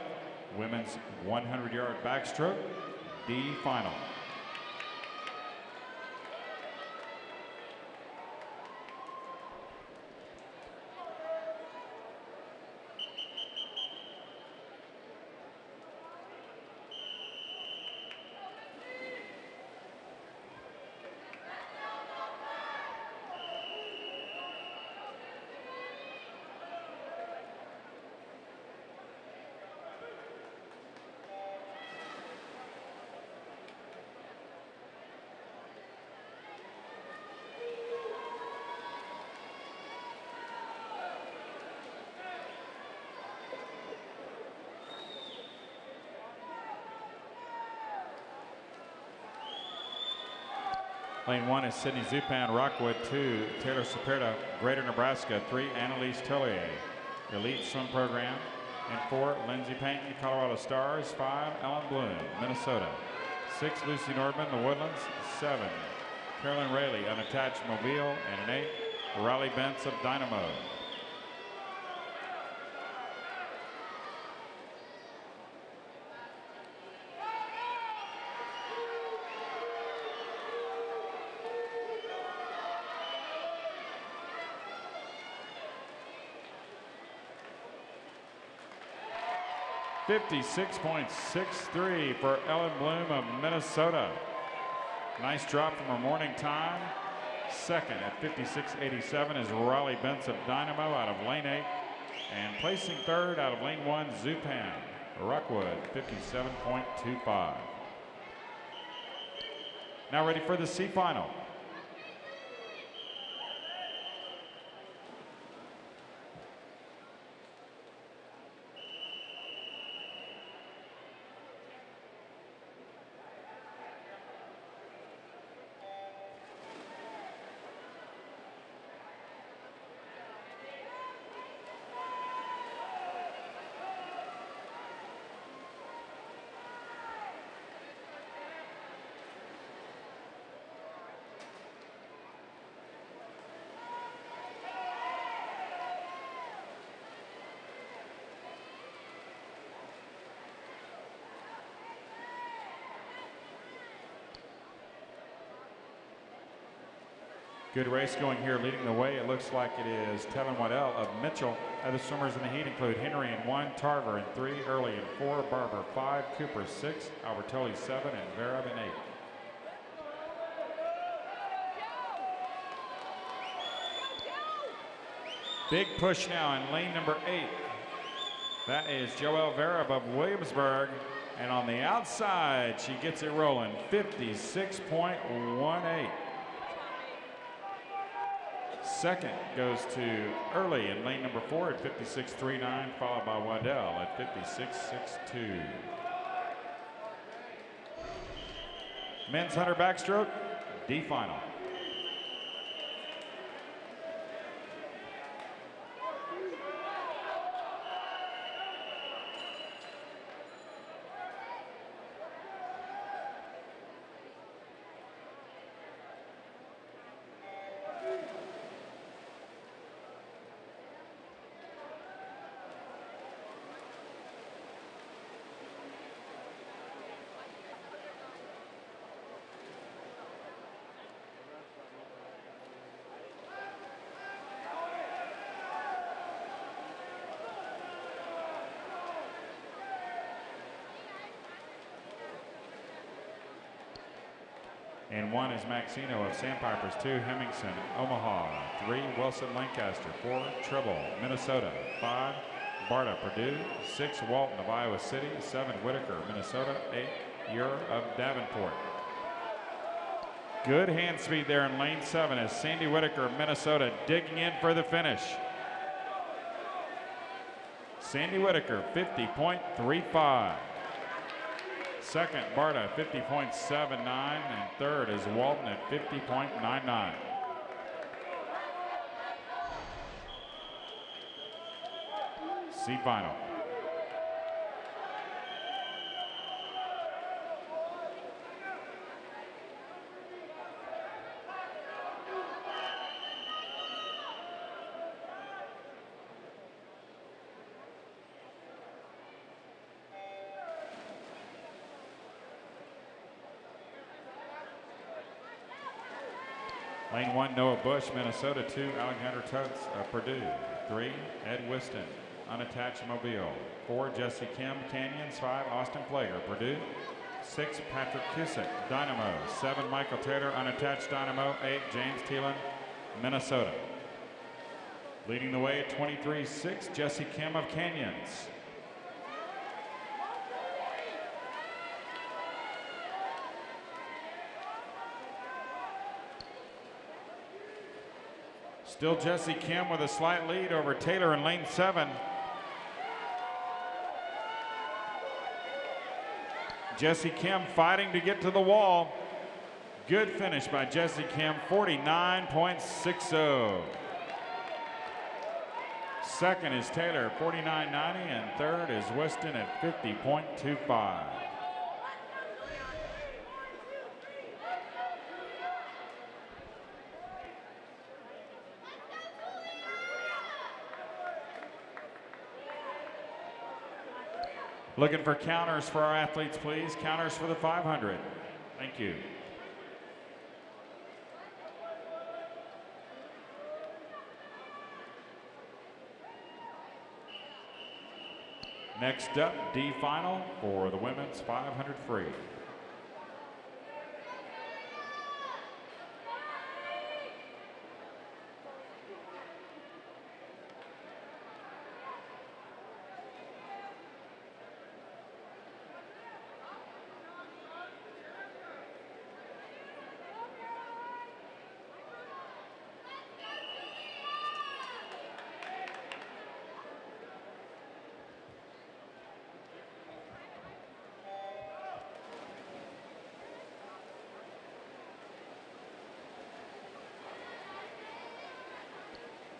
women's 100-yard backstroke, D final. Lane 1 is Sydney Zupan, Rockwood. 2, Taylor Saperda, Greater Nebraska. 3, Annalise Tellier, Elite Swim Program. And 4, Lindsay Payton, Colorado Stars. 5, Ellen Bloom, Minnesota. 6, Lucy Nordman, The Woodlands. 7, Carolyn Rayleigh, Unattached Mobile. And an 8, Riley Bentz of Dynamo. .56.63 for Ellen Bloom of Minnesota. Nice drop from her morning time. Second at 56.87 is Riley Bentz of Dynamo out of lane 8. And placing third out of lane 1, Zupan, Rockwood, 57.25. Now ready for the C final. Good race going here, leading the way. It looks like it is Tevin Waddell of Mitchell. Other swimmers in the heat include Henry in 1, Tarver in 3, Early in 4, Barber 5, Cooper 6, Albertoli 7, and Vera in 8. Big push now in lane number 8. That is Joelle Vera of Williamsburg. And on the outside, she gets it rolling, 56.18. Second goes to Early in lane number 4 at 56.39, followed by Waddell at 56.62. Men's 100 backstroke, D final. And 1 is Maxino of Sandpipers. 2, Hemmingson, Omaha. 3, Wilson, Lancaster. 4, Tribble, Minnesota. 5, Barta, Purdue. 6, Walton of Iowa City. 7, Whitaker, Minnesota. 8, Ure of Davenport. Good hand speed there in lane 7 as Sandy Whitaker of Minnesota digging in for the finish. Sandy Whitaker, 50.35. Second, Barta, 50.79, and third is Walton at 50.99. C final. Lane 1, Noah Bush, Minnesota. 2, Alexander Totes of Purdue. 3, Ed Whiston, Unattached Mobile. 4, Jesse Kim, Canyons. 5, Austin Plager, Purdue. 6, Patrick Cusick, Dynamo. 7, Michael Taylor, Unattached Dynamo. 8, James Thielen, Minnesota. Leading the way at 23.6, Jesse Kim of Canyons. Still Jesse Kim with a slight lead over Taylor in lane 7. Jesse Kim fighting to get to the wall. Good finish by Jessie Kim, 49.60. Second is Taylor, 49.90, and third is Weston at 50.25. Looking for counters for our athletes, please. Counters for the 500. Thank you. Next up, D final for the women's 500 free.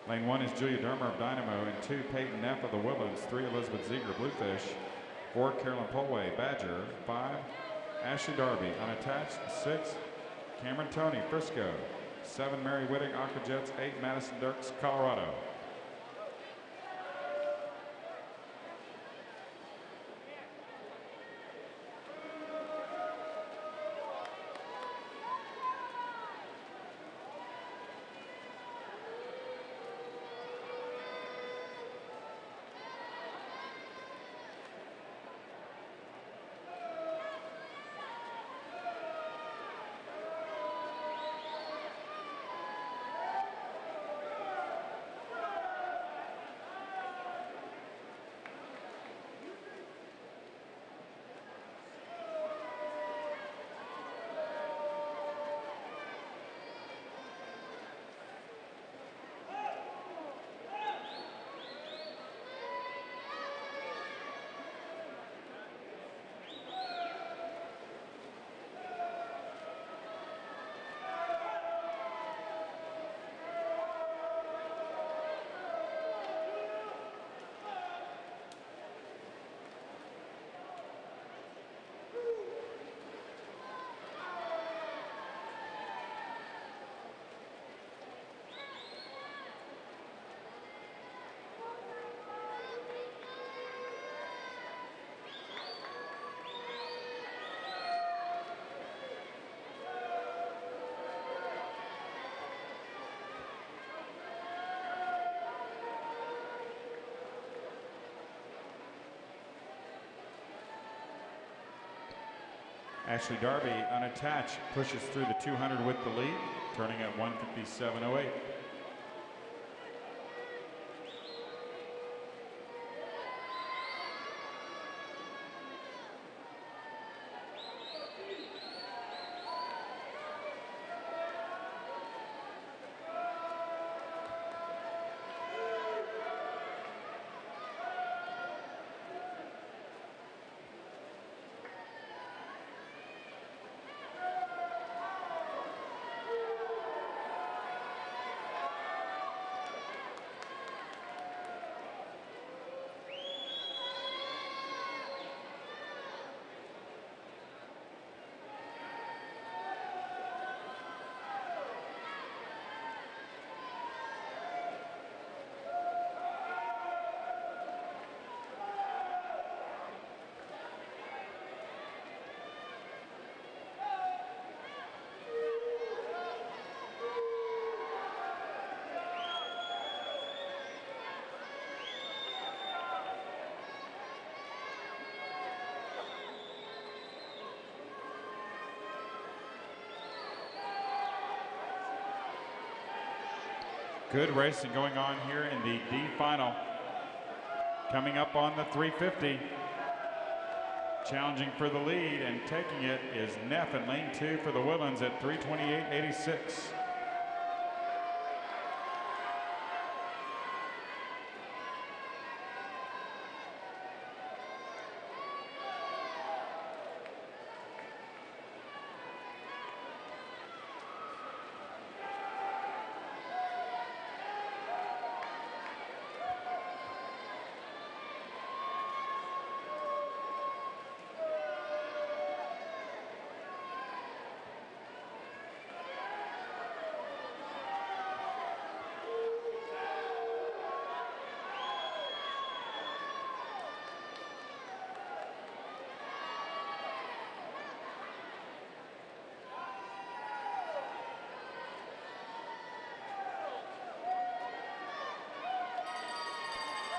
Lane 1 is Julia Dermer of Dynamo, and 2 Peyton Neff of the Willows, 3 Elizabeth Ziegler Bluefish, 4 Carolyn Polway Badger, 5 Ashley Darby unattached, 6 Cameron Toney Frisco, 7 Mary Whittick Aquajets, 8 Madison Dirks Colorado. Ashley Darby unattached pushes through the 200 with the lead, turning at 157.08. Good racing going on here in the D final. Coming up on the 350. Challenging for the lead and taking it is Neff in lane 2 for the Woodlands at 328.86.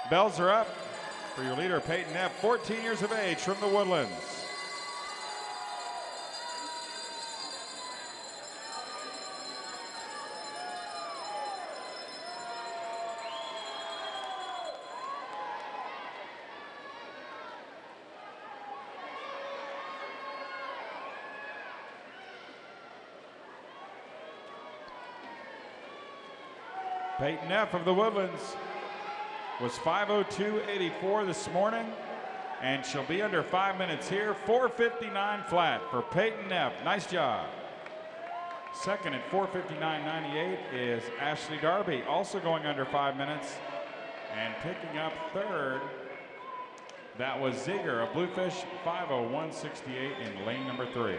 Bells are up for your leader, Peyton Neff, 14 years of age from the Woodlands. Peyton Neff of the Woodlands was 5:02.84 this morning, and she'll be under 5 minutes here. 4:59 flat for Peyton Neff. Nice job. Second at 4:59.98 is Ashley Darby, also going under 5 minutes. And picking up third, that was Ziegler of Bluefish, 5:01.68 in lane number 3.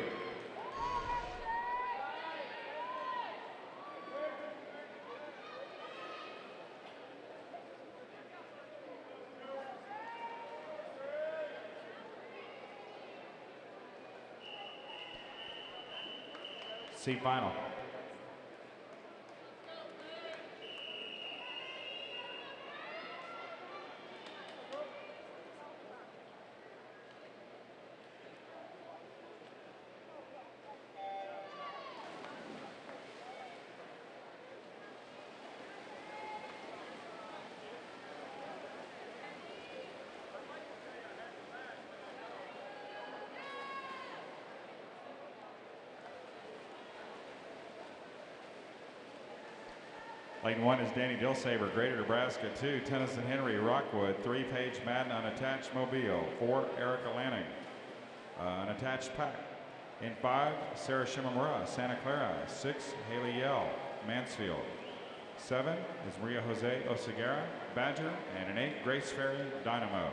See final. Lane 1 is Danny Dilsaber, Greater Nebraska. 2, Tennyson Henry, Rockwood. 3, Paige Madden, unattached, Mobile. 4, Erica Lanning, unattached, Pack. In 5, Sarah Shimamura, Santa Clara. 6, Haley Yell, Mansfield. 7 is Maria Jose Oseguera, Badger. And in 8, Grace Ferry, Dynamo.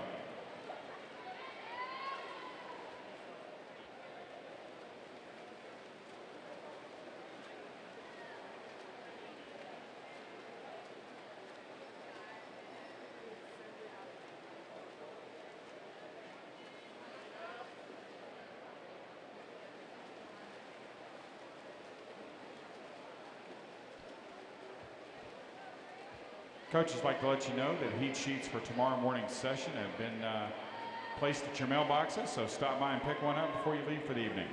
Coaches like to let you know that heat sheets for tomorrow morning's session have been placed at your mailboxes, so stop by and pick one up before you leave for the evening.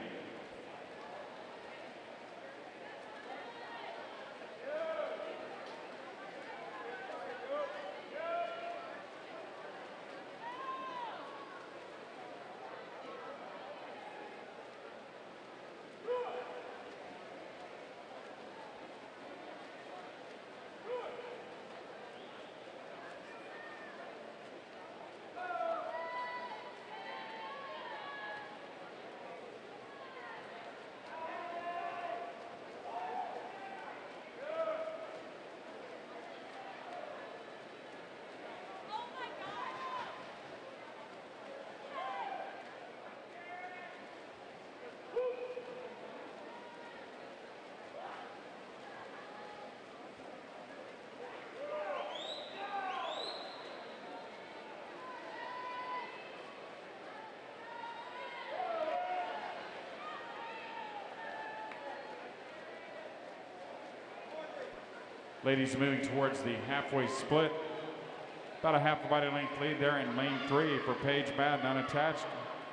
Ladies moving towards the halfway split. About a half a body length lead there in lane 3 for Paige Madden, unattached,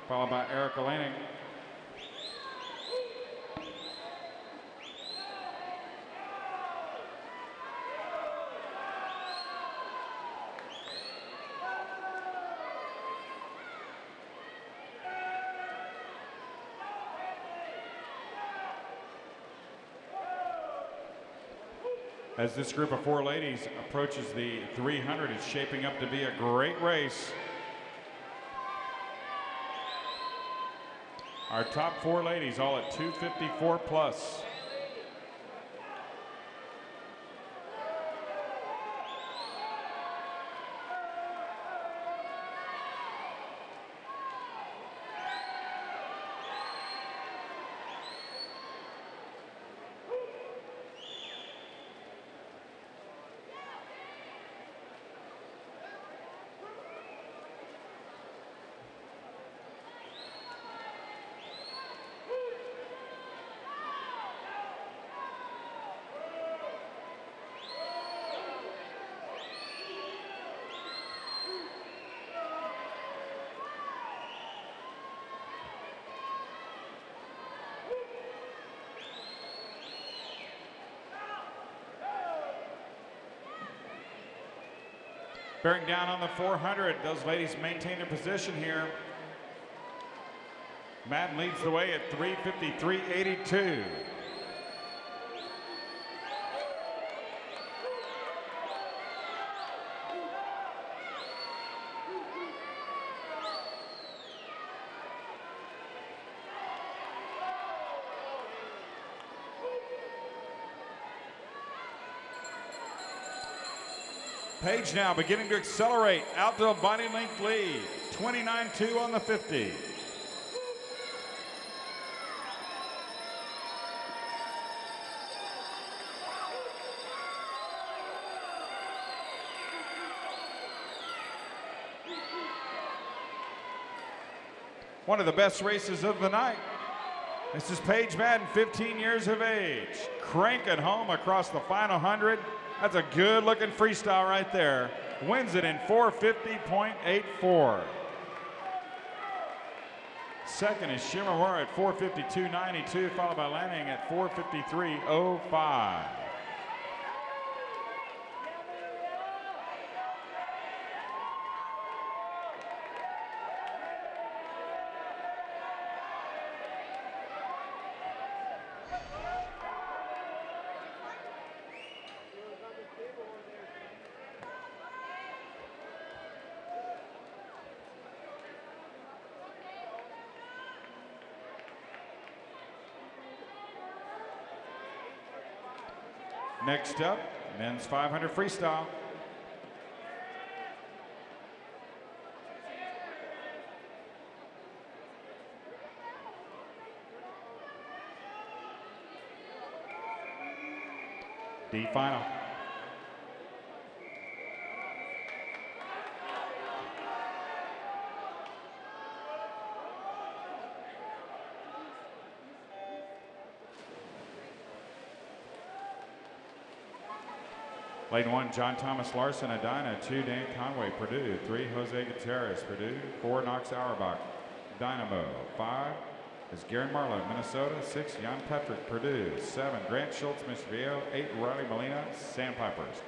followed by Erica Lanning. As this group of 4 ladies approaches the 300, it's shaping up to be a great race. Our top 4 ladies all at 254 plus. Bearing down on the 400, those ladies maintain their position here. Madden leads the way at 3:53.82. Page now beginning to accelerate out to a body length lead. 29-2 on the 50. One of the best races of the night. This is Paige Madden, 15 years of age, cranking home across the final 100. That's a good looking freestyle right there. Wins it in 4:50.84. Second is Shimamura at 4:52.92, followed by Lanning at 4:53.05. Next up, men's 500 freestyle. D final. Lane 1, John Thomas Larson, Edina. 2, Dan Conway, Purdue. 3, Jose Gutierrez, Purdue. 4, Knox Auerbach, Dynamo. 5 is Gary Marlowe, Minnesota. 6, Jan Petrick, Purdue. 7, Grant Schultz, Mission Viejo. 8, Riley Molina, Sandpipers.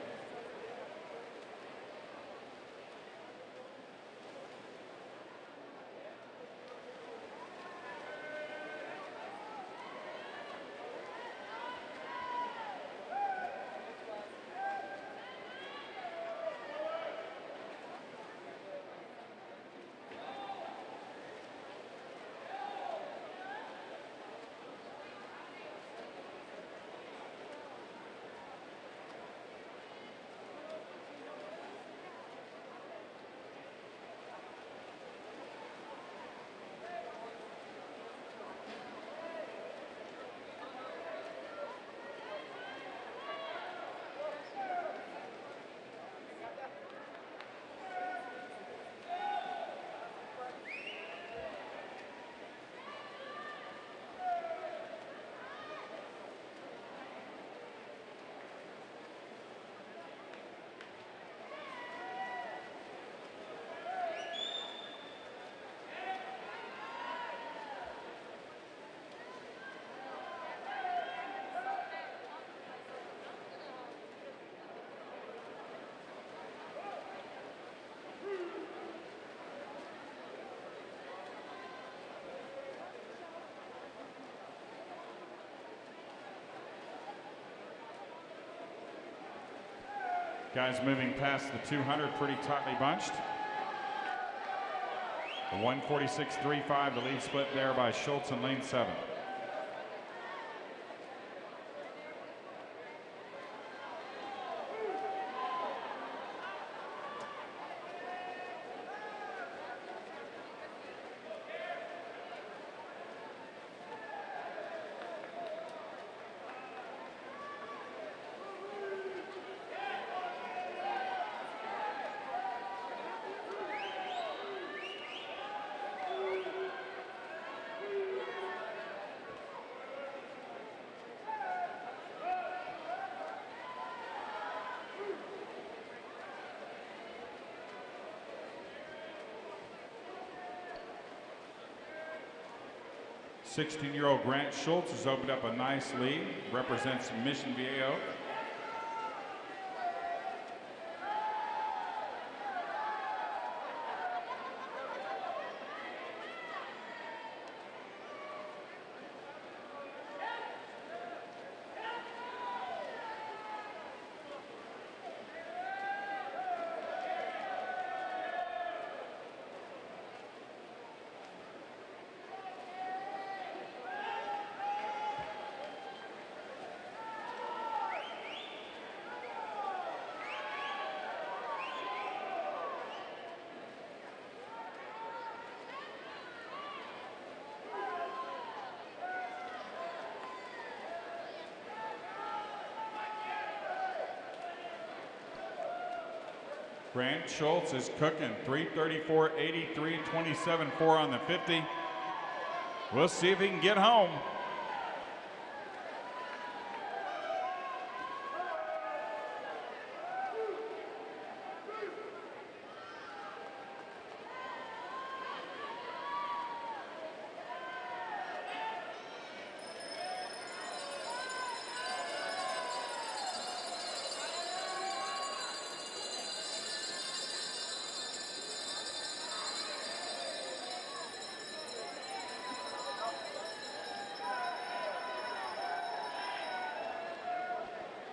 Guys moving past the 200 pretty tightly bunched. The 146.35, the lead split there by Schultz in lane 7. '16-year-old Grant Schultz has opened up a nice lead, represents Mission Viejo. Grant Schultz is cooking. 3:34.83, 27.4 on the 50. We'll see if he can get home.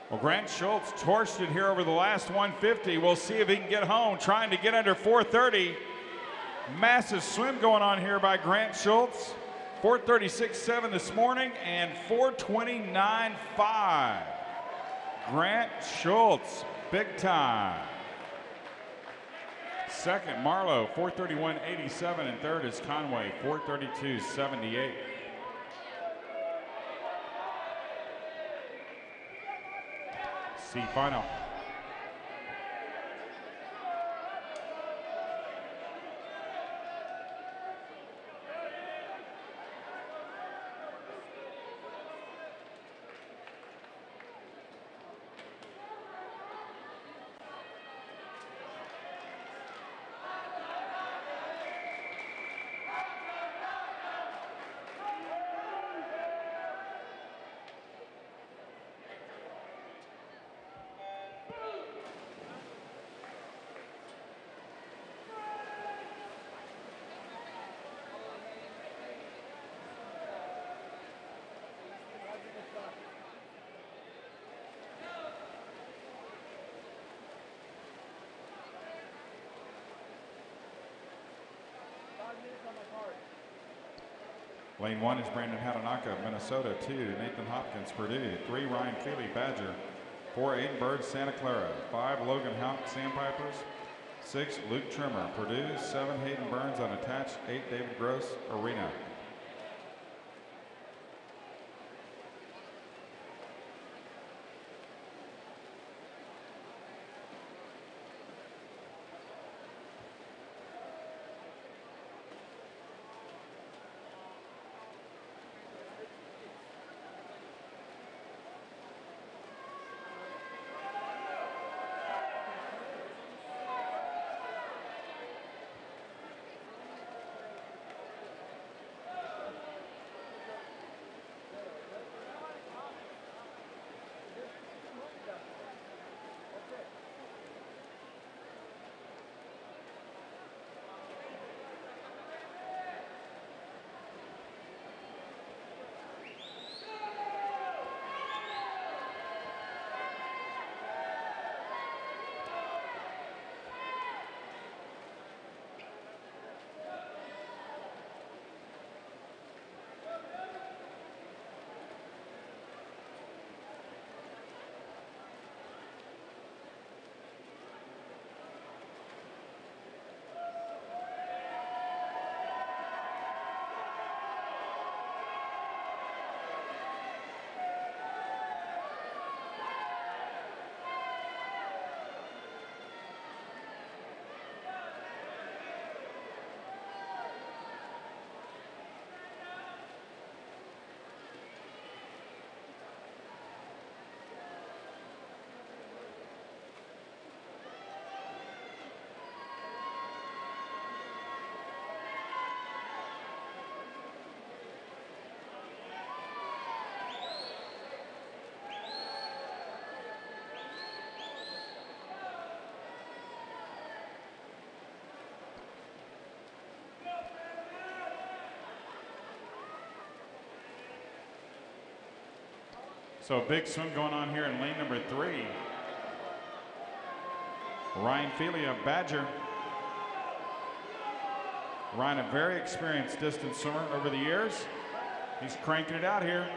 Well, Grant Schultz torched it here over the last 150. We'll see if he can get home, trying to get under 4:30. Massive swim going on here by Grant Schultz. 4:36.7 this morning and 4:29.5. Grant Schultz, big time. Second, Marlowe, 4:31.87, and third is Conway, 4:32.78. See final. Lane 1 is Brandon Hatanaka, Minnesota. 2, Nathan Hopkins, Purdue. 3, Ryan Feely, Badger. 4, Aiden Bird, Santa Clara. 5, Logan Houck, Sandpipers. 6, Luke Trimmer, Purdue. 7, Hayden Burns, unattached. 8, David Gross, Arena. So a big swim going on here in lane number 3. Ryan Feely of Badger. Ryan, a very experienced distance swimmer over the years. He's cranking it out here.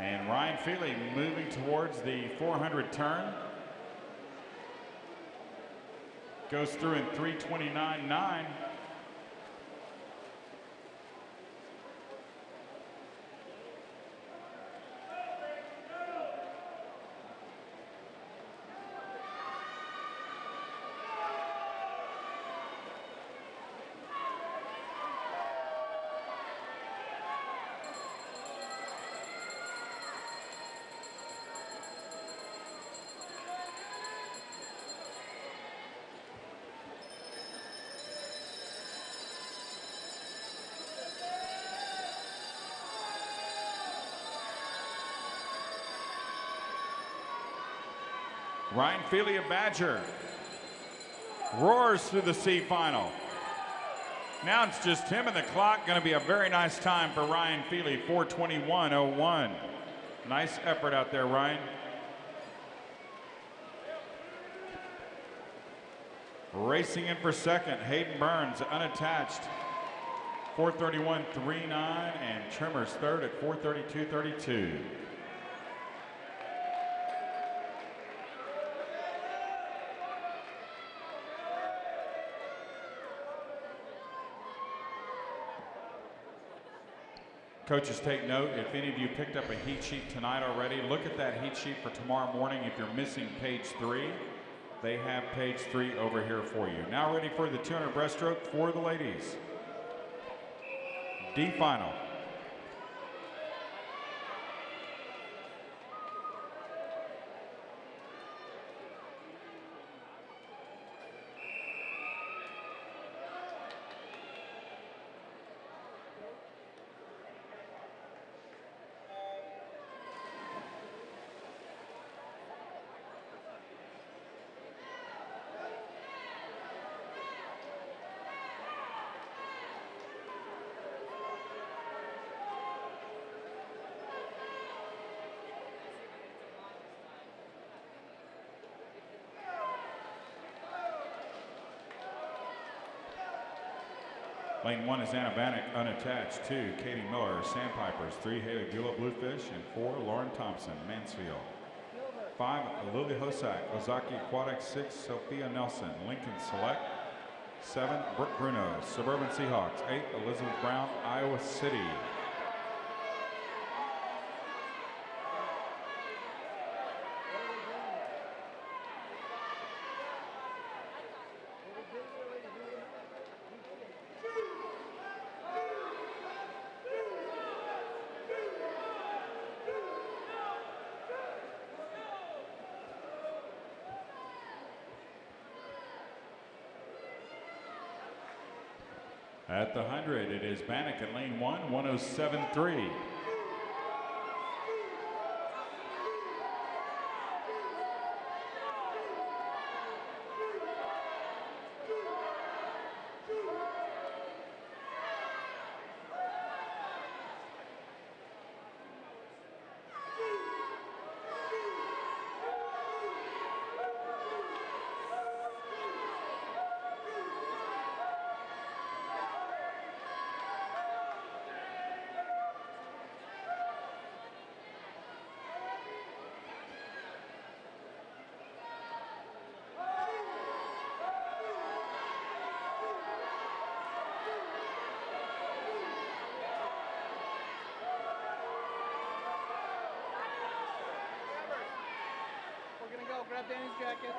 And Ryan Feely moving towards the 400 turn. Goes through in 3:29.9. Ryan Feely, a Badger, roars through the C final. Now it's just him and the clock. Going to be a very nice time for Ryan Feely, 4:21.01. Nice effort out there, Ryan. Racing in for second, Hayden Burns, unattached, 4:31.39, and Trimmers third at 4:32.32. Coaches, take note, if any of you picked up a heat sheet tonight already, look at that heat sheet for tomorrow morning. If you're missing page 3, they have page 3 over here for you. Now ready for the 200 breaststroke for the ladies. D final. Lane 1 is Anna Bannock, unattached. 2, Katie Miller, Sandpipers. 3, Haley Beulah, Bluefish. And 4, Lauren Thompson, Mansfield. 5, Lily Hosak, Ozaki Aquatics. 6, Sophia Nelson, Lincoln Select. 7, Brooke Bruno, Suburban Seahawks. 8, Elizabeth Brown, Iowa City. At the 100, it is Bannock in lane 1, 107.3. Grab Danny's jacket.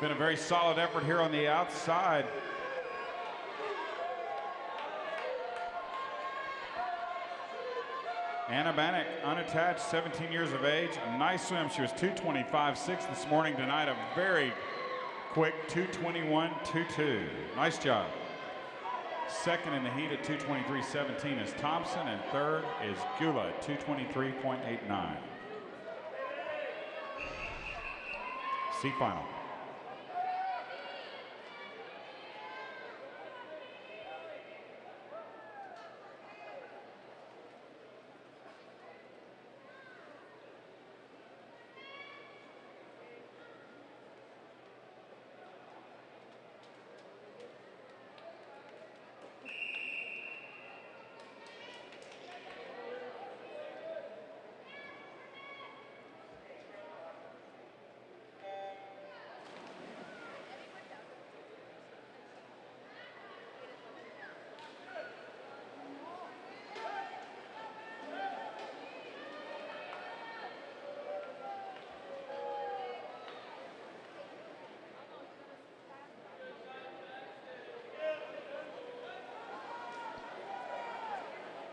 Been a very solid effort here on the outside. Anna Bannock, unattached, 17 years of age. A nice swim. She was 2:25.6 this morning. Tonight, a very quick 2:21.22. Nice job. Second in the heat at 2:23.17 is Thompson, and third is Gula at 2:23.89. C final.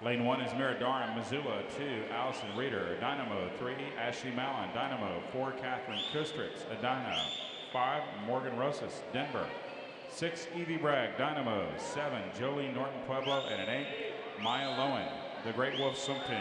Lane 1 is Miradorum, Missoula 2, Allison Reeder, Dynamo 3, Ashley Mallon, Dynamo 4, Catherine Kustritz, Dynamo 5, Morgan Rosas, Denver 6, Evie Bragg, Dynamo 7, Jolie Norton Pueblo, and an 8, Maya Lowen, the Great Wolf Swim Team.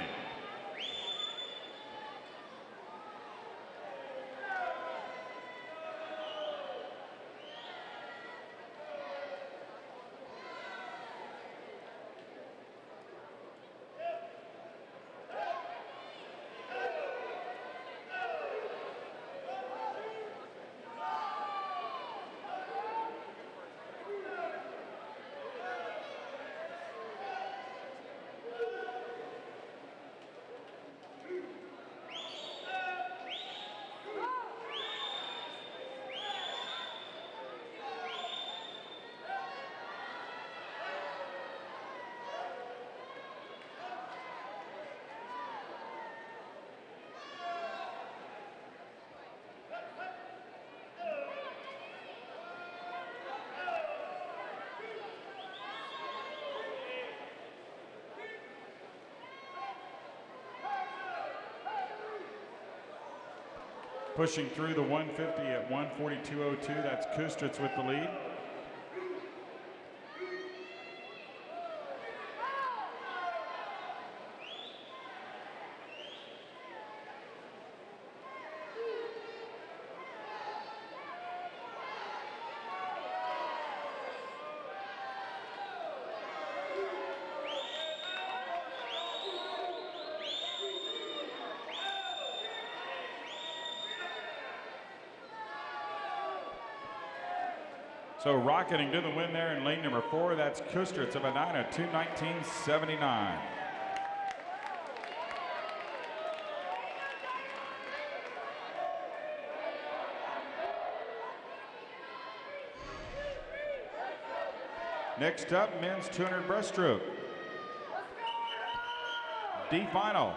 Pushing through the 150 at 142.02, that's Kustritz with the lead. So rocketing to the win there in lane number 4, that's Kustritz of Edina, 2:19.79. Next up, men's 200 breaststroke. D final.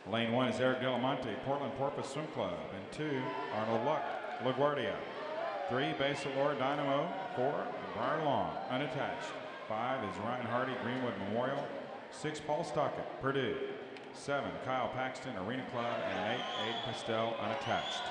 Lane 1 is Eric Delamonte, Portland Porpoise Swim Club, and 2, Arnold Luck, LaGuardia. 3, Basilor Dynamo. 4, Briar Long, unattached. 5 is Ryan Hardy, Greenwood Memorial. 6, Paul Stockett, Purdue. 7, Kyle Paxton, Arena Club, and 8, Aiden Pastel, unattached.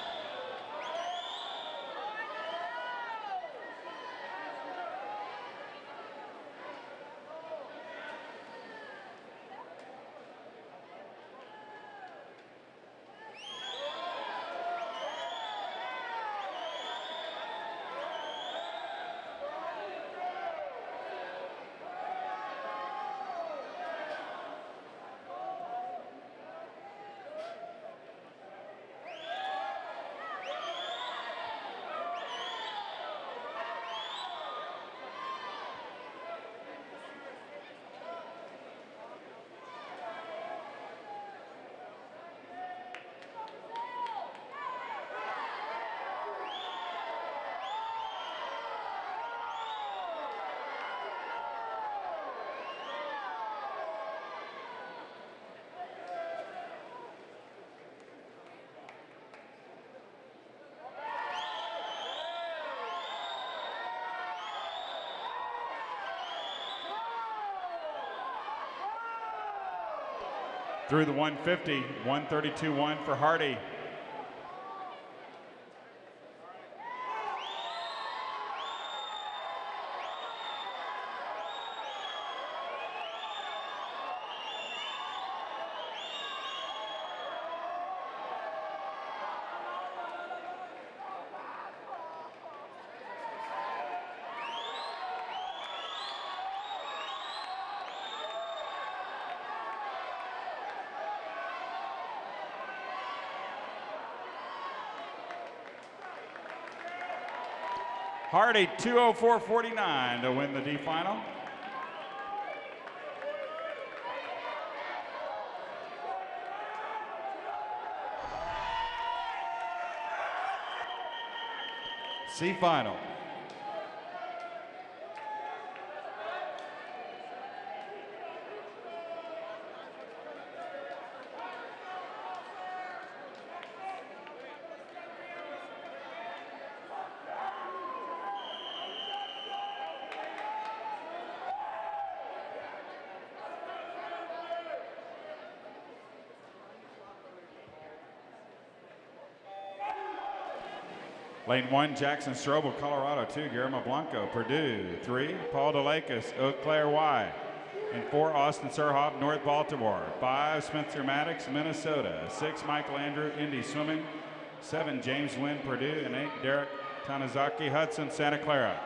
Through the 150, 132.1 for Hardy. Hardy, 2:04.49 to win the D final. C final. Lane 1, Jackson Strobel, Colorado. 2, Guillermo Blanco, Purdue. 3, Paul DeLakis, Eau Claire, Y. And 4, Austin Surhoff, North Baltimore. 5, Spencer Maddox, Minnesota. 6, Michael Andrew, Indy Swimming. 7, James Wynn, Purdue. And 8, Derek Tanizaki Hudson, Santa Clara.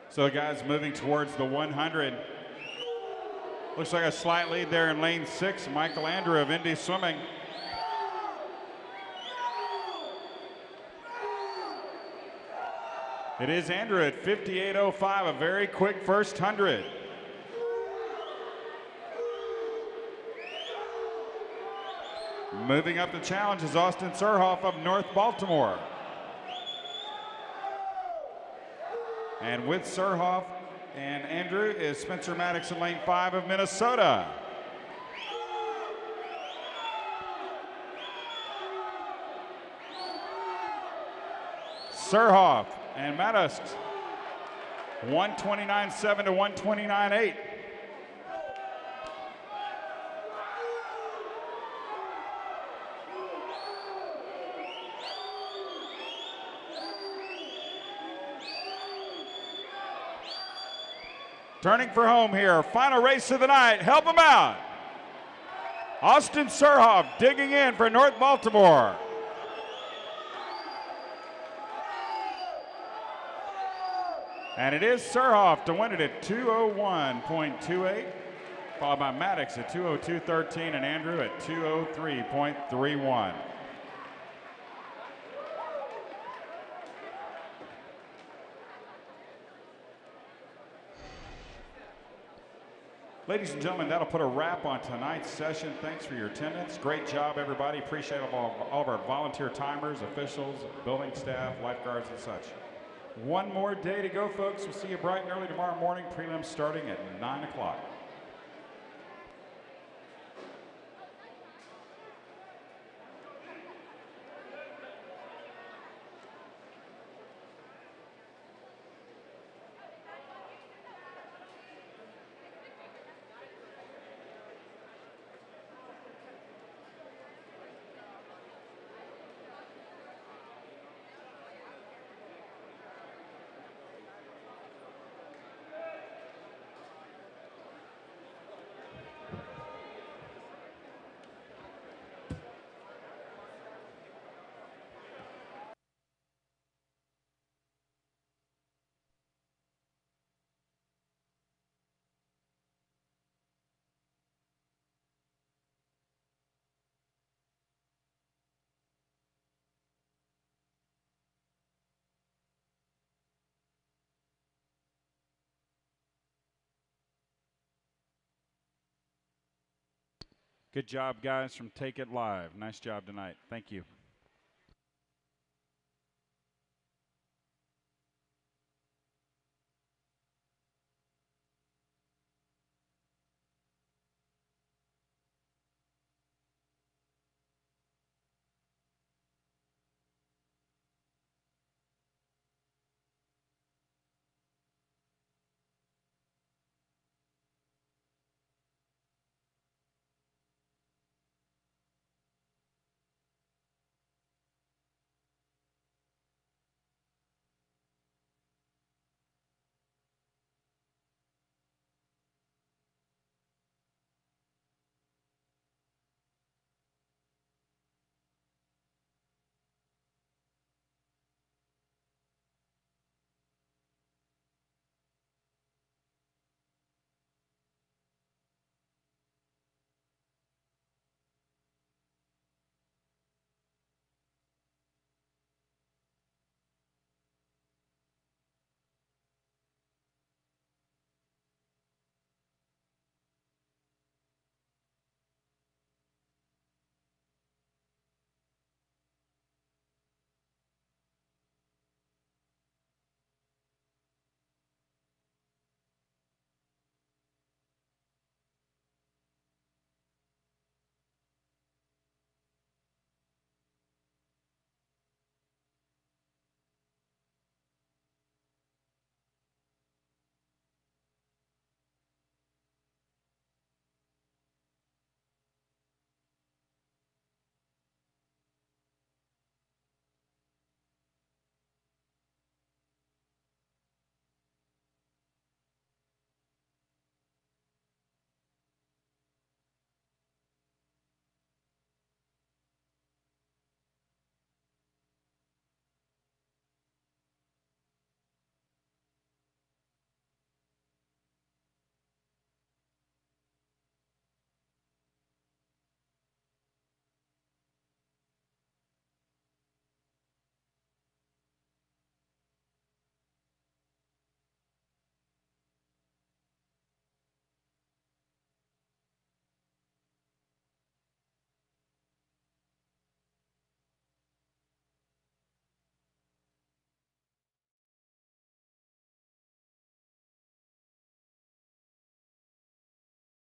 So guys, moving towards the 100. Looks like a slight lead there in lane 6, Michael Andrew of Indy Swimming. It is Andrew at 58.05, a very quick first 100. Moving up the challenge is Austin Surhoff of North Baltimore. And with Surhoff and Andrew is Spencer Maddox in lane 5 of Minnesota. Surhoff and Maddox, 129.7 to 129.8. Turning for home here, final race of the night. Help him out. Austin Surhoff digging in for North Baltimore. And it is Surhoff to win it at 2:01.28, followed by Maddox at 2:02.13 and Andrew at 2:03.31. Ladies and gentlemen, that'll put a wrap on tonight's session. Thanks for your attendance. Great job, everybody. Appreciate all of our volunteer timers, officials, building staff, lifeguards, and such. One more day to go, folks. We'll see you bright and early tomorrow morning. Prelims starting at 9 o'clock. Good job, guys, from Take It Live. Nice job tonight. Thank you.